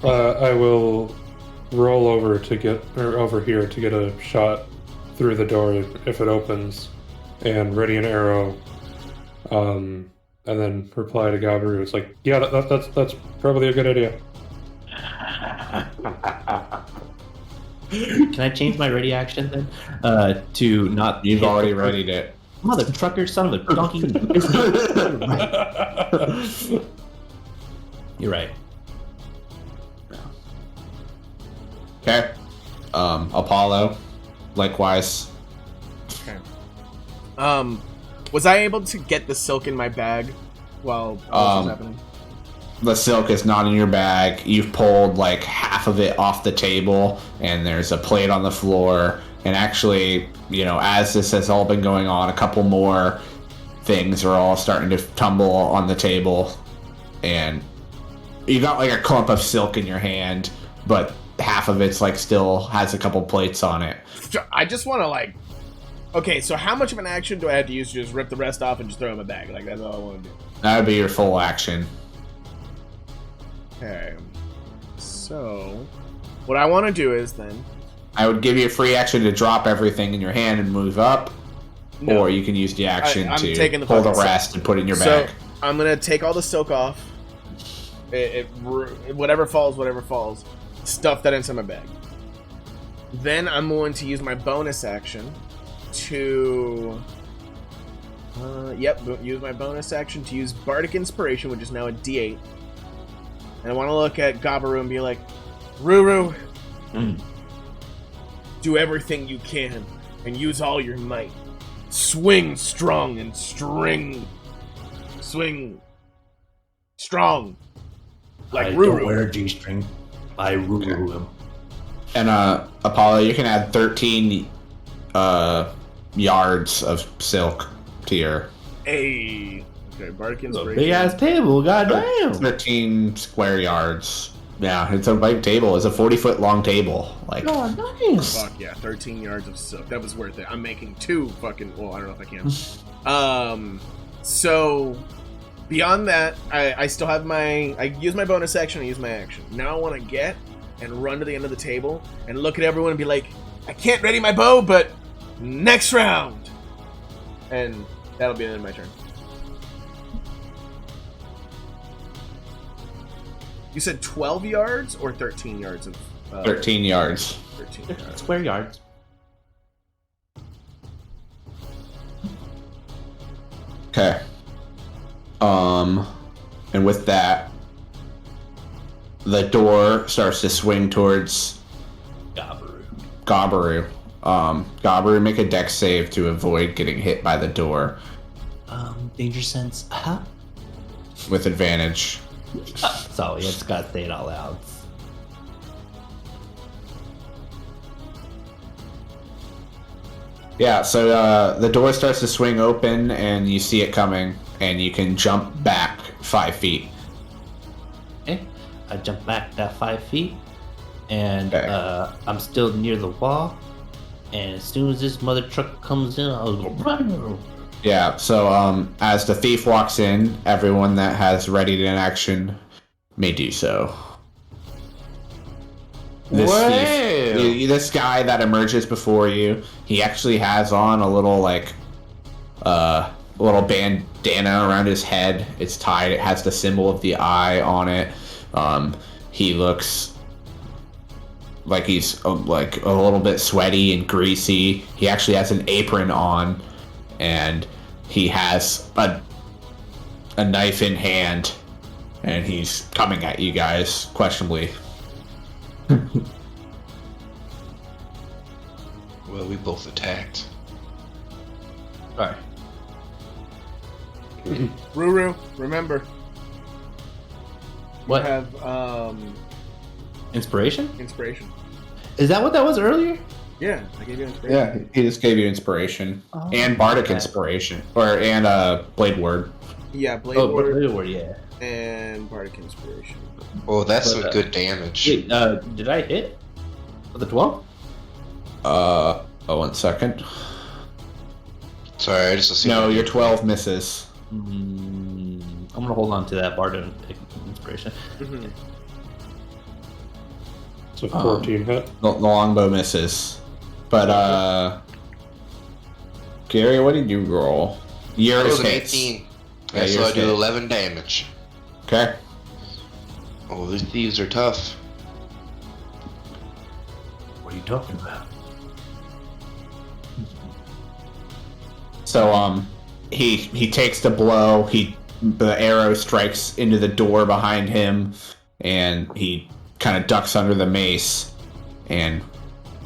I will roll over here to get a shot through the door if it opens, and ready an arrow. And then reply to Gabru. It's like, yeah, that's probably a good idea. Can I change my ready action then? To not. You've hit already the- readied it. Mother trucker, son of a donkey. You're right. Okay. Apollo, likewise. Okay. Was I able to get the silk in my bag while this was happening? The silk is not in your bag. You've pulled like half of it off the table, and there's a plate on the floor. And actually, as this has all been going on, a couple more things are all starting to tumble on the table. And you got like a clump of silk in your hand, but half of it's like still has a couple plates on it. I just want to Okay, so how much of an action do I have to use to just rip the rest off and just throw it in my bag? Like, that's all I want to do. That would be your full action. Okay. So, what I want to do is then... I would give you a free action to drop everything in your hand and move up, No. or you can use the action I'm to taking the pull the fucking rest and put it in your So, bag. I'm going to take all the silk off. Whatever falls. Stuff that inside my bag. Then I'm going to use my bonus action to... use my bonus action to use Bardic Inspiration, which is now a D8. And I want to look at Gabaru and be like, Ruru, do everything you can and use all your might. Swing strong and swing strong. Like I Ruru. don't wear a G-string. I Ruru him. And Apollo, you can add 13 yards of silk to your Hey. Okay, Bardic It's a Inspiration. big ass table, goddamn. 13 square yards. Yeah, it's a big table. It's a 40-foot long table. Like, Oh, nice. Fuck yeah, 13 yards of silk. That was worth it. I'm making 2 fucking... Well, I don't know if I can. So... Beyond that, I still have my... I use my bonus action, I use my action. Now I want to get and run to the end of the table and look at everyone and be like, I can't ready my bow, but next round. And that'll be the end of my turn. You said 12 yards or 13 yards of... 13 yards. 13 yards. Square yards. Okay. And with that, the door starts to swing towards Gabaru. Gabaru, make a dex save to avoid getting hit by the door Danger sense. Huh? with advantage. So you just gotta say it out loud. Yeah, so the door starts to swing open, and you see it coming, and you can jump back 5 feet. Okay. I jump back that 5 feet, and Okay. I'm still near the wall. And as soon as this mother truck comes in, I'll go. Run! Yeah, so as the thief walks in, everyone that has readied an action may do so. This thief, this guy that emerges before you, he actually has on a little little bandana around his head. It's tied. It has the symbol of the eye on it. He looks like he's like a little bit sweaty and greasy. He actually has an apron on, and he has a knife in hand, and he's coming at you guys questionably. Well, we both attacked. Alright. Ruru, remember. What? You have Inspiration? inspiration. Is that what that was earlier? Yeah, I gave you inspiration. Yeah, he just gave you inspiration Oh, and bardic okay. inspiration, and blade word. Yeah, Blade Oh, Ward word, yeah. and Bardic Inspiration. Oh, that's But, some good damage. Wait, did I hit? With the 12? 1 second. Sorry, I just assumed. No, your 12 misses. I'm gonna hold on to that Bardic inspiration. Mm-hmm. So 14 hit. The longbow misses. But, Gary, what did you roll? That Yours was an hits. 18. Yeah, so I yours do hits. 11 damage. Okay. Oh, these thieves are tough. What are you talking about? So, he takes the blow. The arrow strikes into the door behind him, and he kind of ducks under the mace. And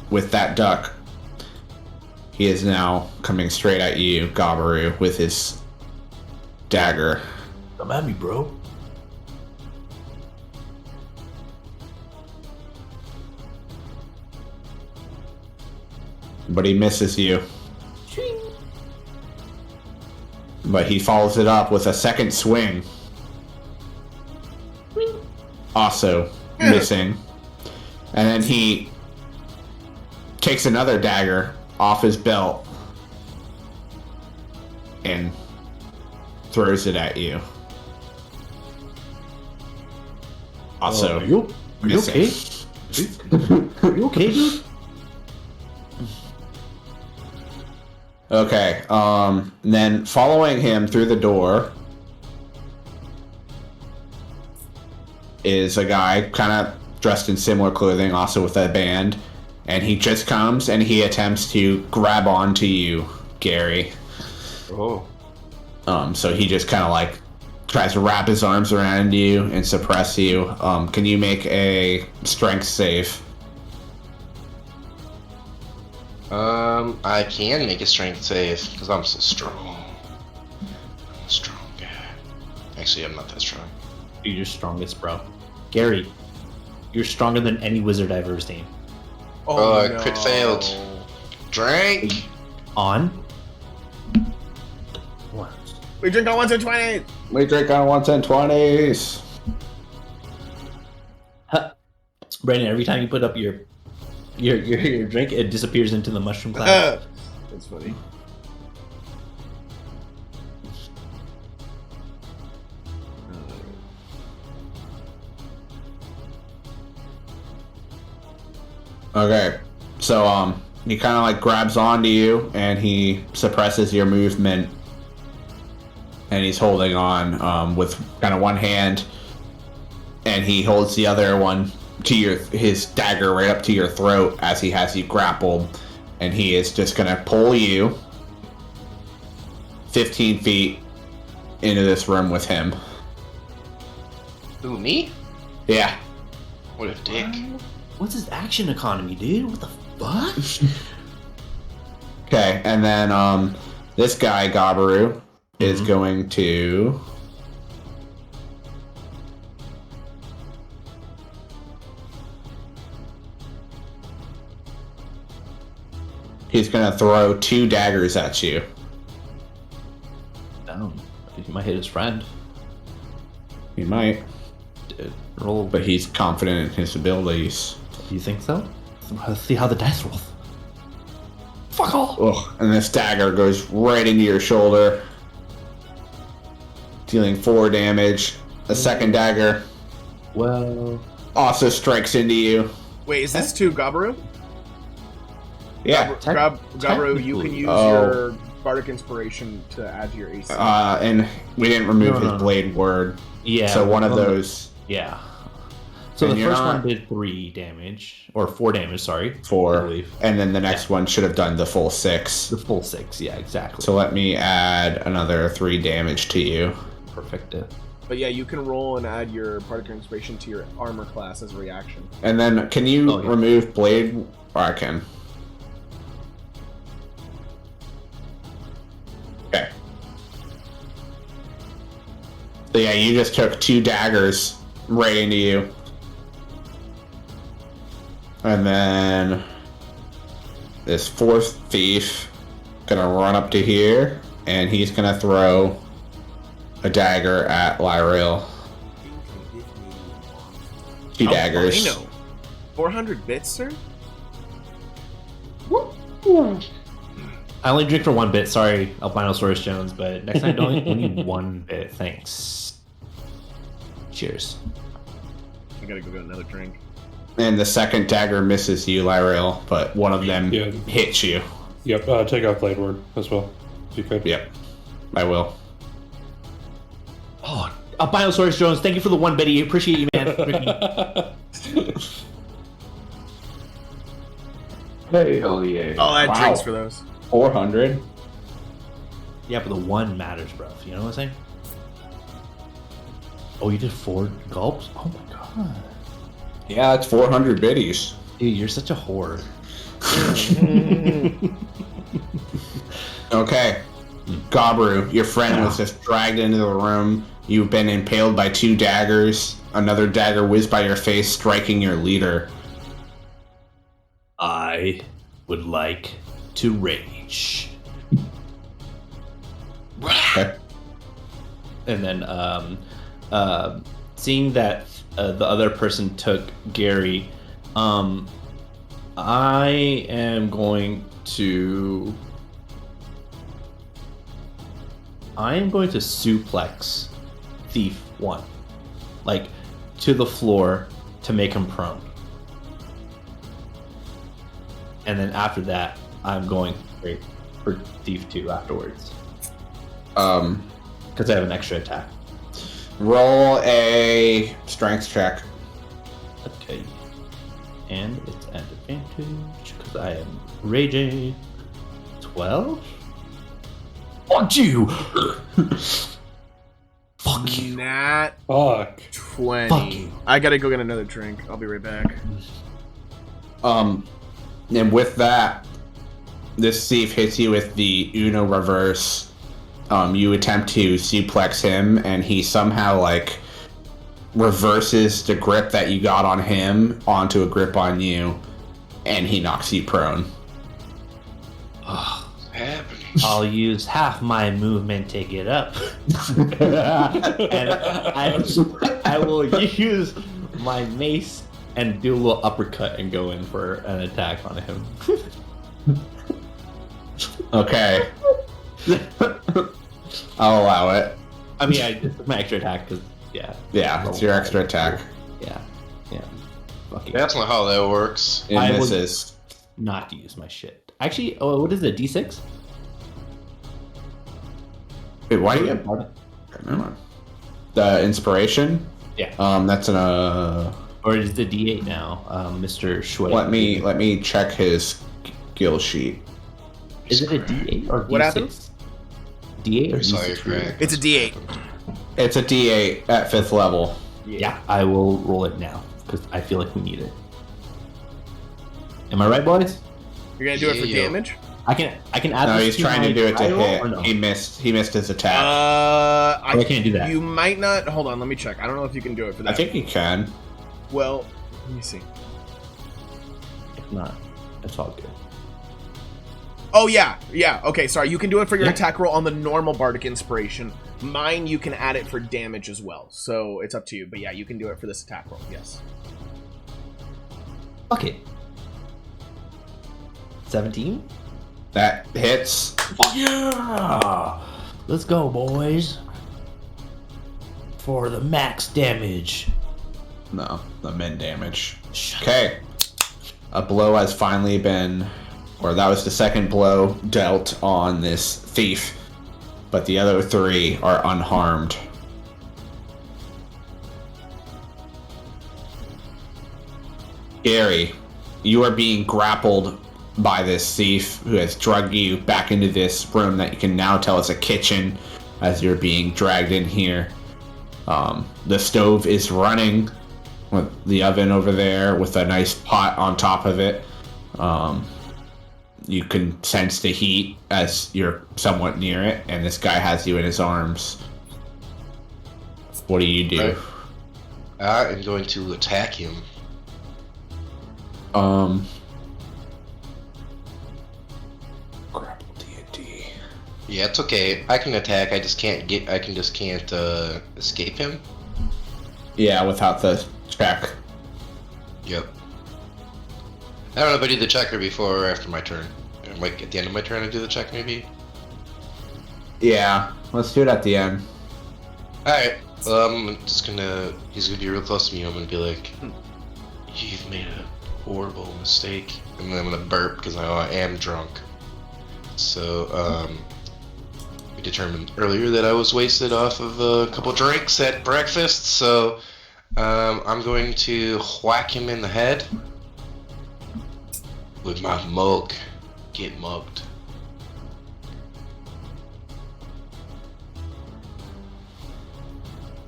with that duck, he is now coming straight at you, Gabaru, with his dagger. Come at me, bro. But he misses you. But he follows it up with a second swing. Also missing. And then he takes another dagger off his belt and throws it at you. Also, Are you missing. okay? Are you okay, dude? Okay, then following him through the door is a guy kind of dressed in similar clothing, also with a band, and he just comes and he attempts to grab onto you, Gary. Oh. So he just kind of like tries to wrap his arms around you and suppress you. Can you make a strength save? I can make a strength save because I'm so strong. I'm a strong guy. Actually, I'm not that strong. You're your strongest, bro. Gary, you're stronger than any wizard I've ever seen. Oh, crit failed. Drink. On. What? We drink on 1 to 20. We drink on 110/20s. Brandon, every time you put up your drink, it disappears into the mushroom cloud. That's funny. Okay, so he kind of like grabs onto you and he suppresses your movement. And he's holding on with kind of one hand, and he holds the other one to his dagger right up to your throat as he has you grappled, and he is just gonna pull you 15 feet into this room with him. Who, me? Yeah. What a dick. What's his action economy, dude? What the fuck? Okay, and then this guy Gabaru is going to he's gonna throw 2 daggers at you. Down. He might hit his friend. He might, Roll. but he's confident in his abilities. Do you think so? Let's see how the dice rolls. Fuck off! Ugh, and this dagger goes right into your shoulder, dealing 4 damage. A second dagger Well, also strikes into you. Wait, is this to Gabaru? Yeah. Gabaru, you can technically. use Oh. your Bardic Inspiration to add to your AC. And we didn't remove No. his blade word. yeah. So one of well, those Yeah. So And the you're first not- one did 3 damage, or 4 damage. Sorry. I 4, believe. and then the next one should have done the full 6. The full 6. Yeah, exactly. So let me add another 3 damage to you. Perfect. But yeah, you can roll and add your Bardic Inspiration to your armor class as a reaction. And then can you Oh, yeah. remove blade? Or I can. Okay. So yeah, you just took 2 daggers right into you. And then this 4th thief gonna run up to here, and he's gonna throw a dagger at Lyrael. 2 daggers. Albino. 400 bits, sir? I only drink for 1 bit. Sorry, Albinosaurus Jones, but next time don't only 1 bit. Thanks. Cheers. I gotta go get another drink. And the second dagger misses you, Lyrael, but one of them Yeah. hits you. Yep, take out Blade Ward as well, if you could. Yep, I will. Oh, Albinosaurus Jones, thank you for the 1 bit. I appreciate you, man. Hell yeah. I'll add Wow. drinks for those. 400? Yeah, but the 1 matters, bro. You know what I'm saying? Oh, you did 4 gulps? Oh my god. Yeah, it's 400 biddies. Dude, you're such a whore. Okay. Gabru, your friend was just dragged into the room. You've been impaled by 2 daggers. Another dagger whizzed by your face, striking your leader. I would like to rage. Okay. And then, seeing that the other person took Gary, I am going to suplex Thief 1, like to the floor to make him prone. And then after that, I'm going straight for Thief 2 afterwards. Because I have an extra attack. Roll a strength check. Okay. And it's at advantage because I am raging. 12? Fuck you! Fuck you. Nat Fuck. 20. Fuck you. I gotta go get another drink. I'll be right back. And with that, this thief hits you with the Uno reverse. You attempt to suplex him, and he somehow, like, reverses the grip that you got on him onto a grip on you, and he knocks you prone. What's happening? I'll use half my movement to get up. And I will use my mace and do a little uppercut and go in for an attack on him. Okay. I'll allow it. I mean, it's my extra attack because, yeah. Yeah, it's your extra attack. Yeah. Fuck you. That's not how that works. It I will- misses. not to use my shit. Actually, what is it? D6? Wait, why do you have... Okay, never mind. The inspiration? Yeah. That's an Or is it D8 now, Mr. Schway? let me check his skill sheet. Is it a D8 or D6? What happened? D8 or Sorry, D6? Craig. It's a D8. It's a D8 at 5th level. Yeah, I will roll it now because I feel like we need it. Am I right, boys? You're gonna do it for Yeah. damage? I can add. No, this he's trying my to do it to die roll, hit. or no? He missed his attack. I can't do that. You might not. Hold on, let me check. I don't know if you can do it for that. I think he can. Well, let me see. If not, it's all good. Oh yeah. Okay, sorry. You can do it for your Yeah. attack roll on the normal bardic inspiration. Mine, you can add it for damage as well. So it's up to you. But yeah, you can do it for this attack roll. Yes. Okay. 17. That hits. Yeah. Let's go, boys. For the max damage. No, the min damage. Shut Okay. A blow has finally been, or that was the second blow dealt on this thief, but the other 3 are unharmed. Gary, you are being grappled by this thief who has drugged you back into this room that you can now tell is a kitchen as you're being dragged in here. The stove is running with the oven over there with a nice pot on top of it. You can sense the heat as you're somewhat near it, and this guy has you in his arms. What do you do? I am going to attack him. Grapple D&D. Yeah, it's okay. I can attack. I just can't escape him. Yeah, without the check. Yep. I don't know if I do the check or before or after my turn. Like at the end of my turn, I do the check maybe. Yeah, let's do it at the end. All right. I'm just gonna. He's gonna be real close to me. I'm gonna be like, "You've made a horrible mistake," and then I'm gonna burp because I am drunk. So, we determined earlier that I was wasted off of a couple drinks at breakfast. So, I'm going to whack him in the head with my mug. Get mugged.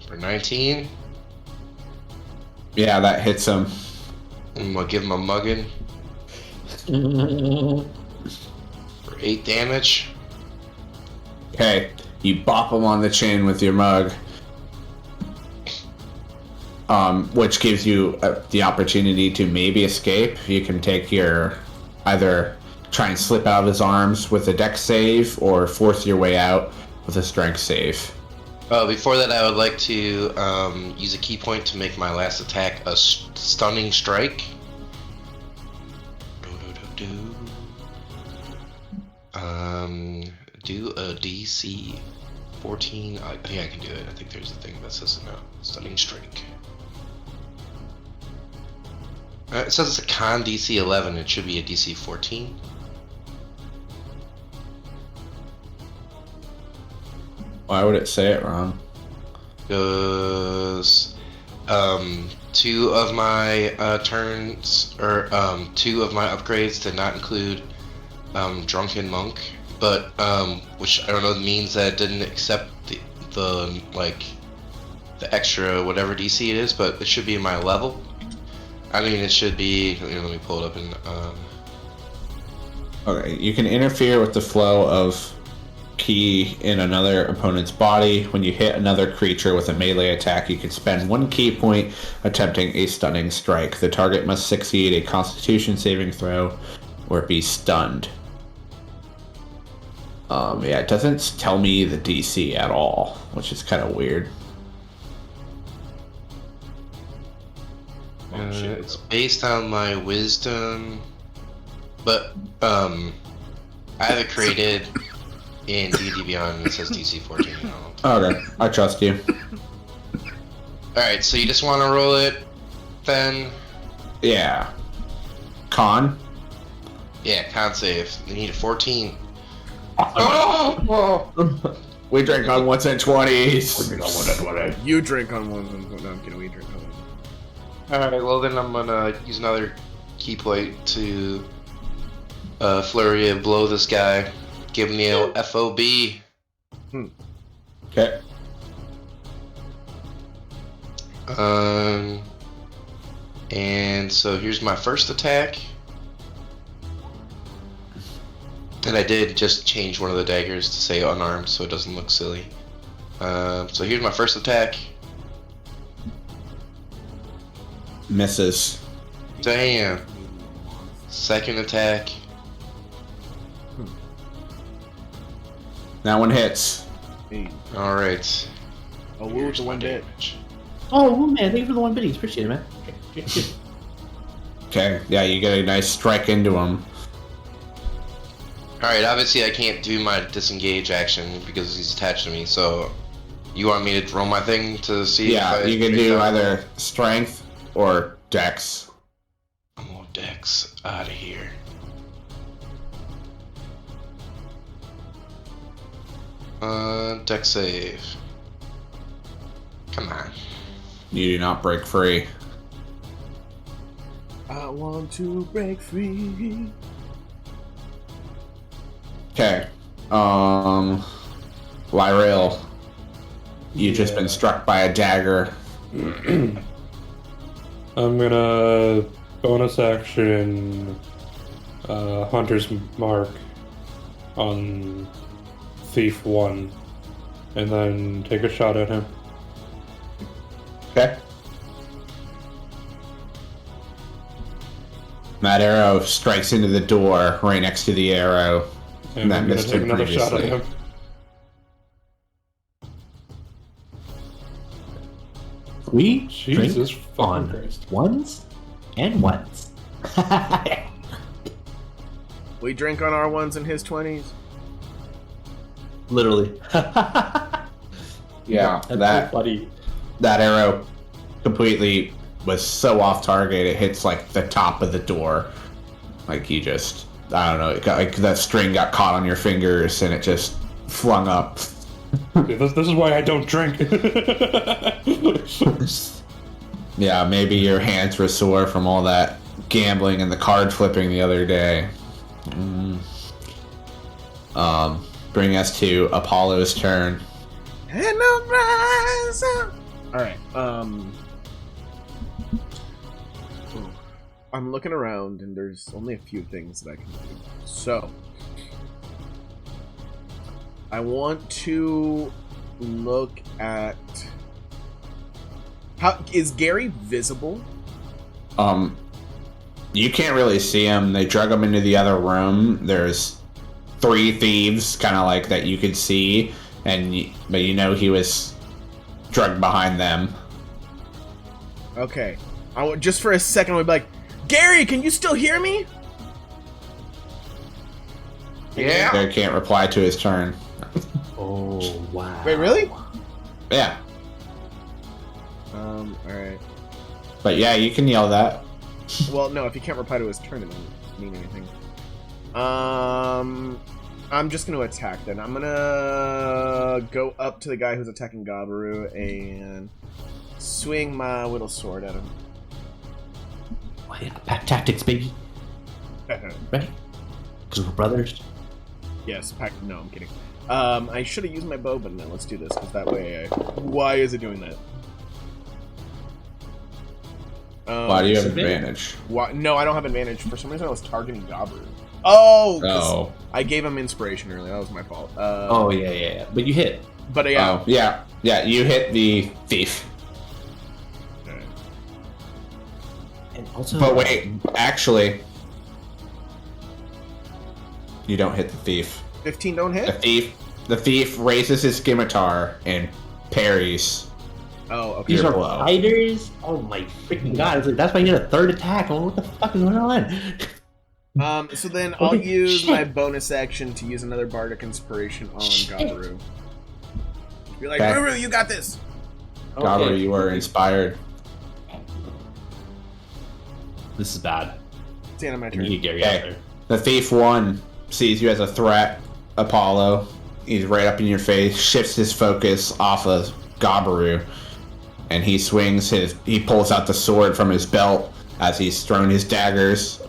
For 19. Yeah, that hits him. I'm gonna give him a mugging for 8 damage. Okay, you bop him on the chin with your mug, which gives you the opportunity to maybe escape. You can take your either try and slip out of his arms with a dex save, or force your way out with a strength save. Before that, I would like to use a key point to make my last attack a stunning strike. Do a DC 14. I think I can do it. I think there's a thing that says no. Stunning strike. It says it's a con DC 11. It should be a DC 14. Why would it say it wrong? Because 2 of my turns, or 2 of my upgrades did not include Drunken Monk, but which I don't know means that it didn't accept the extra whatever DC it is, but it should be in my level. I mean, it should be. Let me pull it up and. Okay, you can interfere with the flow of ki in another opponent's body. When you hit another creature with a melee attack, you can spend 1 ki point attempting a stunning strike. The target must succeed a Constitution saving throw or be stunned. Yeah, it doesn't tell me the DC at all, which is kind of weird. It's based on my wisdom, but I have it created in D&D Beyond and it says DC 14. Okay, I trust you. Alright, so you just want to roll it then? Yeah. Con? Yeah, con save. You need a 14. We drink on 1s and 20s. You drink on ones and no, I'm kidding. We drink on ones. Alright, well then I'm gonna use another key point to flurry and blow this guy. Give me a FOB. Okay. And so here's my first attack. And I did just change one of the daggers to say unarmed so it doesn't look silly. So here's my first attack. Misses. Damn. Second attack. That one hits. Hey. Alright. Oh, woo with the one bit. Oh, man, thank you for the 1 biddies. Appreciate it, man. Okay, yeah, you get a nice strike into him. Alright, obviously I can't do my disengage action because he's attached to me, so you want me to roll my thing to see Yeah, if I you can break do down? either strength or dex. I'm gonna Dex out of here. Dex save. Come on. You do not break free. I want to break free. Okay. Lyrail. You've just been struck by a dagger. I'm gonna bonus action Hunter's Mark on Thief 1 and then take a shot at him. Okay. That arrow strikes into the door right next to the arrow. And That I'm gonna missed take him another shot at previously. him. We Jesus drink fucking on Christ. 1s and 1s. We drink on our ones and his 20s. Literally. Yeah, That's that so funny. that arrow completely was so off target. It hits like the top of the door. Like you just, I don't know, it got, like that string got caught on your fingers and it just flung up. This is why I don't drink. Yeah, maybe your hands were sore from all that gambling and the card flipping the other day. Bring us to Apollo's turn. And I'm rising. Alright, I'm looking around and there's only a few things that I can do. So, I want to look at... How is Gary visible? You can't really see him. They drug him into the other room. There's 3 thieves, kind of like that you could see, but you know he was drugged behind them. Okay. Just for a second, I would be like, Gary, can you still hear me? Yeah. They can't reply to his turn. Oh, wow. Wait, really? Yeah, Alright. but yeah, you can yell that. Well, no, if he can't reply to his turn, it doesn't mean anything. I'm just gonna attack then. I'm gonna go up to the guy who's attacking Gabaru and swing my little sword at him. Oh, yeah. Pack tactics, baby. Right? Because we're brothers. Yes, pack. No, I'm kidding. I should have used my bow, but no, let's do this, because that way Why is it doing that? Why do you have submit. advantage? Why? No, I don't have advantage. For some reason, I was targeting Gabaru. Oh! 'Cause Oh. I gave him inspiration earlier. That was my fault. Oh, yeah. But you hit. But yeah. Oh, yeah. Yeah, you hit the thief. And also, But wait, actually, you don't hit the thief. 15 don't hit? The thief raises his scimitar and parries. Oh, okay. these your are blow. fighters. Oh my freaking god! It's like, that's why you get a 3rd attack. Oh, what the fuck is going on? So then I'll Holy use shit. my bonus action to use another bardic inspiration on Gabaru. Be like, Okay. Ruru, you got this! Gabaru, you are inspired. This is bad. It's the end of my I need to turn. get Gary out there. The thief 1 sees you as a threat, Apollo. He's right up in your face, shifts his focus off of Gabaru, and he pulls out the sword from his belt as he's thrown his daggers,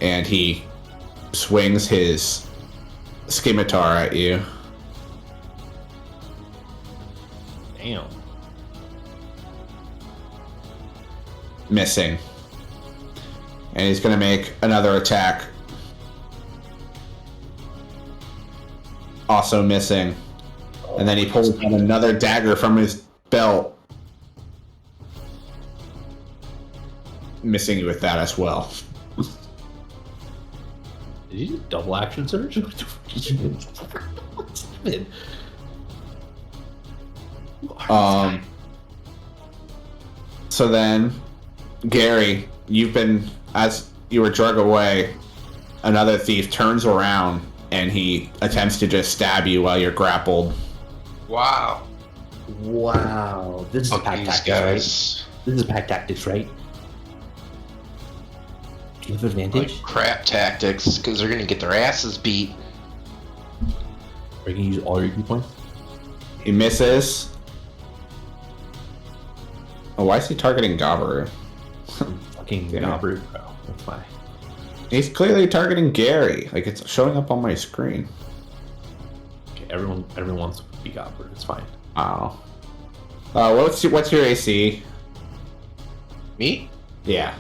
and he swings his scimitar at you. Damn. Missing. And he's gonna make another attack. Also missing. And then he pulls out another dagger from his belt. Missing you with that as well. Did you do double action surge? So then, Gary, as you were drug away, another thief turns around and he attempts to just stab you while you're grappled. Wow. Wow. This is Fuck pack these tactics, guys. right? This is pack tactics, right? Do you have advantage? Like crap tactics, because they're gonna get their asses beat. Are you gonna use all your key points? He misses. Oh, why is he targeting Gabaru? Fucking Damn. Gabaru, bro. That's why. He's clearly targeting Gary. Like, it's showing up on my screen. Okay, everyone wants to be Gabaru. It's fine. Wow. What's your AC? Me? Yeah.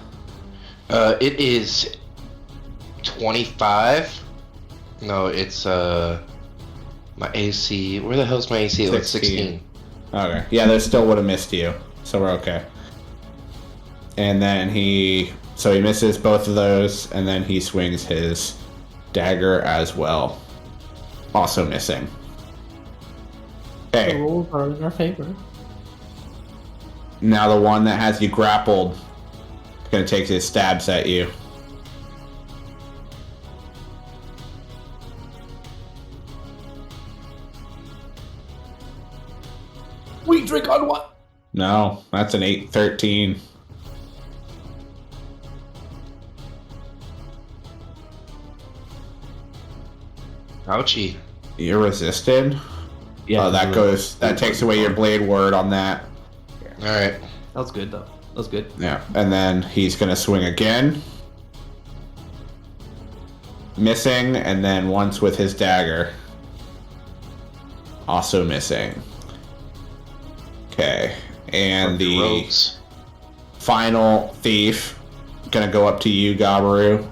It is 25. No, it's my AC. Where the hell's my AC? It's 16. Okay. Yeah, they still would have missed you. So we're okay. And then he misses both of those, and then he swings his dagger as well. Also missing. The Okay. rolls are in our favor. Now the one that has you grappled is gonna take his stabs at you. We drink on what? No, that's an 8-13. Ouchie. You're resisted? Yeah, Oh, that takes away your blade word on that. Alright. That was good though. That was good. Yeah, and then he's gonna swing again. Missing, and then once with his dagger. Also missing. Okay, and the Rogues. final thief gonna go up to you, Gabaru,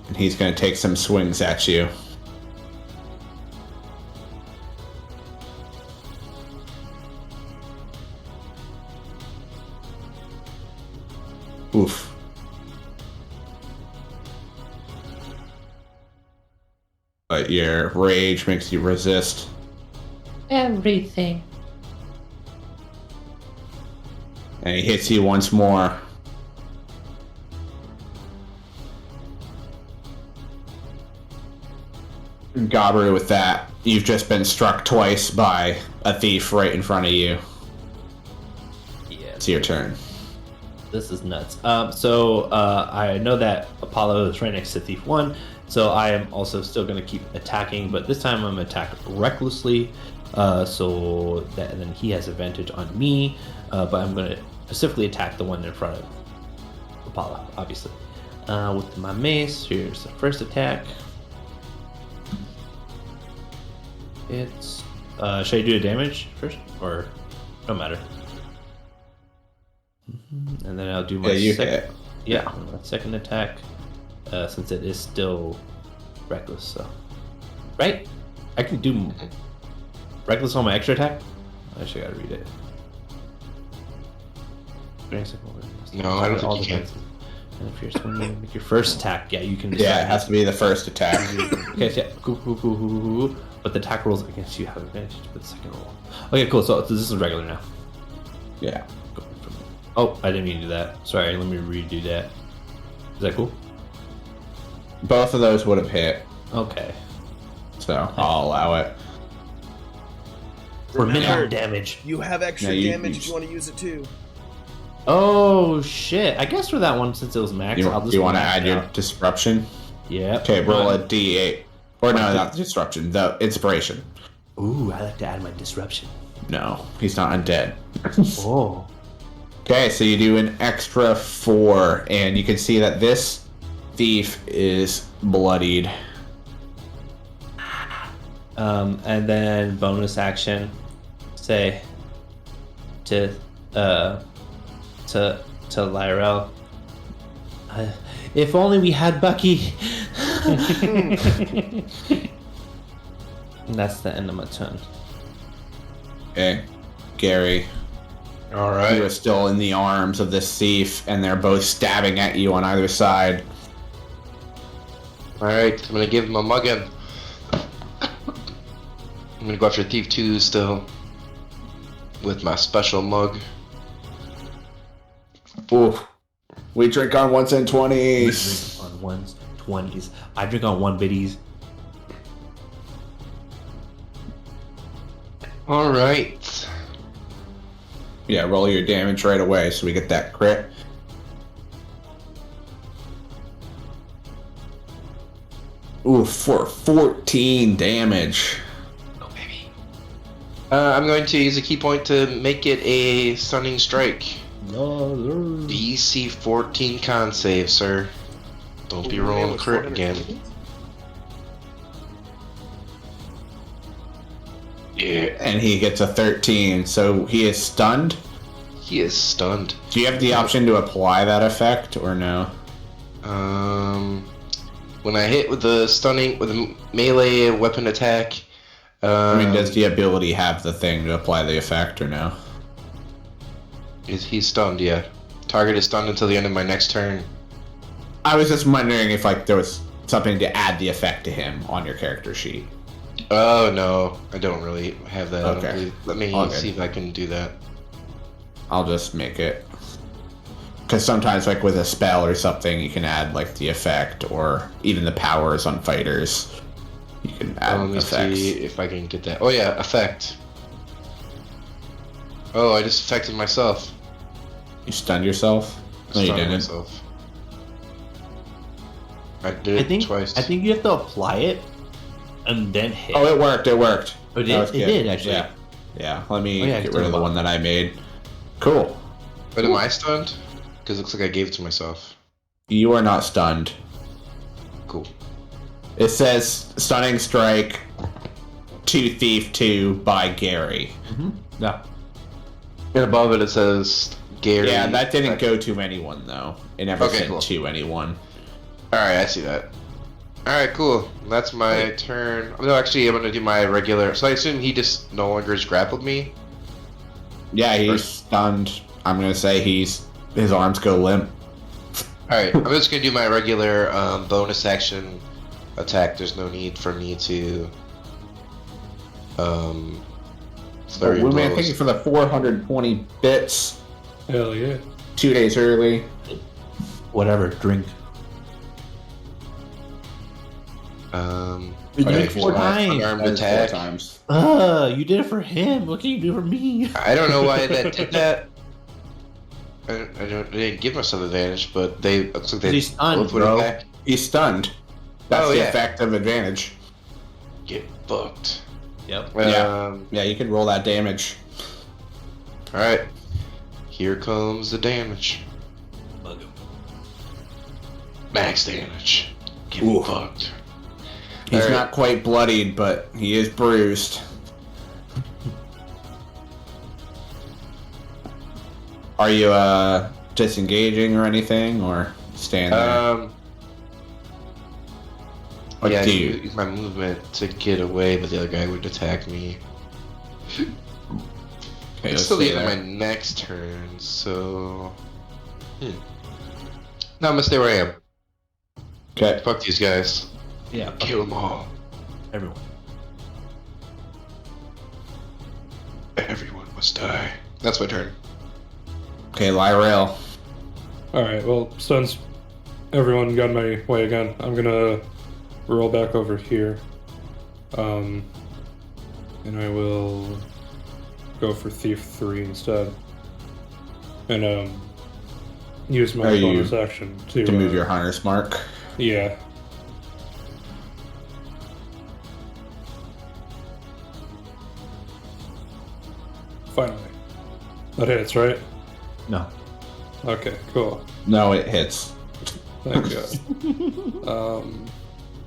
and he's gonna take some swings at you. Oof. But your rage makes you resist. Everything. And he hits you once more. Gabaru, with that, you've just been struck twice by a thief right in front of you. Yeah. It's your turn. This is nuts. So I know that Apollo is right next to Thief 1, so I am also still going to keep attacking, but this time I'm going to attack recklessly, so that and then he has advantage on me, but I'm going to specifically attack the one in front of Apollo, obviously. With my mace, here's the first attack. It's... should I do the damage first? Or... no matter. And then I'll do my hit. my second attack, since it is still reckless. So, right? I can do reckless on my extra attack. I actually gotta read it. No, I don't think you can. And if you're swinging, make your first attack, yeah, you can. Yeah, it has to be the first attack. Okay, so yeah, cool. But the attack rolls against you have advantage for the second roll. Okay, cool. So this is regular now. Yeah. Oh, I didn't mean to do that. Sorry, let me redo that. Is that cool? Both of those would have hit, Okay. so I'll allow it. For minimum Remember, damage. You have extra No, you- damage you- if you want to use it too. Oh shit! I guess for that one, since it was max, Do I'll just you want to max add it your out. disruption? Yeah. Okay, roll a d8. Or no, not the disruption, the inspiration. Ooh, I like to add my disruption. No, he's not undead. Oh. Okay, so you do an extra 4, and you can see that this thief is bloodied. And then bonus action, say to Lyrel. If only we had Bucky. And that's the end of my turn. Okay, Gary, All you right. are still in the arms of this thief, and they're both stabbing at you on either side. All right. I'm gonna give him a muggin. I'm gonna go after Thief 2 still with my special mug. Ooh, we drink on 1s and 20s. Drink on 1s, 20s. I drink on 1 biddies. All right. Yeah, roll your damage right away so we get that crit. Ooh, for 14 damage. Oh baby. I'm going to use a key point to make it a stunning strike. No. DC 14 con save, sir. Don't be rolling crit again. Yeah. And he gets a 13, so he is stunned. He is stunned. Do you have the option to apply that effect or no? When I hit with the melee weapon attack, I mean, does the ability have the thing to apply the effect or no? he's stunned? Yeah. Target is stunned until the end of my next turn. I was just wondering if there was something to add the effect to him on your character sheet. Oh no, I don't really have that. Okay. I don't believe. Let me All good. see if I can do that. I'll just make it. Because sometimes, with a spell or something, you can add, the effect or even the powers on fighters. You can add Let me effects. see if I can get that. Oh yeah, effect. Oh, I just affected myself. You stunned yourself? No, you Stunned didn't. myself. I did it twice. I think you have to apply it and then hit. Oh, it worked. Oh, That was it good. did actually. Yeah. Yeah, let me Oh, yeah, get it's rid of the done. one that I made. Cool. But am I stunned? Because it looks like I gave it to myself. You are not stunned. Cool. It says Stunning Strike to Thief 2 by Gary. Yeah. And above it, it says Gary. Yeah, that didn't go to anyone, though. It never Okay, said cool. to anyone. Alright, I see that. Alright, cool. That's my turn. No, actually, I'm going to do my regular. So I assume he just no longer has grappled me? Yeah, he's stunned. I'm going to say his arms go limp. Alright, I'm just going to do my regular bonus action attack. There's no need for me to. Flurry of Man, thank blows. you for the 420 bits. Hell yeah. 2 days early. Whatever. Drink. You okay, did it 4 times. unarmed That is 4 attack. times. You did it for him. What can you do for me? I don't know why that did that. I didn't give myself advantage, but they looks like they He's stunned, both would bro. attack. He's stunned. That's Oh, the yeah. effect of advantage. Get fucked. Yep. Yeah. Yeah, you can roll that damage. All right. Here comes the damage. Bug him. Max damage. Get Ooh. fucked. He's Alright. not quite bloodied, but he is bruised. Are you disengaging or anything, or staying there? What Yeah, I do can you? use my movement to get away, but the other guy would attack me. Okay, It's let's still stay the end of there. my next turn, so. No, I'm gonna stay where I am. Okay. Fuck these guys. Yeah. Kill them all. Everyone. Everyone must die. That's my turn. Okay, Lyrel. Alright, well, since everyone got in my way again, I'm gonna roll back over here. And I will go for Thief 3 instead. And use my Are you bonus action to To move your hunter's mark. Yeah. finally. That hits, right? No. Okay, cool. No, it hits. Thank God.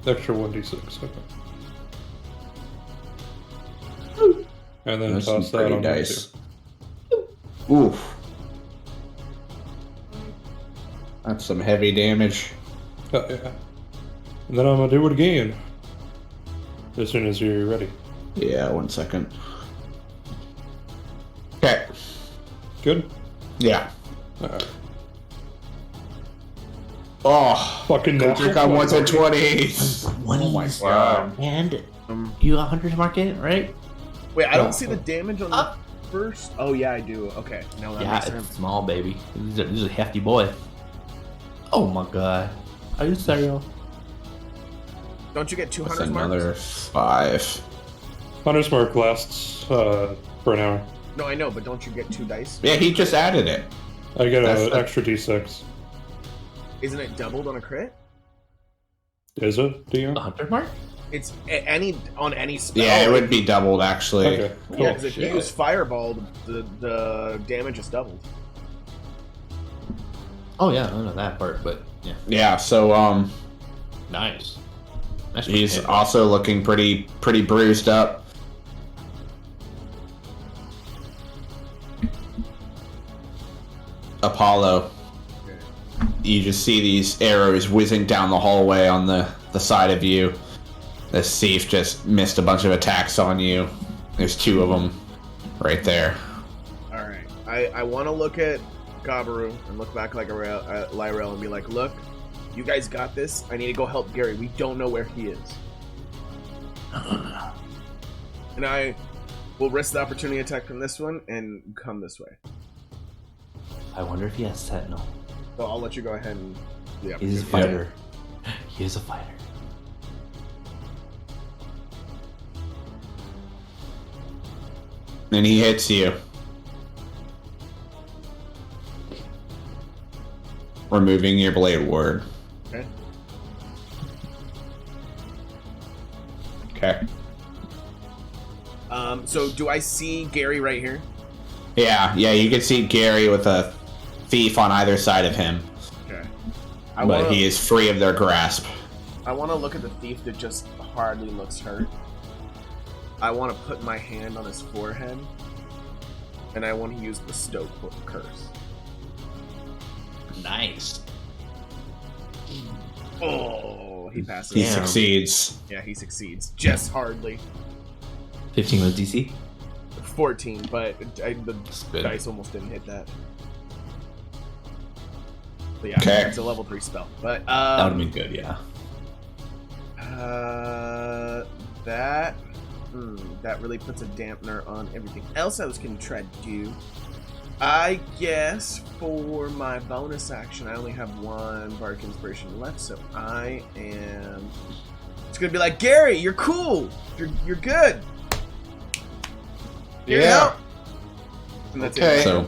Extra 1d6. Okay. And then That's toss some that pretty on there dice. too. Oof. That's some heavy damage. Oh, yeah. And then I'm gonna do it again. As soon as you're ready. Yeah, 1 second. Okay. Good? Yeah. Alright. Oh, Fucking good natural trick on 1s and 20. 20s. Oh my god. And you got Hunter's Market, right? Wait, I No. don't see the damage on the first. Oh yeah, I do. Okay, now that Yeah, makes it's sense. small, baby. This is a hefty boy. Oh my god. Are you serious? Don't you get 200 That's marks? another 5. Hunter's Mark lasts for an hour. No, I know, but don't you get 2 dice? Yeah, he just added it. I get That's an the- extra d6. Isn't it doubled on a crit? Is it, Dion? The Hunter Mark? It's on any spell. Yeah, it would be doubled actually. Okay, cool. Yeah, because if you Shit. use Fireball, the damage is doubled. Oh yeah, I don't know that part, but yeah. Yeah, so Nice. Nice he's hit. also looking pretty bruised up. Apollo, you just see these arrows whizzing down the hallway on the side of you. The thief just missed a bunch of attacks on you. There's 2 of them right there. Alright. I want to look at Gabaru and look back like at Lyrel and be like, look, you guys got this. I need to go help Gary. We don't know where he is. And I will risk the opportunity attack from this one and come this way. I wonder if he has Sentinel. So I'll let you go ahead and do the He's a opportunity. fighter. He is a fighter. And he hits you. Removing your blade ward. Okay. Okay. So do I see Gary right here? Yeah, you can see Gary with a thief on either side of him, Okay. but he is free of their grasp. I want to look at the thief that just hardly looks hurt. I want to put my hand on his forehead, and I want to use Bestow Curse. Nice. Oh, he passes. He Damn. succeeds. Yeah, he succeeds. Just hardly. 15 was DC. 14, but the good. dice almost didn't hit that. But yeah, Okay. it's a level 3 spell. But, That would have been good, yeah. that really puts a dampener on everything else I was going to try to do. I guess for my bonus action, I only have 1 Bardic Inspiration left, so I am... It's going to be like, Gary, you're cool! You're good! Here you Yeah. go. And that's Okay. it.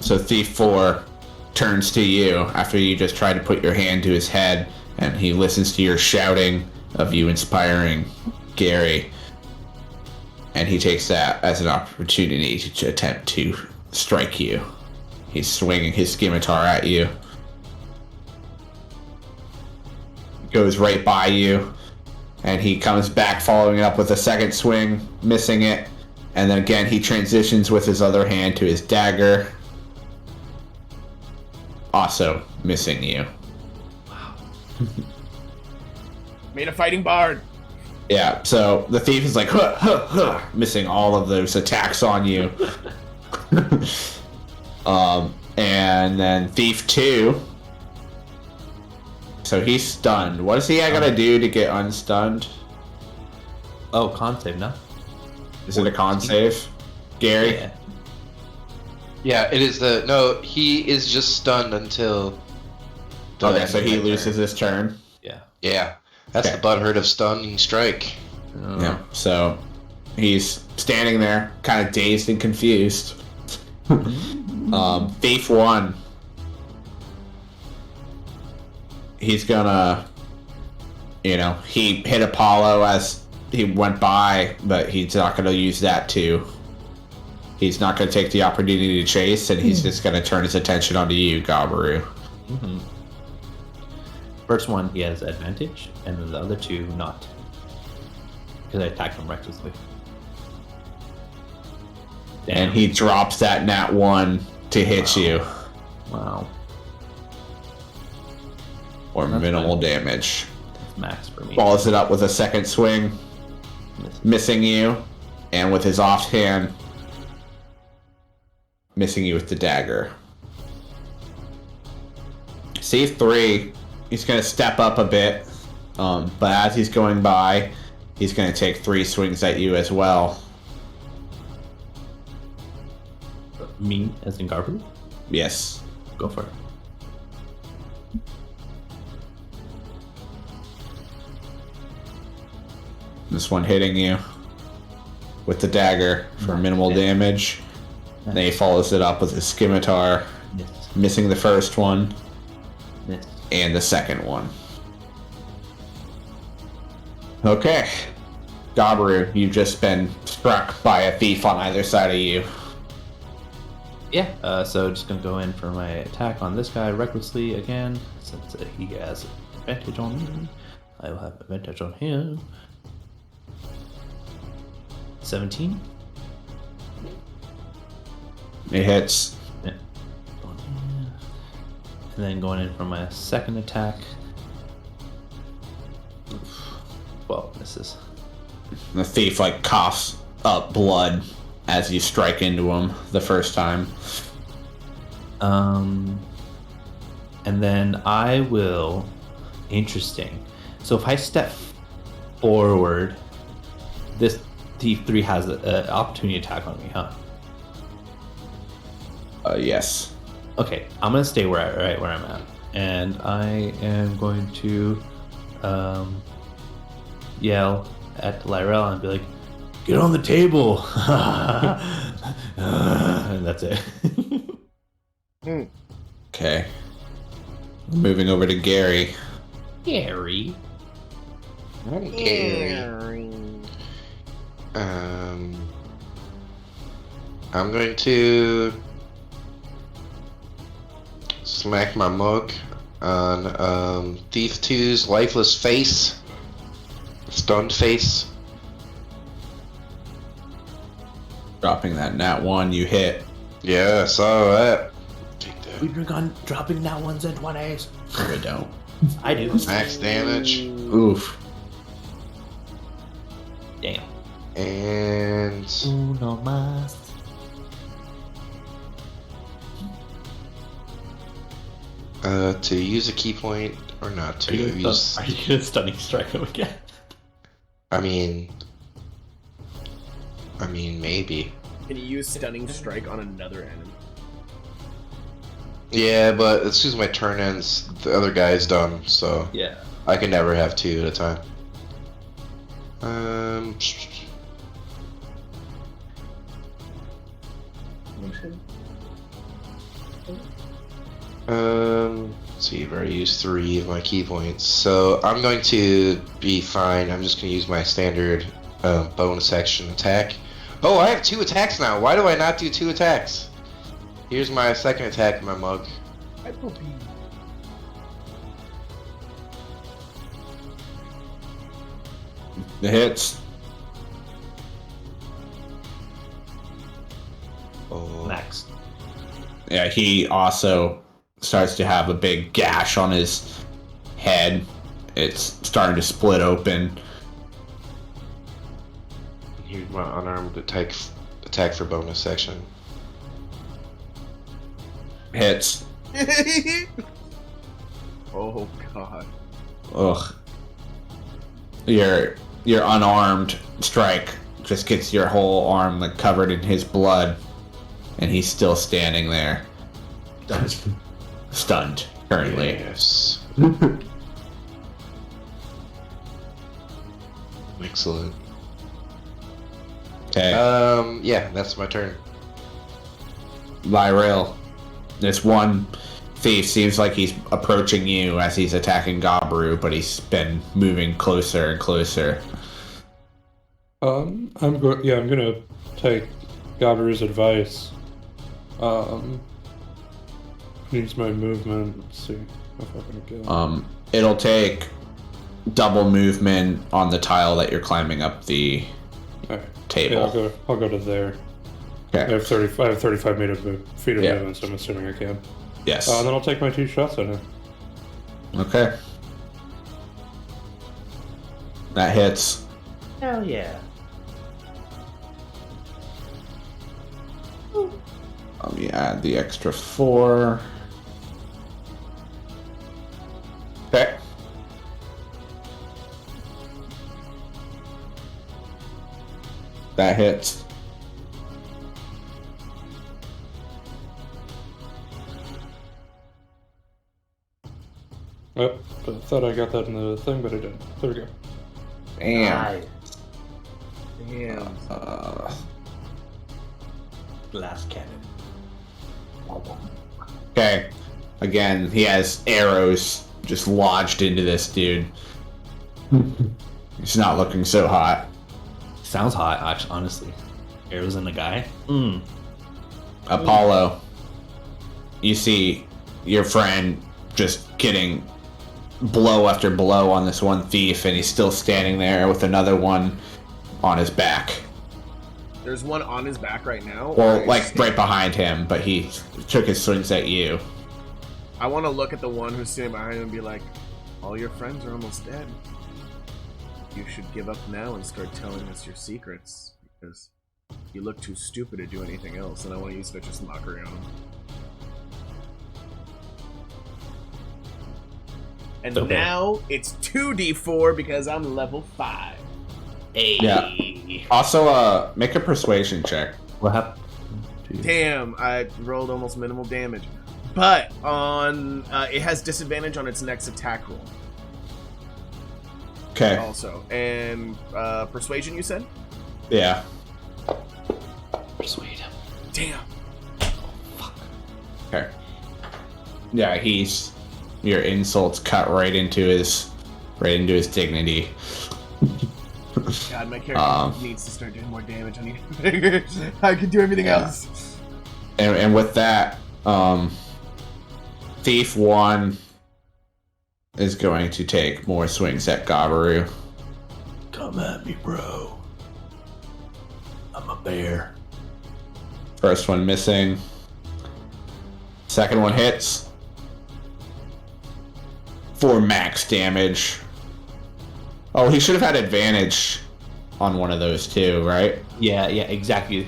So Thief 4 turns to you after you just try to put your hand to his head, and he listens to your shouting of you inspiring Gary, and he takes that as an opportunity to attempt to strike you. He's swinging his scimitar at you. Goes right by you, and he comes back following it up with a second swing, missing it, and then again he transitions with his other hand to his dagger, also missing you. Made a fighting bard. Yeah, so the thief is like, huh, huh, huh, missing all of those attacks on you. And then Thief 2. So he's stunned. What does he gotta do to get unstunned? Oh, con save, no? Is it a con save? Gary? Yeah. Yeah, it is the... No, he is just stunned until... the Okay, end so of he my loses turn. his turn. Yeah. Yeah, that's Okay. the butthurt of stunning strike. Yeah, so he's standing there, kind of dazed and confused. Thief 1. He's gonna, he hit Apollo as he went by, but he's not going to use that too. He's not going to take the opportunity to chase, and he's just going to turn his attention onto you, Gabaru. Mm-hmm. First one, he has advantage, and then the other two, not. Because I attacked him recklessly. And he drops that nat 1 to hit you. Wow. Or That's minimal fine. damage. That's max for me. Follows it up with a second swing, missing you, and with his offhand, missing you with the dagger. C3, he's going to step up a bit, but as he's going by, he's going to take 3 swings at you as well. Me, as in Garbu? Yes. Go for it. This one hitting you with the dagger for minimal damage. And then he follows it up with his scimitar, Miss. missing the first one Miss. and the second one. Okay. Gabaru, you've just been struck by a thief on either side of you. Yeah, so just gonna go in for my attack on this guy recklessly again, since he has advantage on me. I will have advantage on him. 17. It hits. Yeah. And then going in for my second attack. 12 misses. The thief coughs up blood as you strike into him the first time. And then I will. Interesting. So if I step forward, this thief 3 has an opportunity attack on me, huh? Yes. Okay, I'm gonna stay right where I'm at, and I am going to yell at Lyrel and be like, "Get on the table!" And that's it. Okay. Moving over to Gary. Gary. Gary. I'm going to smack my mug on Thief 2's lifeless face. Stunned face. Dropping that nat 1, you hit. Yeah, I saw that. Take that. We've been dropping that ones and 20s. I don't. I do. Max damage. Oof. Damn. And Uno más. to use a key point or not to Are you use. gonna stunning strike him again? I mean, maybe. Can you use Stunning Strike on another enemy? Yeah, but as soon as my turn ends, the other guy's done, so Yeah. I can never have 2 at a time. Let's see, I've already used 3 of my key points, so I'm going to be fine. I'm just going to use my standard bonus action attack. Oh, I have 2 attacks now. Why do I not do 2 attacks? Here's my second attack in my mug. The hits. Oh, Max. Yeah, he also starts to have a big gash on his head. It's starting to split open. here's my unarmed attack for bonus action. Hits. Oh god. Ugh. Your unarmed strike just gets your whole arm covered in his blood, and he's still standing there. Stunned currently. Yes. Excellent. Okay. Yeah, that's my turn. Lyril, this one thief seems like he's approaching you as he's attacking Gabru, but he's been moving closer and closer. I'm gonna take Gabaru's advice. Needs my movement. Let's see if I can get. It'll take double movement on the tile that you're climbing up the Alright. table. Yeah, I'll go to there. I Okay. have 35 feet of Yeah. movement, so I'm assuming I can. Yes. And then I'll take my 2 shots at him. Okay. That hits. Hell yeah. Let me add the extra 4. Okay. That hits. Oh, I thought I got that in the thing, but I didn't. There we go. Damn. Damn. Glass cannon. Okay. Again, he has arrows just lodged into this dude. He's not looking so hot. Sounds hot, actually, honestly. Arrows in the guy? Apollo, you see your friend just getting blow after blow on this one thief, and he's still standing there with another one on his back. There's one on his back right now. Well, or like is- right behind him, but he took his swings at you. I want to look at the one who's sitting behind him and be like, all your friends are almost dead. You should give up now and start telling us your secrets, because you look too stupid to do anything else, and I want to use vicious mockery on him. And Okay. now it's 2d4 because I'm level 5. Hey. Yeah. Also, make a persuasion check. What happened? Damn, I rolled almost minimal damage. But on it has disadvantage on its next attack roll Okay. also. And persuasion, you said? Yeah. Persuade him. Damn. Okay. Yeah, your insults cut right into his dignity. God, my character needs to start doing more damage. I need to figure I can do everything Yeah. else. And with that, Thief 1 is going to take more swings at Gabaru. Come at me, bro. I'm a bear. First one missing. Second one hits. For max damage. Oh, he should have had advantage on one of those too, right? Yeah, exactly.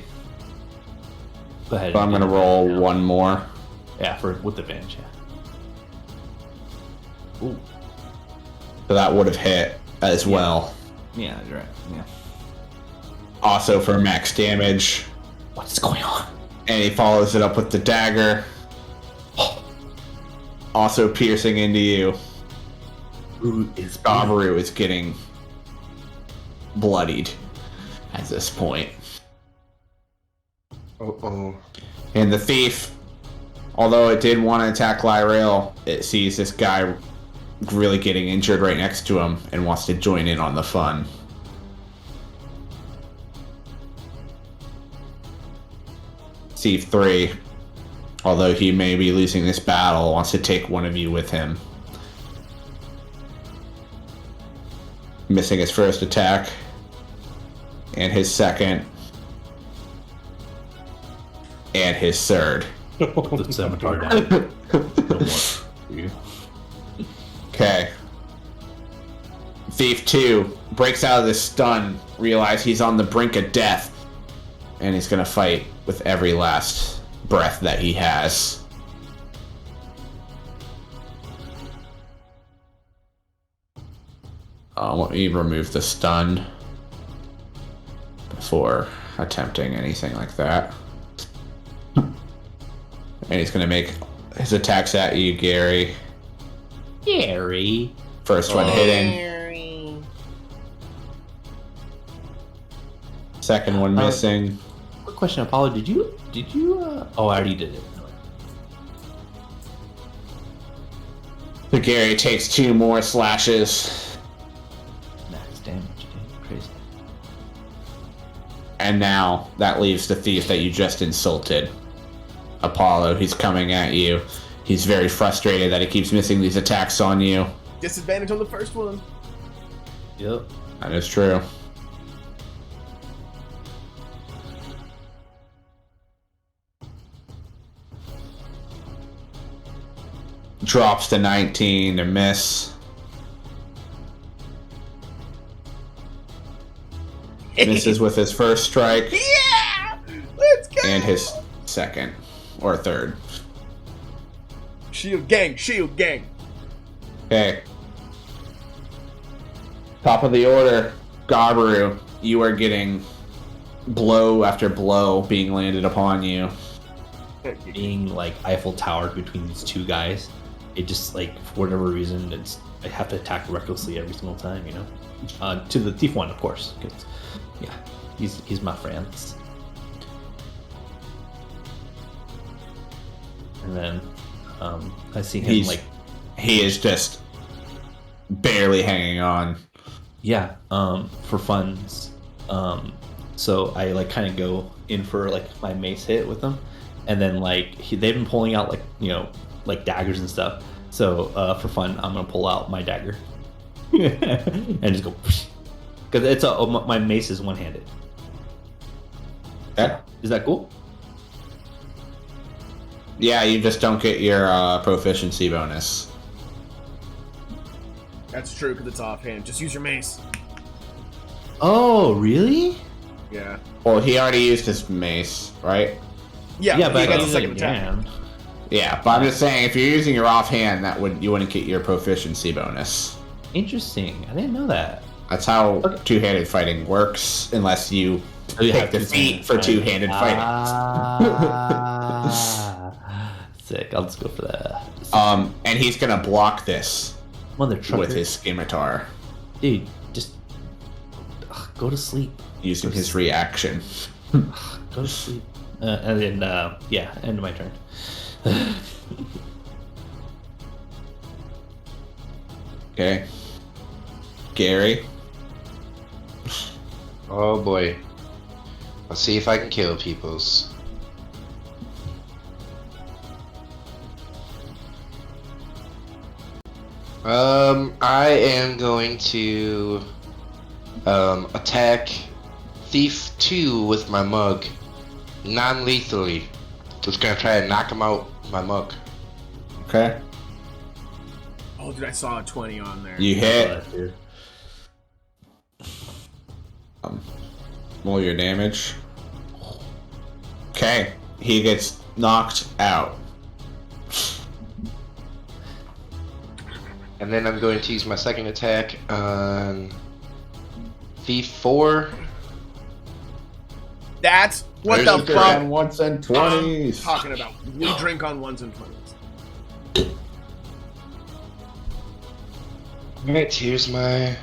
Go ahead. So I'm gonna roll one more. Yeah, with advantage, yeah. Ooh. So that would have hit as well. Yeah, you're right. Yeah. Also for max damage. What's going on? And he follows it up with the dagger. Also piercing into you. Gabaru is getting bloodied at this point. Uh-oh. And the thief, although it did want to attack Lyrail, it sees this guy really getting injured right next to him and wants to join in on the fun. Thief 3, although he may be losing this battle, wants to take one of you with him. Missing his first attack and his second and his third. The scimitar down. No more. Okay. Thief 2 breaks out of this stun, realize he's on the brink of death, and he's gonna fight with every last breath that he has. Let me remove the stun before attempting anything like that. And he's gonna make his attacks at you, Gary. Gary. First one hitting. Second one missing. Quick question, Apollo. Did you? Oh, I already did it. So Gary takes 2 more slashes. Max damage, dude. Crazy. And now that leaves the thief that you just insulted. Apollo, he's coming at you. He's very frustrated that he keeps missing these attacks on you. Disadvantage on the first one. Yep. That is true. Drops to 19 to miss. Misses with his first strike. Yeah! Let's go! And his second. Or third. Shield gang, shield gang. Okay. Top of the order. Gabaru, you are getting blow after blow being landed upon you. Being like Eiffel Towered between these two guys, it just like for whatever reason I have to attack recklessly every single time, you know. To the thief one, of course. 'Cause, yeah, he's my friend. And then I see him he is just barely hanging on. Yeah, for funds. So I like kind of go in for like my mace hit with them, and then like they've been pulling out like, you know, like daggers and stuff. So for fun, I'm gonna pull out my dagger and just go because it's my mace is one-handed. Okay. Is that cool? Yeah, you just don't get your proficiency bonus. That's true, because it's offhand. Just use your mace. Oh, really? Yeah. Well, he already used his mace, right? Yeah, Yeah, but he I got got the second attack. hand. Yeah, but I'm just saying, if you're using your offhand, you wouldn't get your proficiency bonus. Interesting. I didn't know that. That's how two-handed fighting works, unless you pick the feat for two-handed fighting. Sick. I'll just go for that. And he's gonna block this Mother trucker. with his scimitar, Dude, just go to sleep. using his reaction. Go to sleep. And then, yeah, end of my turn. Okay. Gary. Oh boy. Let's see if I can kill peoples. I am going to attack Thief 2 with my mug. Non-lethally. Just gonna try to knock him out with my mug. Okay. Oh, dude, I saw a 20 on there. You hit. Roll your damage. Okay. He gets knocked out. And then I'm going to use my second attack on Thief 4. That's what There's the a fuck Ones and I'm 20s. talking about. We drink on ones and 20s. Alright, here's my...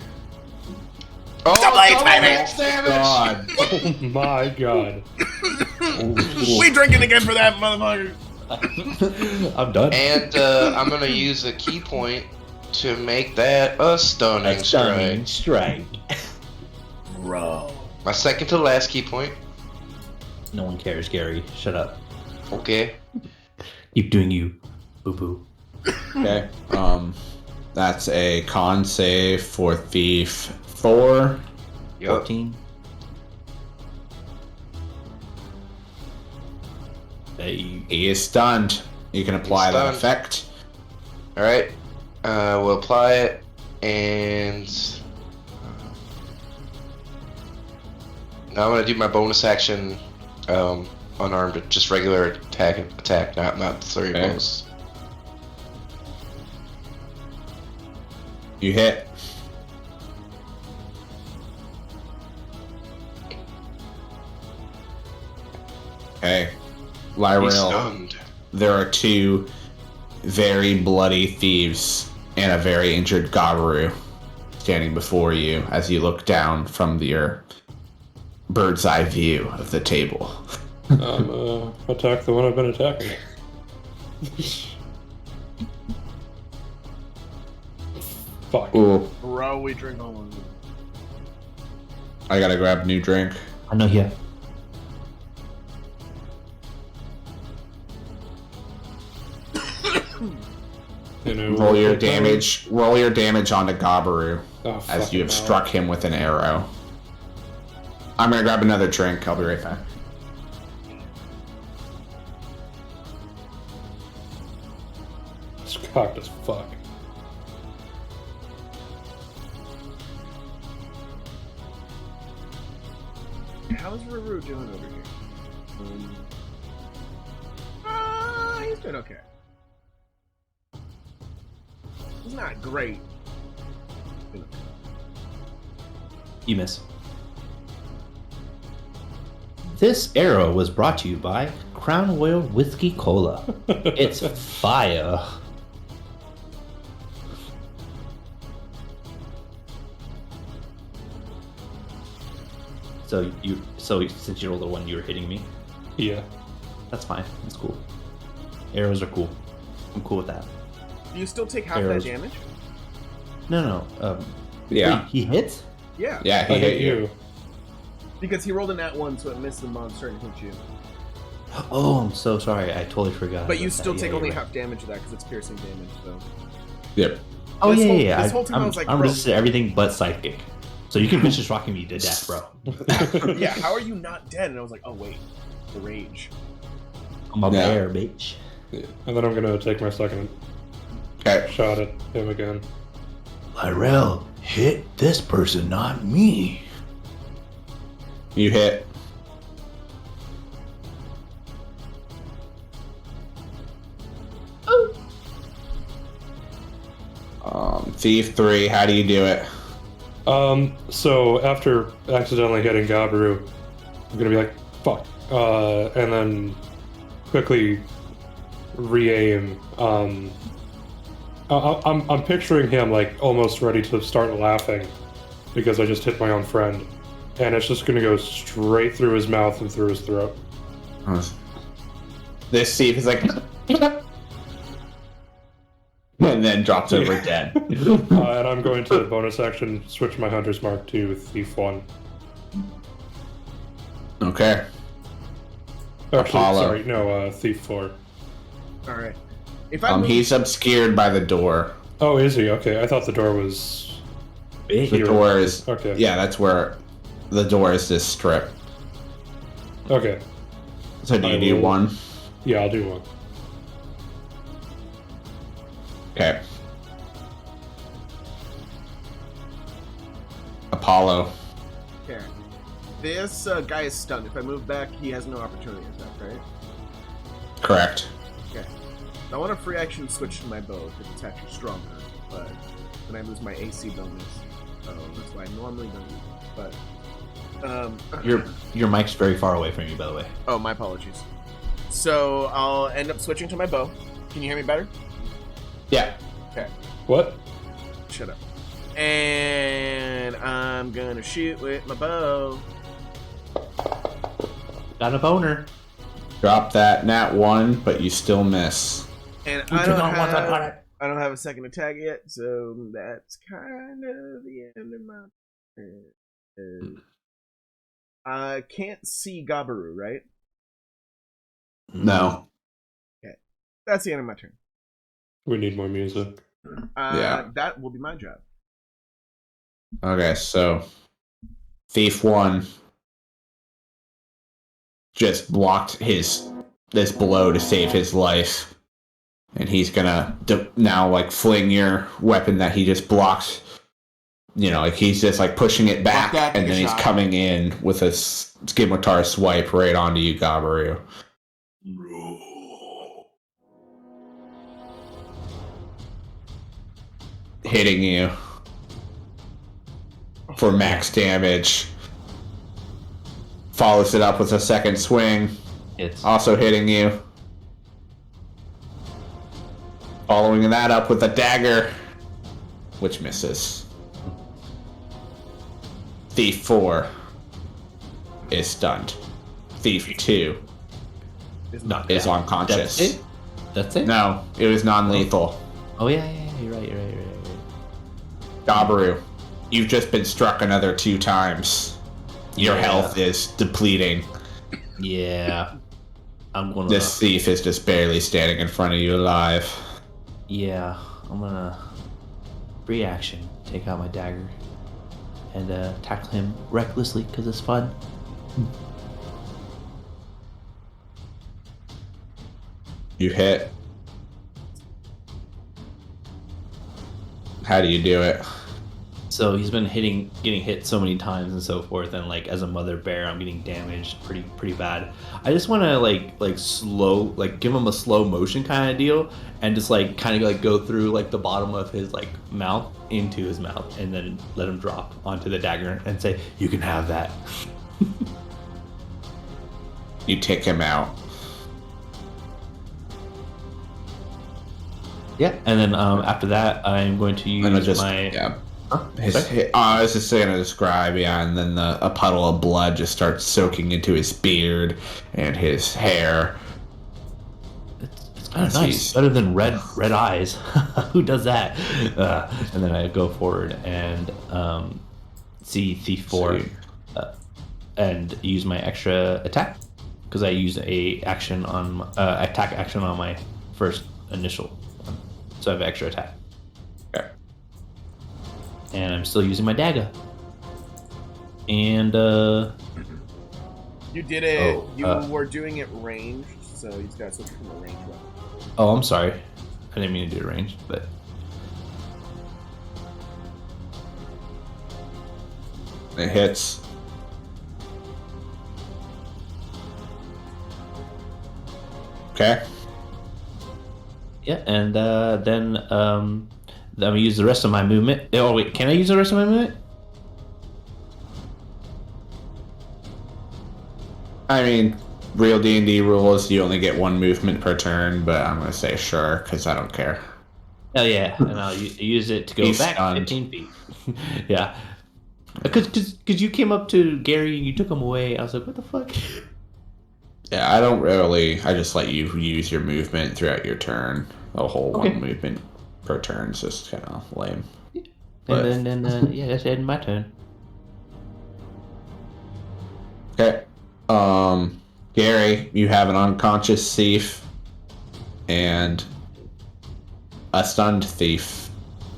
Oh, Double damage! God. Oh my god. We drinking again for that, motherfucker. I'm done. And I'm gonna use a key point to make that a stunning strike. strike. Bro. My second to last key point. No one cares, Gary. Shut up. Okay. Keep doing you. Boo boo. Okay. That's a con save for Thief 4. Yup. 14. Hey. He is stunned. You can apply that stunned. effect. Alright. We'll apply it and now I'm gonna do my bonus action unarmed, just regular attack, not flurry Okay. blows. You hit. Okay. He's Lyril, stunned. there are two very bloody thieves and a very injured Gabaru standing before you as you look down from your bird's eye view of the table. Attack the one I've been attacking. Fuck. Ooh, Bro, we drink on ones. I gotta grab a new drink. I know, yeah. gonna roll your hit that damage. Roll your damage onto Gabaru one. Oh, as you have fucking struck him with an arrow. I'm gonna grab another drink. I'll be right back. hell. It's cocked as fuck. How's Ruru doing over here? He's doing okay. He's not great. You miss. This arrow was brought to you by Crown Royal Whiskey Cola. It's fire. So since you rolled a 1, you were hitting me. Yeah. That's fine. That's cool. Arrows are cool. I'm cool with that. Do you still take half Arrows. that damage? No. Yeah. Wait, he hits? Yeah. Yeah, he I hit you. Because he rolled a nat 1, so it missed the monster and hit you. Oh, I'm so sorry. I totally forgot. But you about still that. take Yeah, only you're right. half damage of that because it's piercing damage, so. Yep. Oh, This yeah, whole- yeah. this whole time I was like, I'm bro. resistant to everything but psychic. So you can vicious rocking me to death, bro. Yeah, how are you not dead? And I was like, oh wait, the rage. I'm a Yeah. bear, bitch. Yeah. And then I'm gonna take my second Okay. shot at him again. Lyrel, hit this person, not me. You hit. Thief 3, how do you do it? So after accidentally hitting Gabaru, I'm gonna be like, fuck. And then quickly re-aim. I'm picturing him like almost ready to start laughing because I just hit my own friend. And it's just gonna go straight through his mouth and through his throat. This thief is like... and then drops over dead. And I'm going to bonus action switch my Hunter's Mark to Thief 1. Okay. Actually, Apollo. sorry, no, Thief 4. Alright. If I move, He's obscured by the door. Oh, is he? Okay, I thought the door was... The Here. door is... Okay. Yeah, that's where... The door is this strip. Okay. So do you I do will- 1? Yeah, I'll do 1. Okay. Apollo. okay. This guy is stunned. If I move back, he has no opportunity attack, right? Correct. Okay. I want a free action switch to my bow because it's actually stronger, but then I lose my AC bonus. So that's why I normally don't use it. But Your mic's very far away from you, by the way. oh, my apologies. So I'll end up switching to my bow. Can you hear me better? Yeah. Okay. What? Shut up. And I'm gonna shoot with my bow. Got a boner. Drop that nat 1, but you still miss. And You I do don't not want that have boner. I don't have a second attack yet, so that's kind of the end of my turn. I can't see Gabaru, right? No. That's the end of my turn. We need more music. Yeah. That will be my job. Okay, so... Thief 1 just blocked this blow to save his life. And he's gonna now, like, fling your weapon that he just blocked. You know, like, he's just, like, pushing it back, Block that, and take a then he's shot. coming in with a Skimitar swipe right onto you, Gabaru. Hitting you for max damage. Follows it up with a second swing, It's also hitting you. Following that up with a dagger, which misses. Thief 4 is stunned. Thief 2 not is bad. unconscious. That's it? That's it? No, it was non-lethal. Oh, yeah. You're right. Gabaru, you've just been struck another 2 times. Your Yeah. health is depleting. Yeah. I'm going to... This thief is just barely standing in front of you alive. Yeah. I'm gonna free action, take out my dagger, and tackle him recklessly because it's fun. You hit. How do you do it? So he's been getting hit so many times and so forth, and like as a mother bear, I'm getting damaged pretty bad. I just want to like slow, like give him a slow motion kind of deal, and just like kind of like go through like the bottom of his like mouth into his mouth, and then let him drop onto the dagger and say, "You can have that." You take him out. Yeah, and then after that, I'm going to use my. Yeah. Huh? I was just going to describe, and then a puddle of blood just starts soaking into his beard and his hair. It's kind of nice. Better than red eyes. Who does that? And then I go forward and see Thief 4 and use my extra attack because I used a action on attack action on my first initial one, so I have extra attack. Okay. And I'm still using my dagger. And You did it. Oh, You were doing it ranged, so you just gotta switch from a ranged weapon. oh, I'm sorry. I didn't mean to do it ranged, but It hits. Okay. yeah. And then I'm gonna use the rest of my movement. Oh wait, can I use the rest of my movement? I mean, real D&D rules, you only get one movement per turn, but I'm going to say sure, because I don't care. Oh yeah, and I'll use it to go He's back stunned. 15 feet. Yeah, because you came up to Gary and you took him away. I was like, what the fuck? Yeah, I just let you use your movement throughout your turn. A whole Okay. one movement per turn is just kind of lame. And then yeah, that's ending my turn. Okay. Gary, you have an unconscious thief and a stunned thief.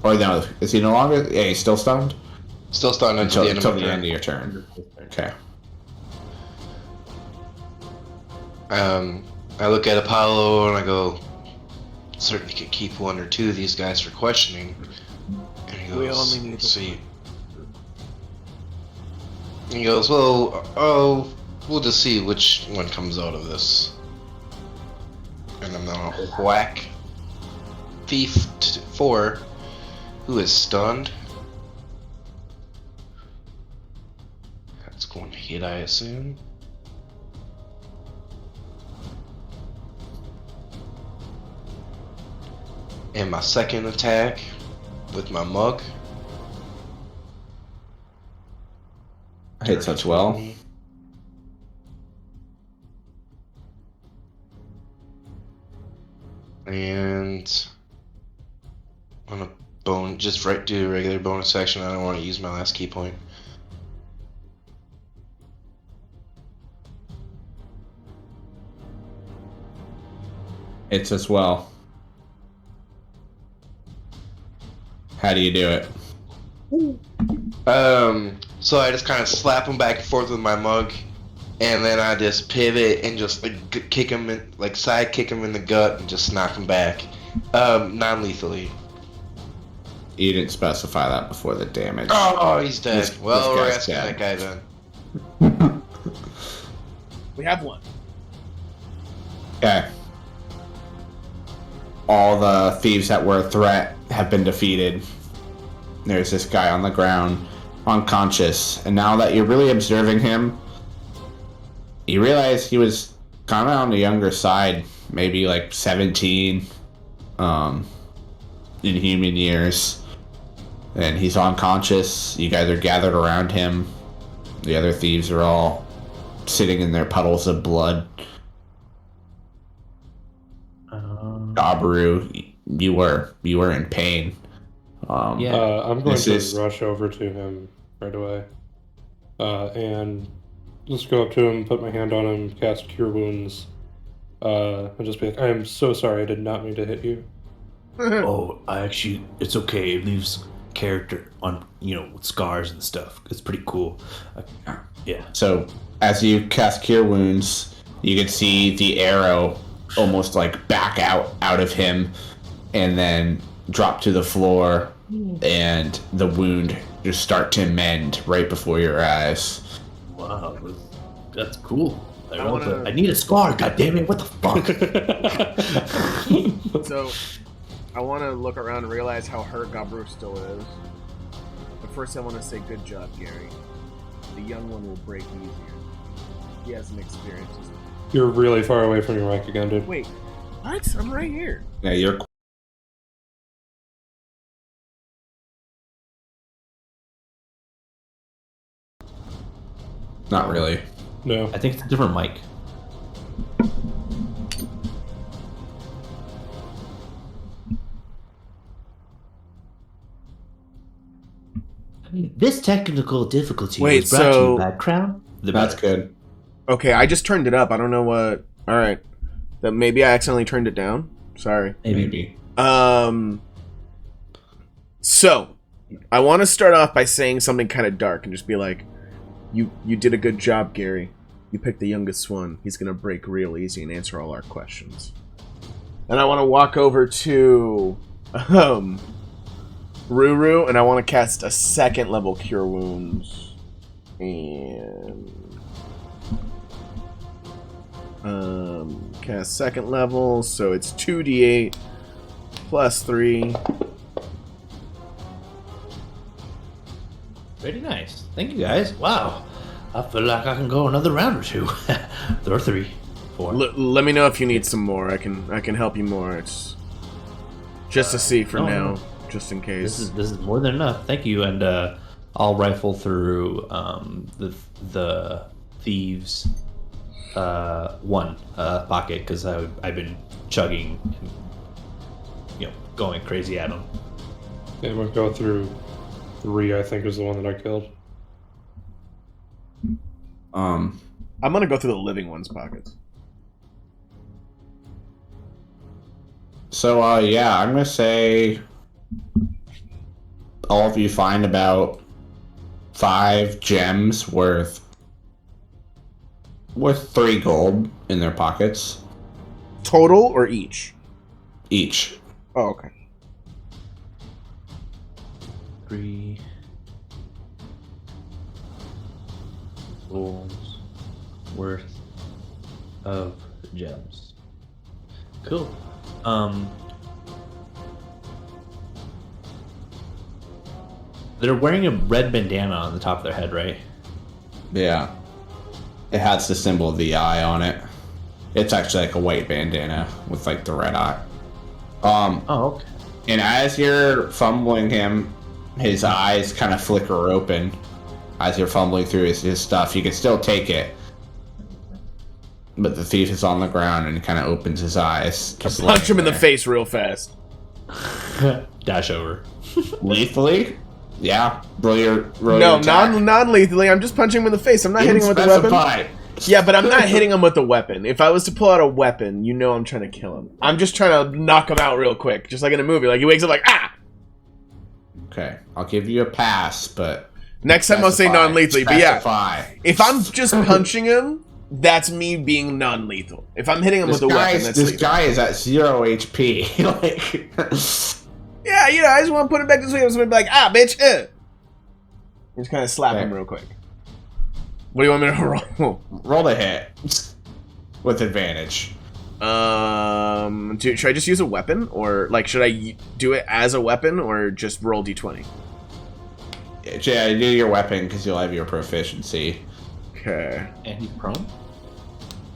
Or no, is he no longer? Yeah, he's still stunned? Still stunned until the end of Until my the turn. end of your turn. Okay. I look at Apollo and I go, certainly could keep one or two of these guys for questioning. And he goes, We only need let's see. And he goes, well, we'll just see which one comes out of this. And I'm gonna whack Thief 4, who is stunned. That's going to hit, I assume. And my second attack with my mug. Hits as well. And on a just do a regular bonus action. I don't want to use my last key point. Hits as well. How do you do it? So I just kind of slap him back and forth with my mug, and then I just pivot and just like kick him in, like side kick him in the gut and just knock him back, non-lethally. You didn't specify that before the damage. Oh, he's dead. This Well, we're guy's asking dead. that guy then. We have one. Okay. All the thieves that were a threat have been defeated. There's this guy on the ground, unconscious, and now that you're really observing him, you realize he was kind of on the younger side, maybe like 17, in human years. And he's unconscious. You guys are gathered around him. The other thieves are all sitting in their puddles of blood. Gabaru, you were in pain. Yeah. I'm going This to is- rush over to him right away, and just go up to him, put my hand on him, cast Cure Wounds, and just be like, "I am so sorry. I did not mean to hit you." Oh, it's okay. It leaves character on, with scars and stuff. It's pretty cool. Yeah. So as you cast Cure Wounds, you can see the arrow almost like back out of him and then drop to the floor, and the wound just start to mend right before your eyes. Wow, that's cool. wanna- I need a scar. God damn it! What the fuck? So, I want to look around and realize how hurt Gabru still is. But first, I want to say good job, Gary. The young one will break easier. He has an experience. You're really far away from your mic again, dude. Wait, what? I'm right here. Yeah, you're. Not really. No. I think it's a different mic. This technical difficulty Wait, was brought to so- you by Crown. That's good. Okay, I just turned it up. I don't know what. All right, that maybe I accidentally turned it down. Sorry. Maybe. So, I want to start off by saying something kind of dark and just be like, "You did a good job, Gary. You picked the youngest one. He's gonna break real easy and answer all our questions." And I want to walk over to Ruru, and I want to cast a second level Cure Wounds, and cast second level, so it's 2d8 plus 3. Very nice. Thank you, guys. Wow. I feel like I can go another round or two. Or 3, 4. Let me know if you need some more. I can help you more. It's just to see for no, now, no. just in case. This is more than enough. Thank you, and I'll rifle through the thieves one pocket because I've been chugging, and, going crazy at them. Yeah, I'm gonna go through 3, I think, is the one that I killed. I'm gonna go through the living one's pockets. So, yeah, I'm gonna say all of you find about 5 gems worth 3 gold in their pockets Total or each? each. Oh, okay. 3 goals worth of gems. Cool. They're wearing a red bandana on the top of their head, right? Yeah. It has the symbol of the eye on it. It's actually like a white bandana with like the red eye. Oh, okay. And as you're fumbling him, his eyes kind of flicker open. As you're fumbling through his stuff, you can still take it. But the thief is on the ground and he kind of opens his eyes. just Punch him in the there. face real fast. Dash over. Lethally? Yeah. Roll your No, attack. non-lethally. I'm just punching him in the face. I'm not hitting him with a weapon. Specify. Yeah, but I'm not hitting him with a weapon. If I was to pull out a weapon, I'm trying to kill him. I'm just trying to knock him out real quick, just like in a movie. Like he wakes up like, ah! Okay. I'll give you a pass, but... Next time I'll say specify. non-lethally. But yeah, Specify. if I'm just punching him, that's me being non-lethal. If I'm hitting him with a weapon, that's This lethal. guy is at 0 HP. like... Yeah, I just want to put it back this way. I'm just gonna be like, ah, bitch, Just kind of slap him Okay. real quick. What do you want me to roll? Roll the hit. With advantage. Should I just use a weapon? Or, like, should I do it as a weapon or just roll d20? Yeah, do your weapon because you'll have your proficiency. Okay. And he's prone?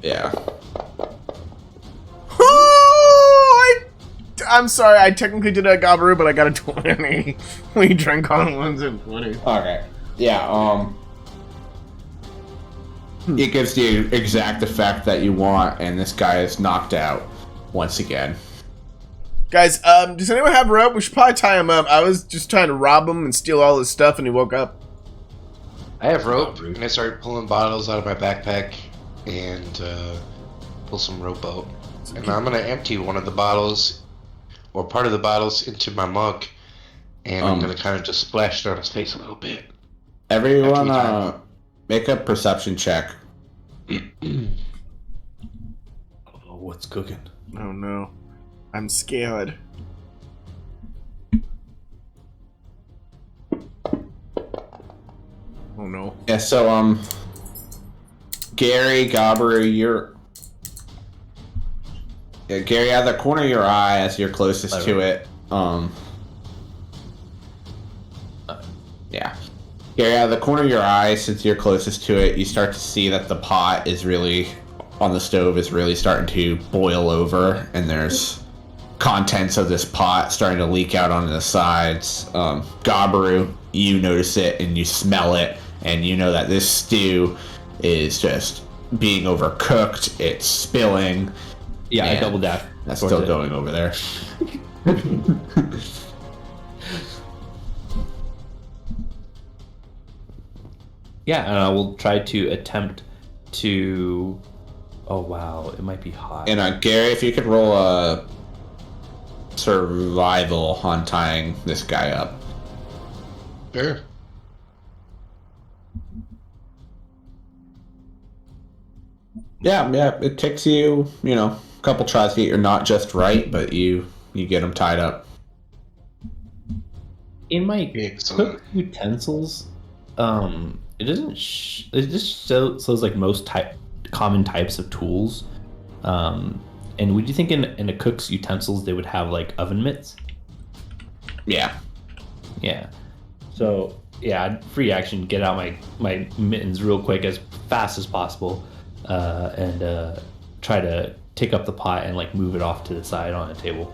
Yeah. I'm sorry, I technically did a Gabaru, but I got a 20. We drank on ones and 20. Okay. Yeah, it gives the exact effect that you want, and this guy is knocked out once again. Guys, does anyone have rope? We should probably tie him up. I was just trying to rob him and steal all his stuff, and he woke up. I have rope, and I started pulling bottles out of my backpack and pull some rope out. And I'm gonna empty one of the bottles or part of the bottles into my mug, and I'm gonna kind of just splash down his face a little bit. Everyone, After we make a perception check. Oh, what's cooking? Oh no. I'm scared. Oh no. Yeah, so, Gary, Gabru, Gary, out of the corner of your eye, as you're closest to it, yeah. Gary, out of the corner of your eye, since you're closest to it, you start to see that the pot is really, on the stove, is really starting to boil over, and there's contents of this pot starting to leak out onto the sides. Gabru, you notice it, and you smell it, and you know that this stew is just being overcooked, it's spilling. Yeah, I and double dash. That's towards still it. going over there. Yeah, and I will try to attempt to. Oh wow, it might be hot. And Gary, if you could roll a survival on tying this guy up. Sure. Yeah, it takes you, a couple tries to get your knot just right, but you get him tied up. In my Excellent. cook utensils, it doesn't. It just shows like most common types of tools. And would you think in a cook's utensils they would have like oven mitts? Yeah. Yeah. So yeah, I'd free action, get out my mittens real quick as fast as possible, and try to take up the pot and like move it off to the side on a table.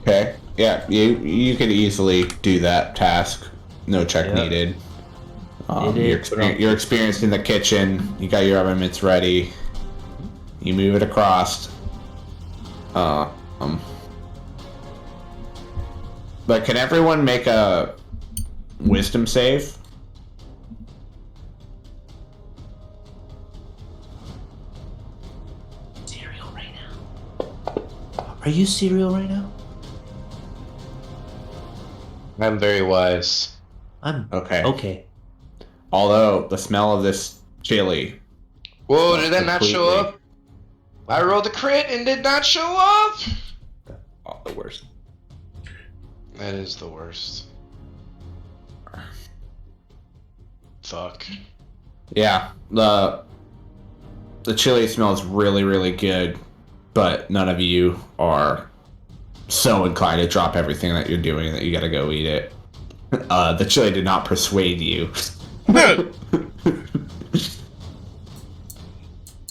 Okay. Yeah, you could easily do that task. No check Yeah. needed. It is, You're experienced in the kitchen. You got your oven mitts ready. You move it across. But can everyone make a wisdom save? Cereal right now. Are you cereal right now? I'm very wise. I'm Okay. Okay. Although the smell of this chili. Whoa, Not did that not show completely. up? I rolled a crit and did not show up! Oh, the worst. That is the worst. Fuck. Yeah, the chili smells really, really good, but none of you are so inclined to drop everything that you're doing that you gotta go eat it. The chili did not persuade you.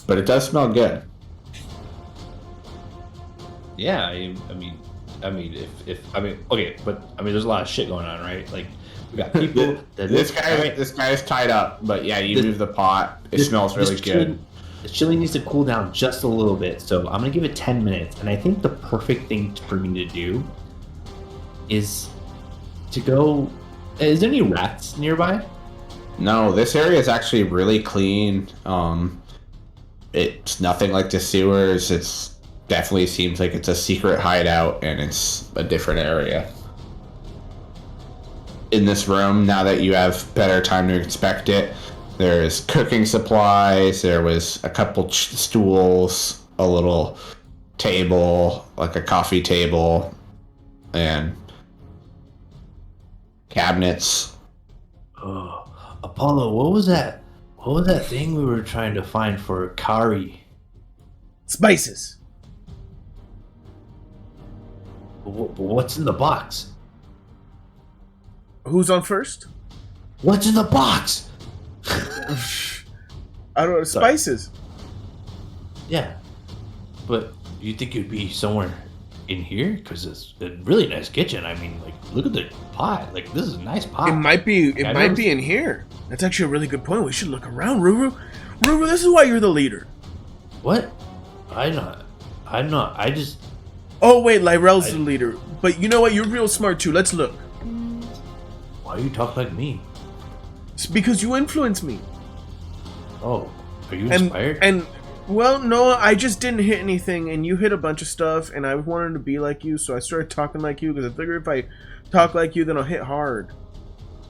But it does smell good. Yeah, I mean, okay, but I mean, there's a lot of shit going on, right? Like, we got people that This guy is tied up, but yeah, you move the pot. It smells really good. The chili needs to cool down just a little bit, so I'm gonna give it 10 minutes. And I think the perfect thing for me to do is to go. Is there any rats nearby? No, this area is actually really clean. It's nothing like the sewers. It's definitely seems like it's a secret hideout, and it's a different area. In this room, now that you have better time to inspect it, there's cooking supplies. There was a couple stools, a little table, like a coffee table, and cabinets. Oh, Apollo, what was that? What was that thing we were trying to find for Kari? Spices. What's in the box? Who's on first? What's in the box? I don't know. Spices. Yeah, but you think it'd be somewhere in here? Because it's a really nice kitchen. I mean, like, look at the pot. Like, this is a nice pot. It might be. It I might know. be in here. That's actually a really good point. We should look around, Ruru. Ruru, this is why you're the leader. What? I'm not. I just. Oh wait, Lyrell's the leader. But you know what? You're real smart too. Let's look. Why you talk like me? It's because you influence me. Oh, Are you inspired? And well, no, I just didn't hit anything, and you hit a bunch of stuff, and I wanted to be like you, so I started talking like you, because I figured if I talk like you, then I'll hit hard.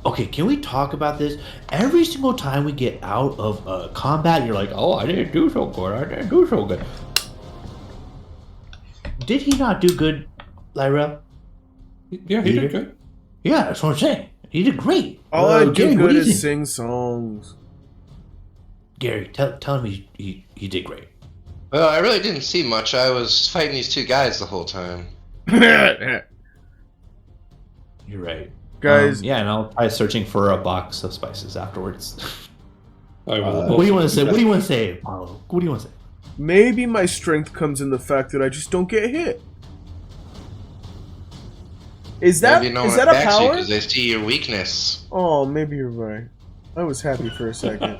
Okay, can we talk about this? Every single time we get out of combat, you're like, oh, I didn't do so good. Did he not do good, Lyra? Yeah, he did good. Yeah, that's what I'm saying. He did great. All I do Gary, what good do you is think? sing songs. Gary, tell him he did great. Well, I really didn't see much. I was fighting these two guys the whole time. You're right. Guys, Yeah, and I'll try searching for a box of spices afterwards. I will. What do you want to say? What do you want to say, Apollo? What do you want to say? maybe my strength comes in the fact that I just don't get hit. Is that Maybe no is one that a attacks you power? because they see your weakness. Oh, maybe you're right. I was happy for a second.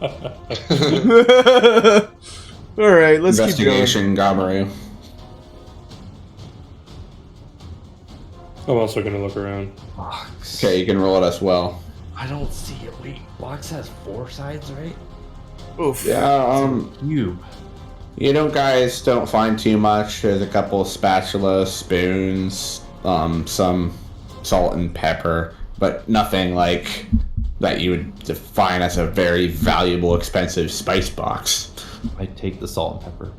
All right, let's keep going. Investigation, Gabaru. I'm also gonna look around. Box. Okay, you can roll it as well. I don't see it. Wait, box has 4 sides, right? Oof. Yeah, Cube. you know, guys don't find too much. There's a couple of spatulas, spoons, some salt and pepper, but nothing like that you would define as a very valuable, expensive spice box. I take the salt and pepper.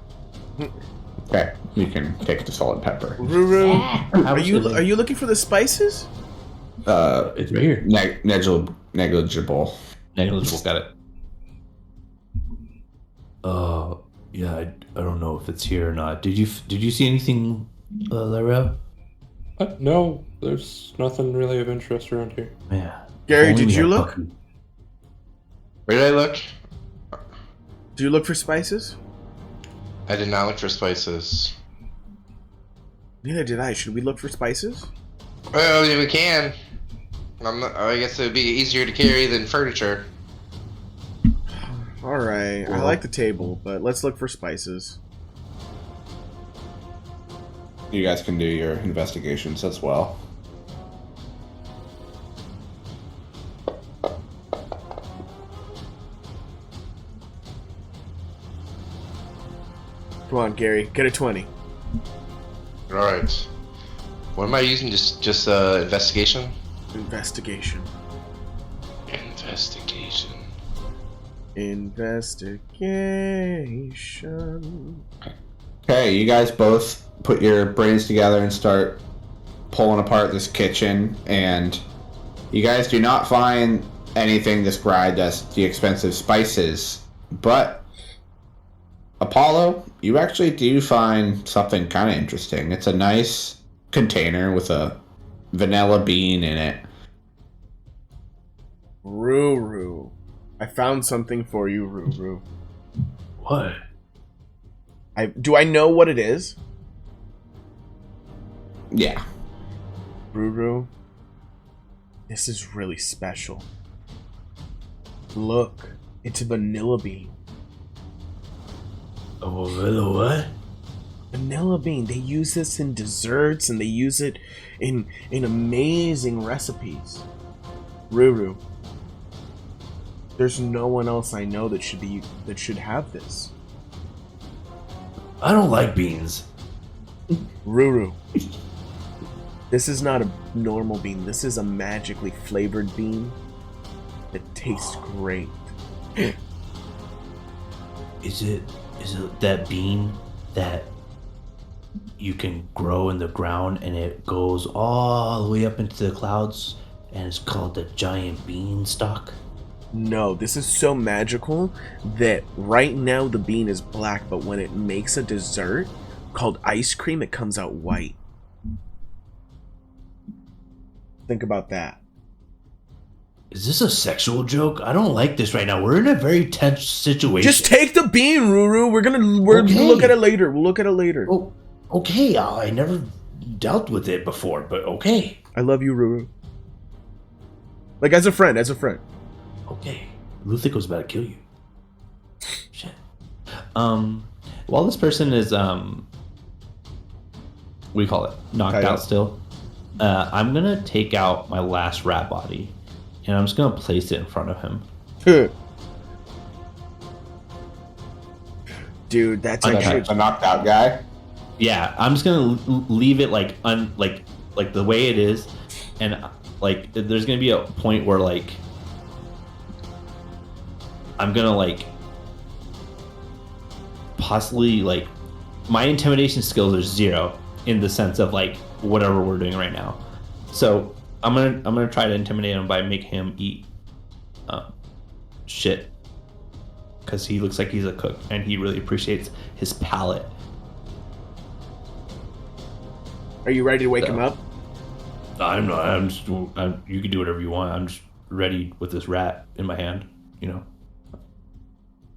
Okay, you can take the salt and pepper. Ruru, Are are you looking for the spices? It's right here. Negligible. Negligible. Got it. Yeah. I don't know if it's here or not. Did you see anything, Lyra? No, there's nothing really of interest around here. Man. Gary, only did we you had look? Bucky. Where did I look? Do you look for spices? I did not look for spices. Neither did I. Should we look for spices? Well, yeah, we can. I guess it would be easier to carry than furniture. All right. I like the table, but let's look for spices. You guys can do your investigations as well. Come on, Gary. Get a 20. Alright. What am I using? Just investigation? Investigation. Investigation. Investigation. Okay, you guys both put your brains together and start pulling apart this kitchen, and you guys do not find anything described as the expensive spices, but Apollo, you actually do find something kind of interesting. It's a nice container with a vanilla bean in it. Ruru. I found something for you, Ruru. What? Do I know what it is? Yeah. Ruru. This is really special. Look, it's a vanilla bean. Oh, vanilla what? Vanilla bean. They use this in desserts and they use it in amazing recipes. Ruru. There's no one else I know that should have this. I don't like beans. Ruru. This is not a normal bean. This is a magically flavored bean that tastes great. Is it that bean that you can grow in the ground and it goes all the way up into the clouds and it's called the giant beanstalk? No, this is so magical that right now the bean is black, but when it makes a dessert called ice cream, it comes out white. Think about that. Is this a sexual joke? I don't like this right now. We're in a very tense situation. Just take the bean, Ruru. We'll Okay. look at it later. We'll look at it later. Oh, okay. I never dealt with it before, but okay. I love you, Ruru. Like as a friend, Okay. Luthic was about to kill you. Shit. While this person is what do you call it? Knocked Tied out up. still. I'm gonna take out my last rat body, and I'm just gonna place it in front of him. Dude, that's The, actually the knocked out guy. Yeah, I'm just gonna leave it like like the way it is, and like there's gonna be a point where like I'm gonna like possibly like my intimidation skills are 0 in the sense of like whatever we're doing right now. So I'm gonna try to intimidate him by making him eat shit because he looks like he's a cook and he really appreciates his palate. Are you ready to wake him up? I'm not. You can do whatever you want. I'm just ready with this rat in my hand. You know.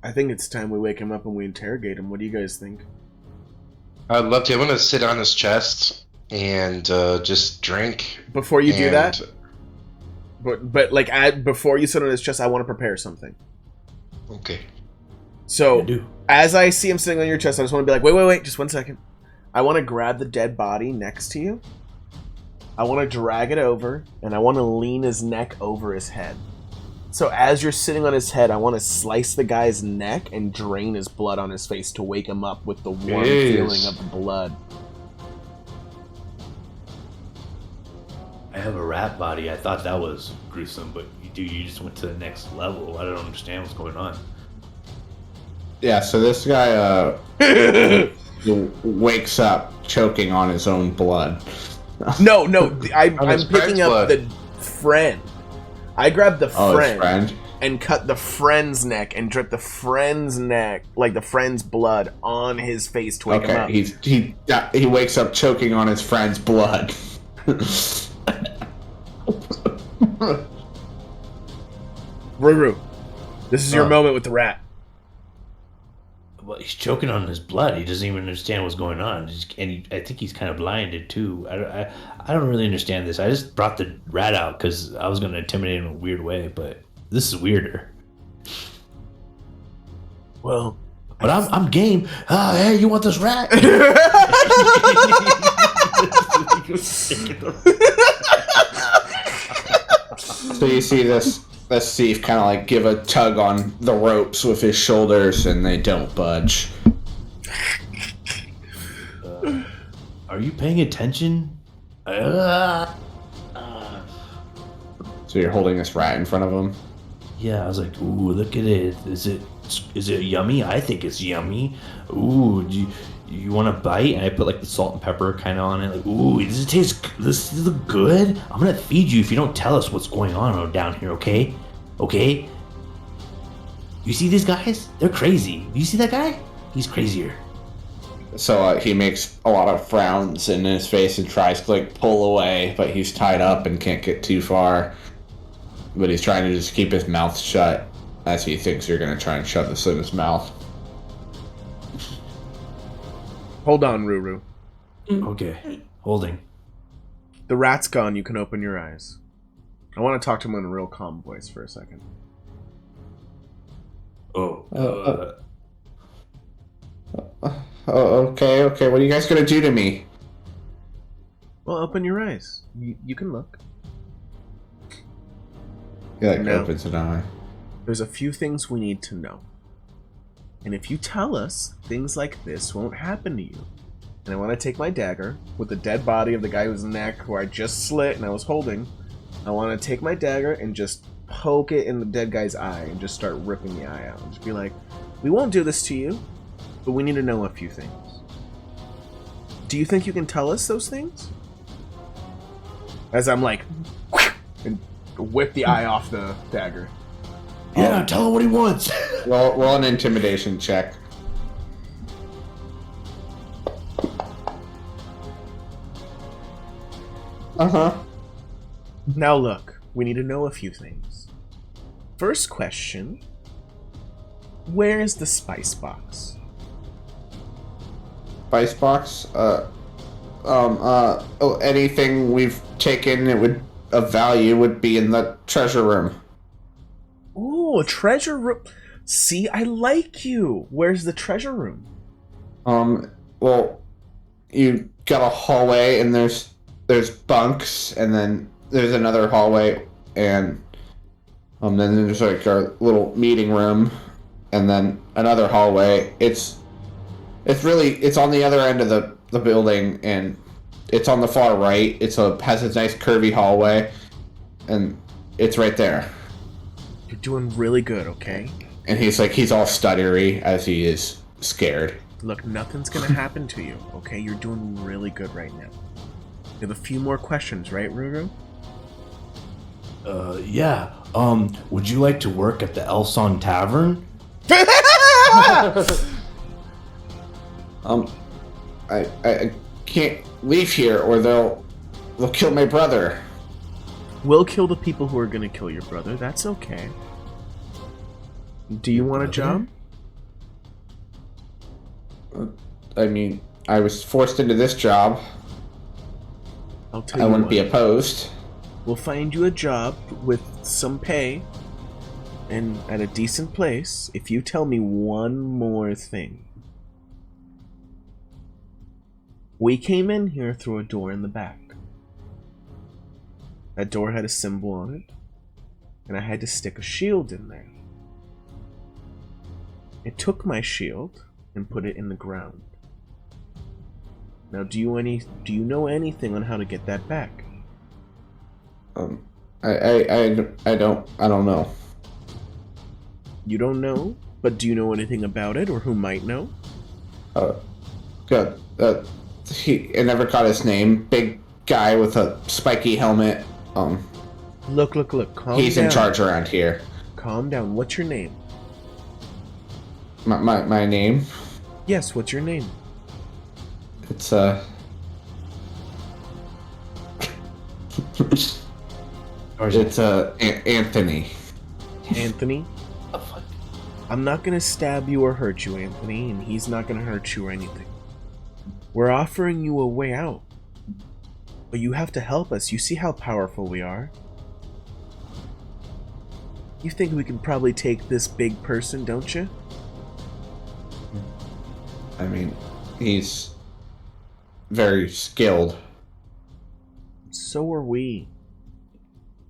I think it's time we wake him up and we interrogate him. What do you guys think? I'd love to. I'm gonna sit on his chest and just drink. Before you do and- that, but like before you sit on his chest, I want to prepare something. Okay. So I do. as I see him sitting on your chest, I just want to be like, wait, just 1 second. I want to grab the dead body next to you. I want to drag it over, and I want to lean his neck over his head. So as you're sitting on his head, I want to slice the guy's neck and drain his blood on his face to wake him up with the warm Jeez. feeling of the blood. I have a rat body. I thought that was gruesome, but you just went to the next level. I don't understand what's going on. Yeah, so this guy wakes up choking on his own blood. No, I'm his picking friend's up blood. the friend. I grabbed the Oh, his friend, friend. and cut the friend's neck and drip the friend's neck, like the friend's blood, on his face to wake him up. Okay, he wakes up choking on his friend's blood. Ruru, this is your moment with the rat. Well, he's choking on his blood. He doesn't even understand what's going on, I think he's kind of blinded too. I don't really understand this. I just brought the rat out because I was going to intimidate him in a weird way, but this is weirder. Well, But I'm game. Hey, you want this rat? So you see this thief kind of like give a tug on the ropes with his shoulders, and they don't budge. Are you paying attention? So you're holding this rat in front of him. Yeah, I was like, ooh, look at it. Is it yummy? I think it's yummy. Ooh, do you want a bite? And I put like the salt and pepper kind of on it. Like, ooh, does it taste? This look good. I'm gonna feed you if you don't tell us what's going on down here. Okay? Okay. You see these guys? They're crazy. You see that guy? He's crazier. So he makes a lot of frowns in his face and tries to like pull away, but he's tied up and can't get too far. But he's trying to just keep his mouth shut as he thinks you're going to try and shove this in his mouth. hold on, Ruru. Okay. Holding. The rat's gone. You can open your eyes. I want to talk to him in a real calm voice for a second. Oh. Oh, okay. What are you guys going to do to me? Well, open your eyes. You can look. He like No. opens an eye. There's a few things we need to know. And if you tell us, things like this won't happen to you. And I want to take my dagger with the dead body of the guy whose neck who I just slit and I was holding. I want to take my dagger and just poke it in the dead guy's eye and just start ripping the eye out. And just be like, we won't do this to you, but we need to know a few things. Do you think you can tell us those things? As I'm like, and whip the eye off the dagger. Yeah, tell him what he wants. Roll an intimidation check. Uh-huh. Now look, we need to know a few things. First question, where is the spice box? Spice box? Anything we've taken of value would be in the treasure room. Ooh, a treasure room. See, I like you. Where's the treasure room? Well, you got a hallway and there's bunks, and then there's another hallway, and then there's like our little meeting room, and then another hallway. It's It's on the other end of the building, and it's on the far right. Has a nice curvy hallway, and it's right there. You're doing really good, okay? And he's all stuttery as he is scared. Look, nothing's gonna happen to you, okay? You're doing really good right now. You have a few more questions, right, Ruru? Yeah. Would you like to work at the Elson Tavern? I can't leave here, or they'll kill my brother. We'll kill the people who are gonna kill your brother. That's okay. Do you want a job? I mean, I was forced into this job. I'll tell I you wouldn't what. be opposed. We'll find you a job with some pay and at a decent place if you tell me one more thing. We came in here through a door in the back. That door had a symbol on it, and I had to stick a shield in there. It took my shield and put it in the ground. Now, do you know anything on how to get that back? I don't know. You don't know, but do you know anything about it, or who might know? Good. I never caught his name. Big guy with a spiky helmet. Look, calm He's down. in charge around here. Calm down. What's your name? My name? Yes, what's your name? It's It's Anthony. Anthony? I'm not gonna stab you or hurt you, Anthony, and he's not gonna hurt you or anything. We're offering you a way out. But you have to help us. You see how powerful we are? You think we can probably take this big person, don't you? I mean, he's very skilled. So are we.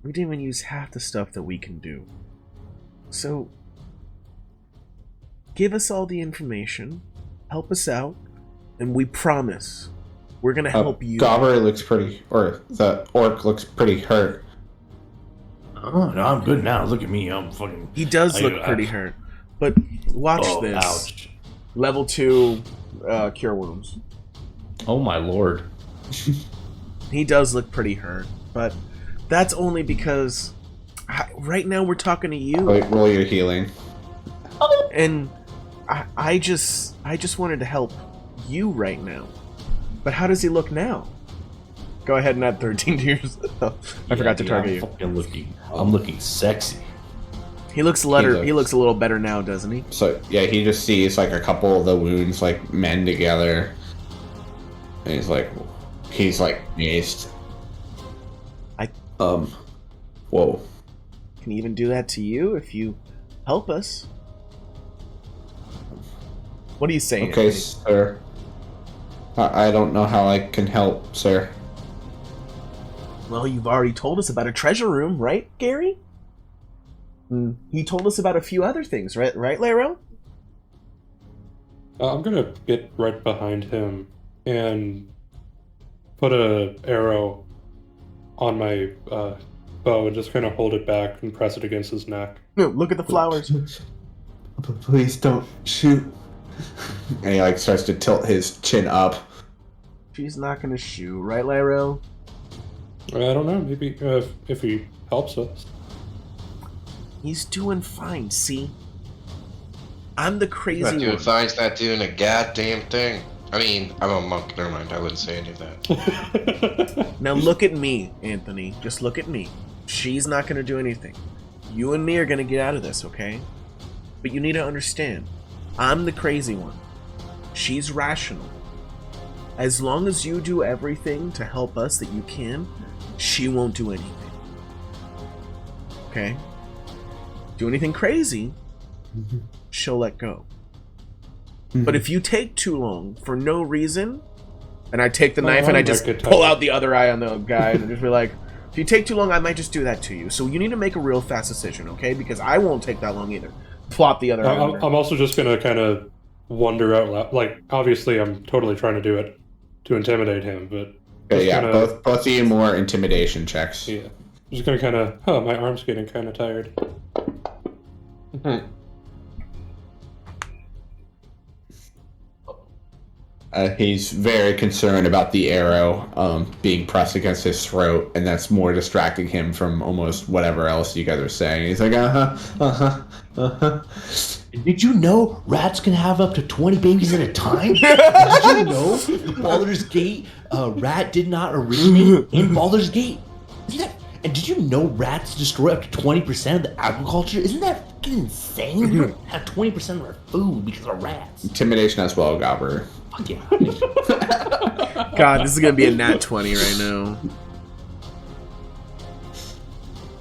We didn't even use half the stuff that we can do. So, give us all the information, help us out, and we promise we're gonna help you. Gobber looks pretty, or the orc looks pretty hurt. Oh, no, I'm good now. Look at me. I'm fucking... He does look pretty hurt. But watch this. Ouch. Level 2 cure wounds. Oh my lord. He does look pretty hurt, but that's only because right now we're talking to you. Roll your healing. And I just wanted to help you right now. But how does he look now? Go ahead and add 13 to yours. I forgot to target you. I'm looking sexy. He looks a little better now, doesn't he? So yeah, he just sees like a couple of the wounds like mend together, and he's like amazed. Whoa. Can even do that to you if you help us. What are you saying? Okay, Anthony? sir. I don't know how I can help, sir. Well, you've already told us about a treasure room, right, Gary? He told us about a few other things, right, Laro? I'm gonna get right behind him and put a arrow on my bow and just kind of hold it back and press it against his neck. No, look at the flowers. Please don't shoot. And he like starts to tilt his chin up. She's not gonna shoot, right, Laro? I don't know. Maybe if he helps us. He's doing fine. See, I'm the crazy Not doing one. fine. He's not doing a goddamn thing. I mean, I'm a monk. Never mind. I wouldn't say any of that. Now look at me, Anthony. Just look at me. She's not gonna do anything. You and me are gonna get out of this, okay? But you need to understand, I'm the crazy one. She's rational. As long as you do everything to help us that you can, she won't do anything. Okay? Do anything crazy, she'll let go. But if you take too long for no reason, and I take the knife and I just pull out the other eye on the guy and just be like, if you take too long, I might just do that to you. So you need to make a real fast decision, okay? Because I won't take that long either. Plop the other eye. I'm also just gonna kind of wonder out loud. Like, obviously, I'm totally trying to do it to intimidate him, but Okay, just yeah, kinda, both of you more intimidation checks. yeah, just gonna kind of. Oh, my arm's getting kind of tired. He's very concerned about the arrow being pressed against his throat, and that's more distracting him from almost whatever else you guys are saying. He's like, Did you know rats can have up to 20 babies at a time? Did you know Baldur's Gate rat did not originate in Baldur's Gate? And did you know rats destroy up to 20% of the agriculture? Isn't that fucking insane? We don't have 20% of our food because of rats. intimidation as well, Gobber. Fuck yeah. God, this is gonna be a nat 20 right now.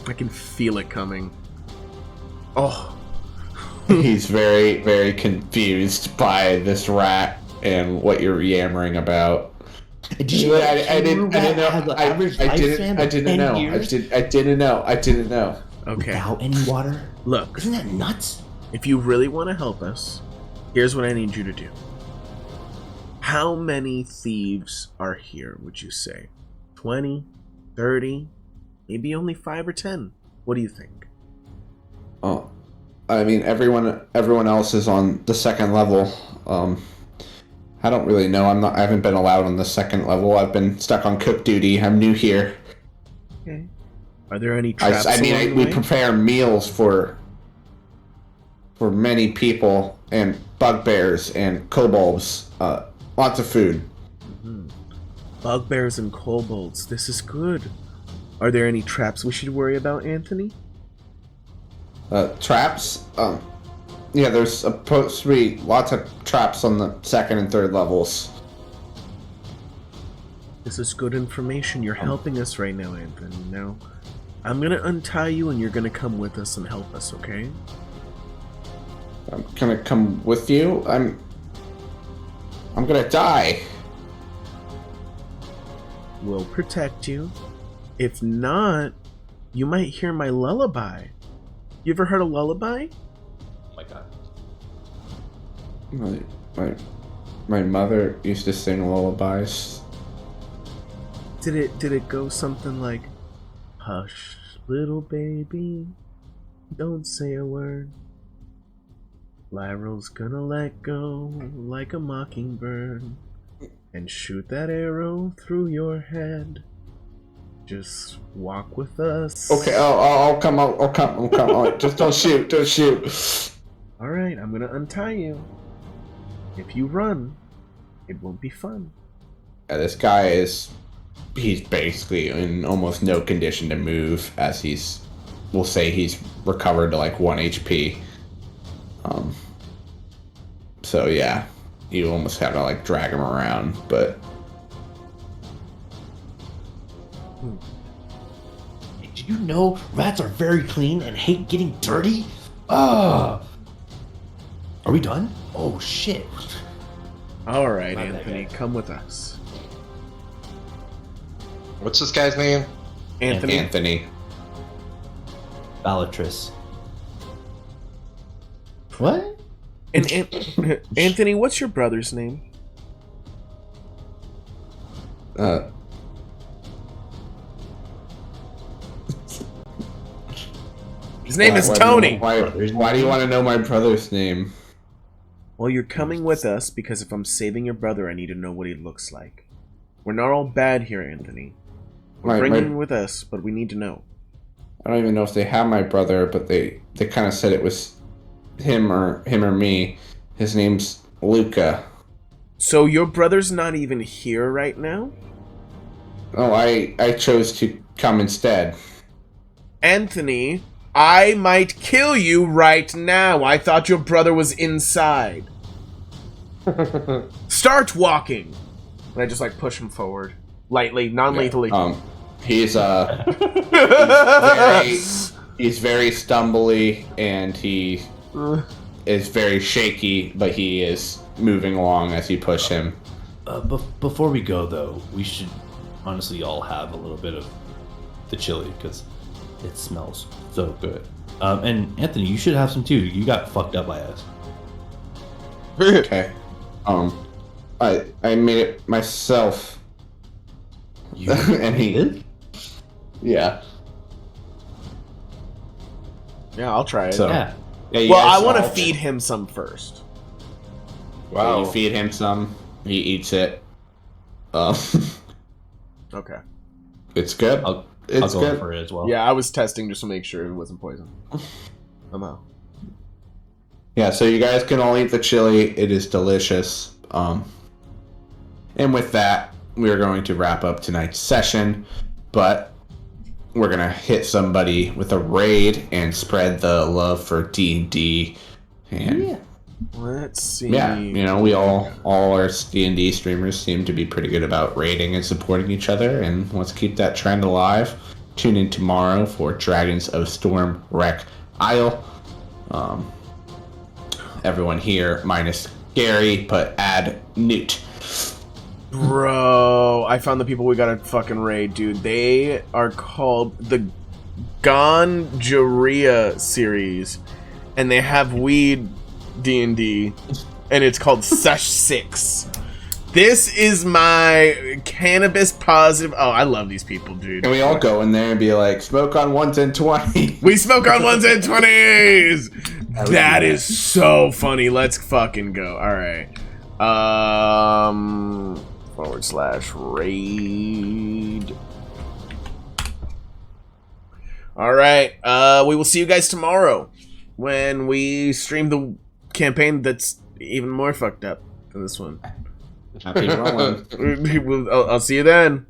I can feel it coming. Oh. He's very, very confused by this rat and what you're yammering about. Did you know I that didn't rat know. has an I average lifespan of 10 didn't know. years I didn't know. Okay. without any water? Look, Isn't that nuts? if you really want to help us, here's what I need you to do. How many thieves are here, would you say? 20? 30? Maybe only 5 or 10? What do you think? Oh, I mean, everyone else is on the second level. I don't really know. I haven't been allowed on the second level. I've been stuck on cook duty. I'm new here. Okay. Are there any traps I mean, along the we way? prepare meals for many people and bugbears and kobolds. Lots of food. Bugbears and kobolds. This is good. Are there any traps we should worry about, Anthony? Traps. Yeah, there's supposed to be lots of traps on the second and third levels. This is good information. You're helping us right now, Anthony. Now, I'm gonna untie you and you're gonna come with us and help us, okay? I'm gonna come with you. I'm gonna die. We'll protect you. If not, you might hear my lullaby. You ever heard a lullaby? Oh my god. My mother used to sing lullabies. Did it go something like, hush, little baby, don't say a word. Lyra's gonna let go like a mockingbird and shoot that arrow through your head. Just walk with us. Okay, I'll come. Just don't shoot. All right, I'm gonna untie you. If you run, it won't be fun. Yeah, this guy he's basically in almost no condition to move, as we'll say he's recovered to like 1 HP. So yeah, you almost have to like drag him around, but Did you know rats are very clean and hate getting dirty? Are we done? Oh shit. All right, My bad, Anthony, guys. come with us. What's this guy's name? Anthony. Bellatrix. What? And Anthony, what's your brother's name? His name is Tony. Why do you want to know my brother's name? Well, you're coming with us because if I'm saving your brother, I need to know what he looks like. We're not all bad here, Anthony. We're bringing him with us, but we need to know. I don't even know if they have my brother, but they kind of said it was him or me. His name's Luca. So your brother's not even here right now? Oh, I chose to come instead. Anthony, I might kill you right now. I thought your brother was inside. Start walking. And I just like push him forward. Lightly, non-lethally. He's he's very stumbly and he is very shaky, but he is moving along as you push him. Before we go, though, we should honestly all have a little bit of the chili because it smells so good. And Anthony, you should have some too. You got fucked up by us. Okay. I made it myself. You And he- did? Yeah. Yeah, I'll try it. So Yeah. yeah, you Well, guys I want to all- feed him some first. Yeah, you feed him some. He eats it. Okay. It's good. I'll It's go good. for it as well. Yeah, I was testing just to make sure it wasn't poison. Somehow. Yeah, so you guys can all eat the chili. It is delicious. And with that, we are going to wrap up tonight's session, but we're gonna hit somebody with a raid and spread the love for D&D. And Let's see. yeah, you know, we all our D&D streamers seem to be pretty good about raiding and supporting each other, and let's keep that trend alive. Tune in tomorrow for Dragons of Storm Wreck Isle. Everyone here minus Gary, but add Newt. Bro, I found the people we gotta fucking raid, dude. They are called the Ganjaria series, and they have weed D&D, and it's called Sesh 6. This is my cannabis positive. Oh, I love these people, dude. Can we all go in there and be like, smoke on 1s and 20s? We smoke on 1s and 20s! That is so funny. Let's fucking go. Alright. /raid. Alright. We will see you guys tomorrow when we stream the campaign that's even more fucked up than this one. Happy rolling. I'll see you then.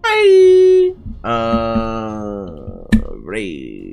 Bye. Raid.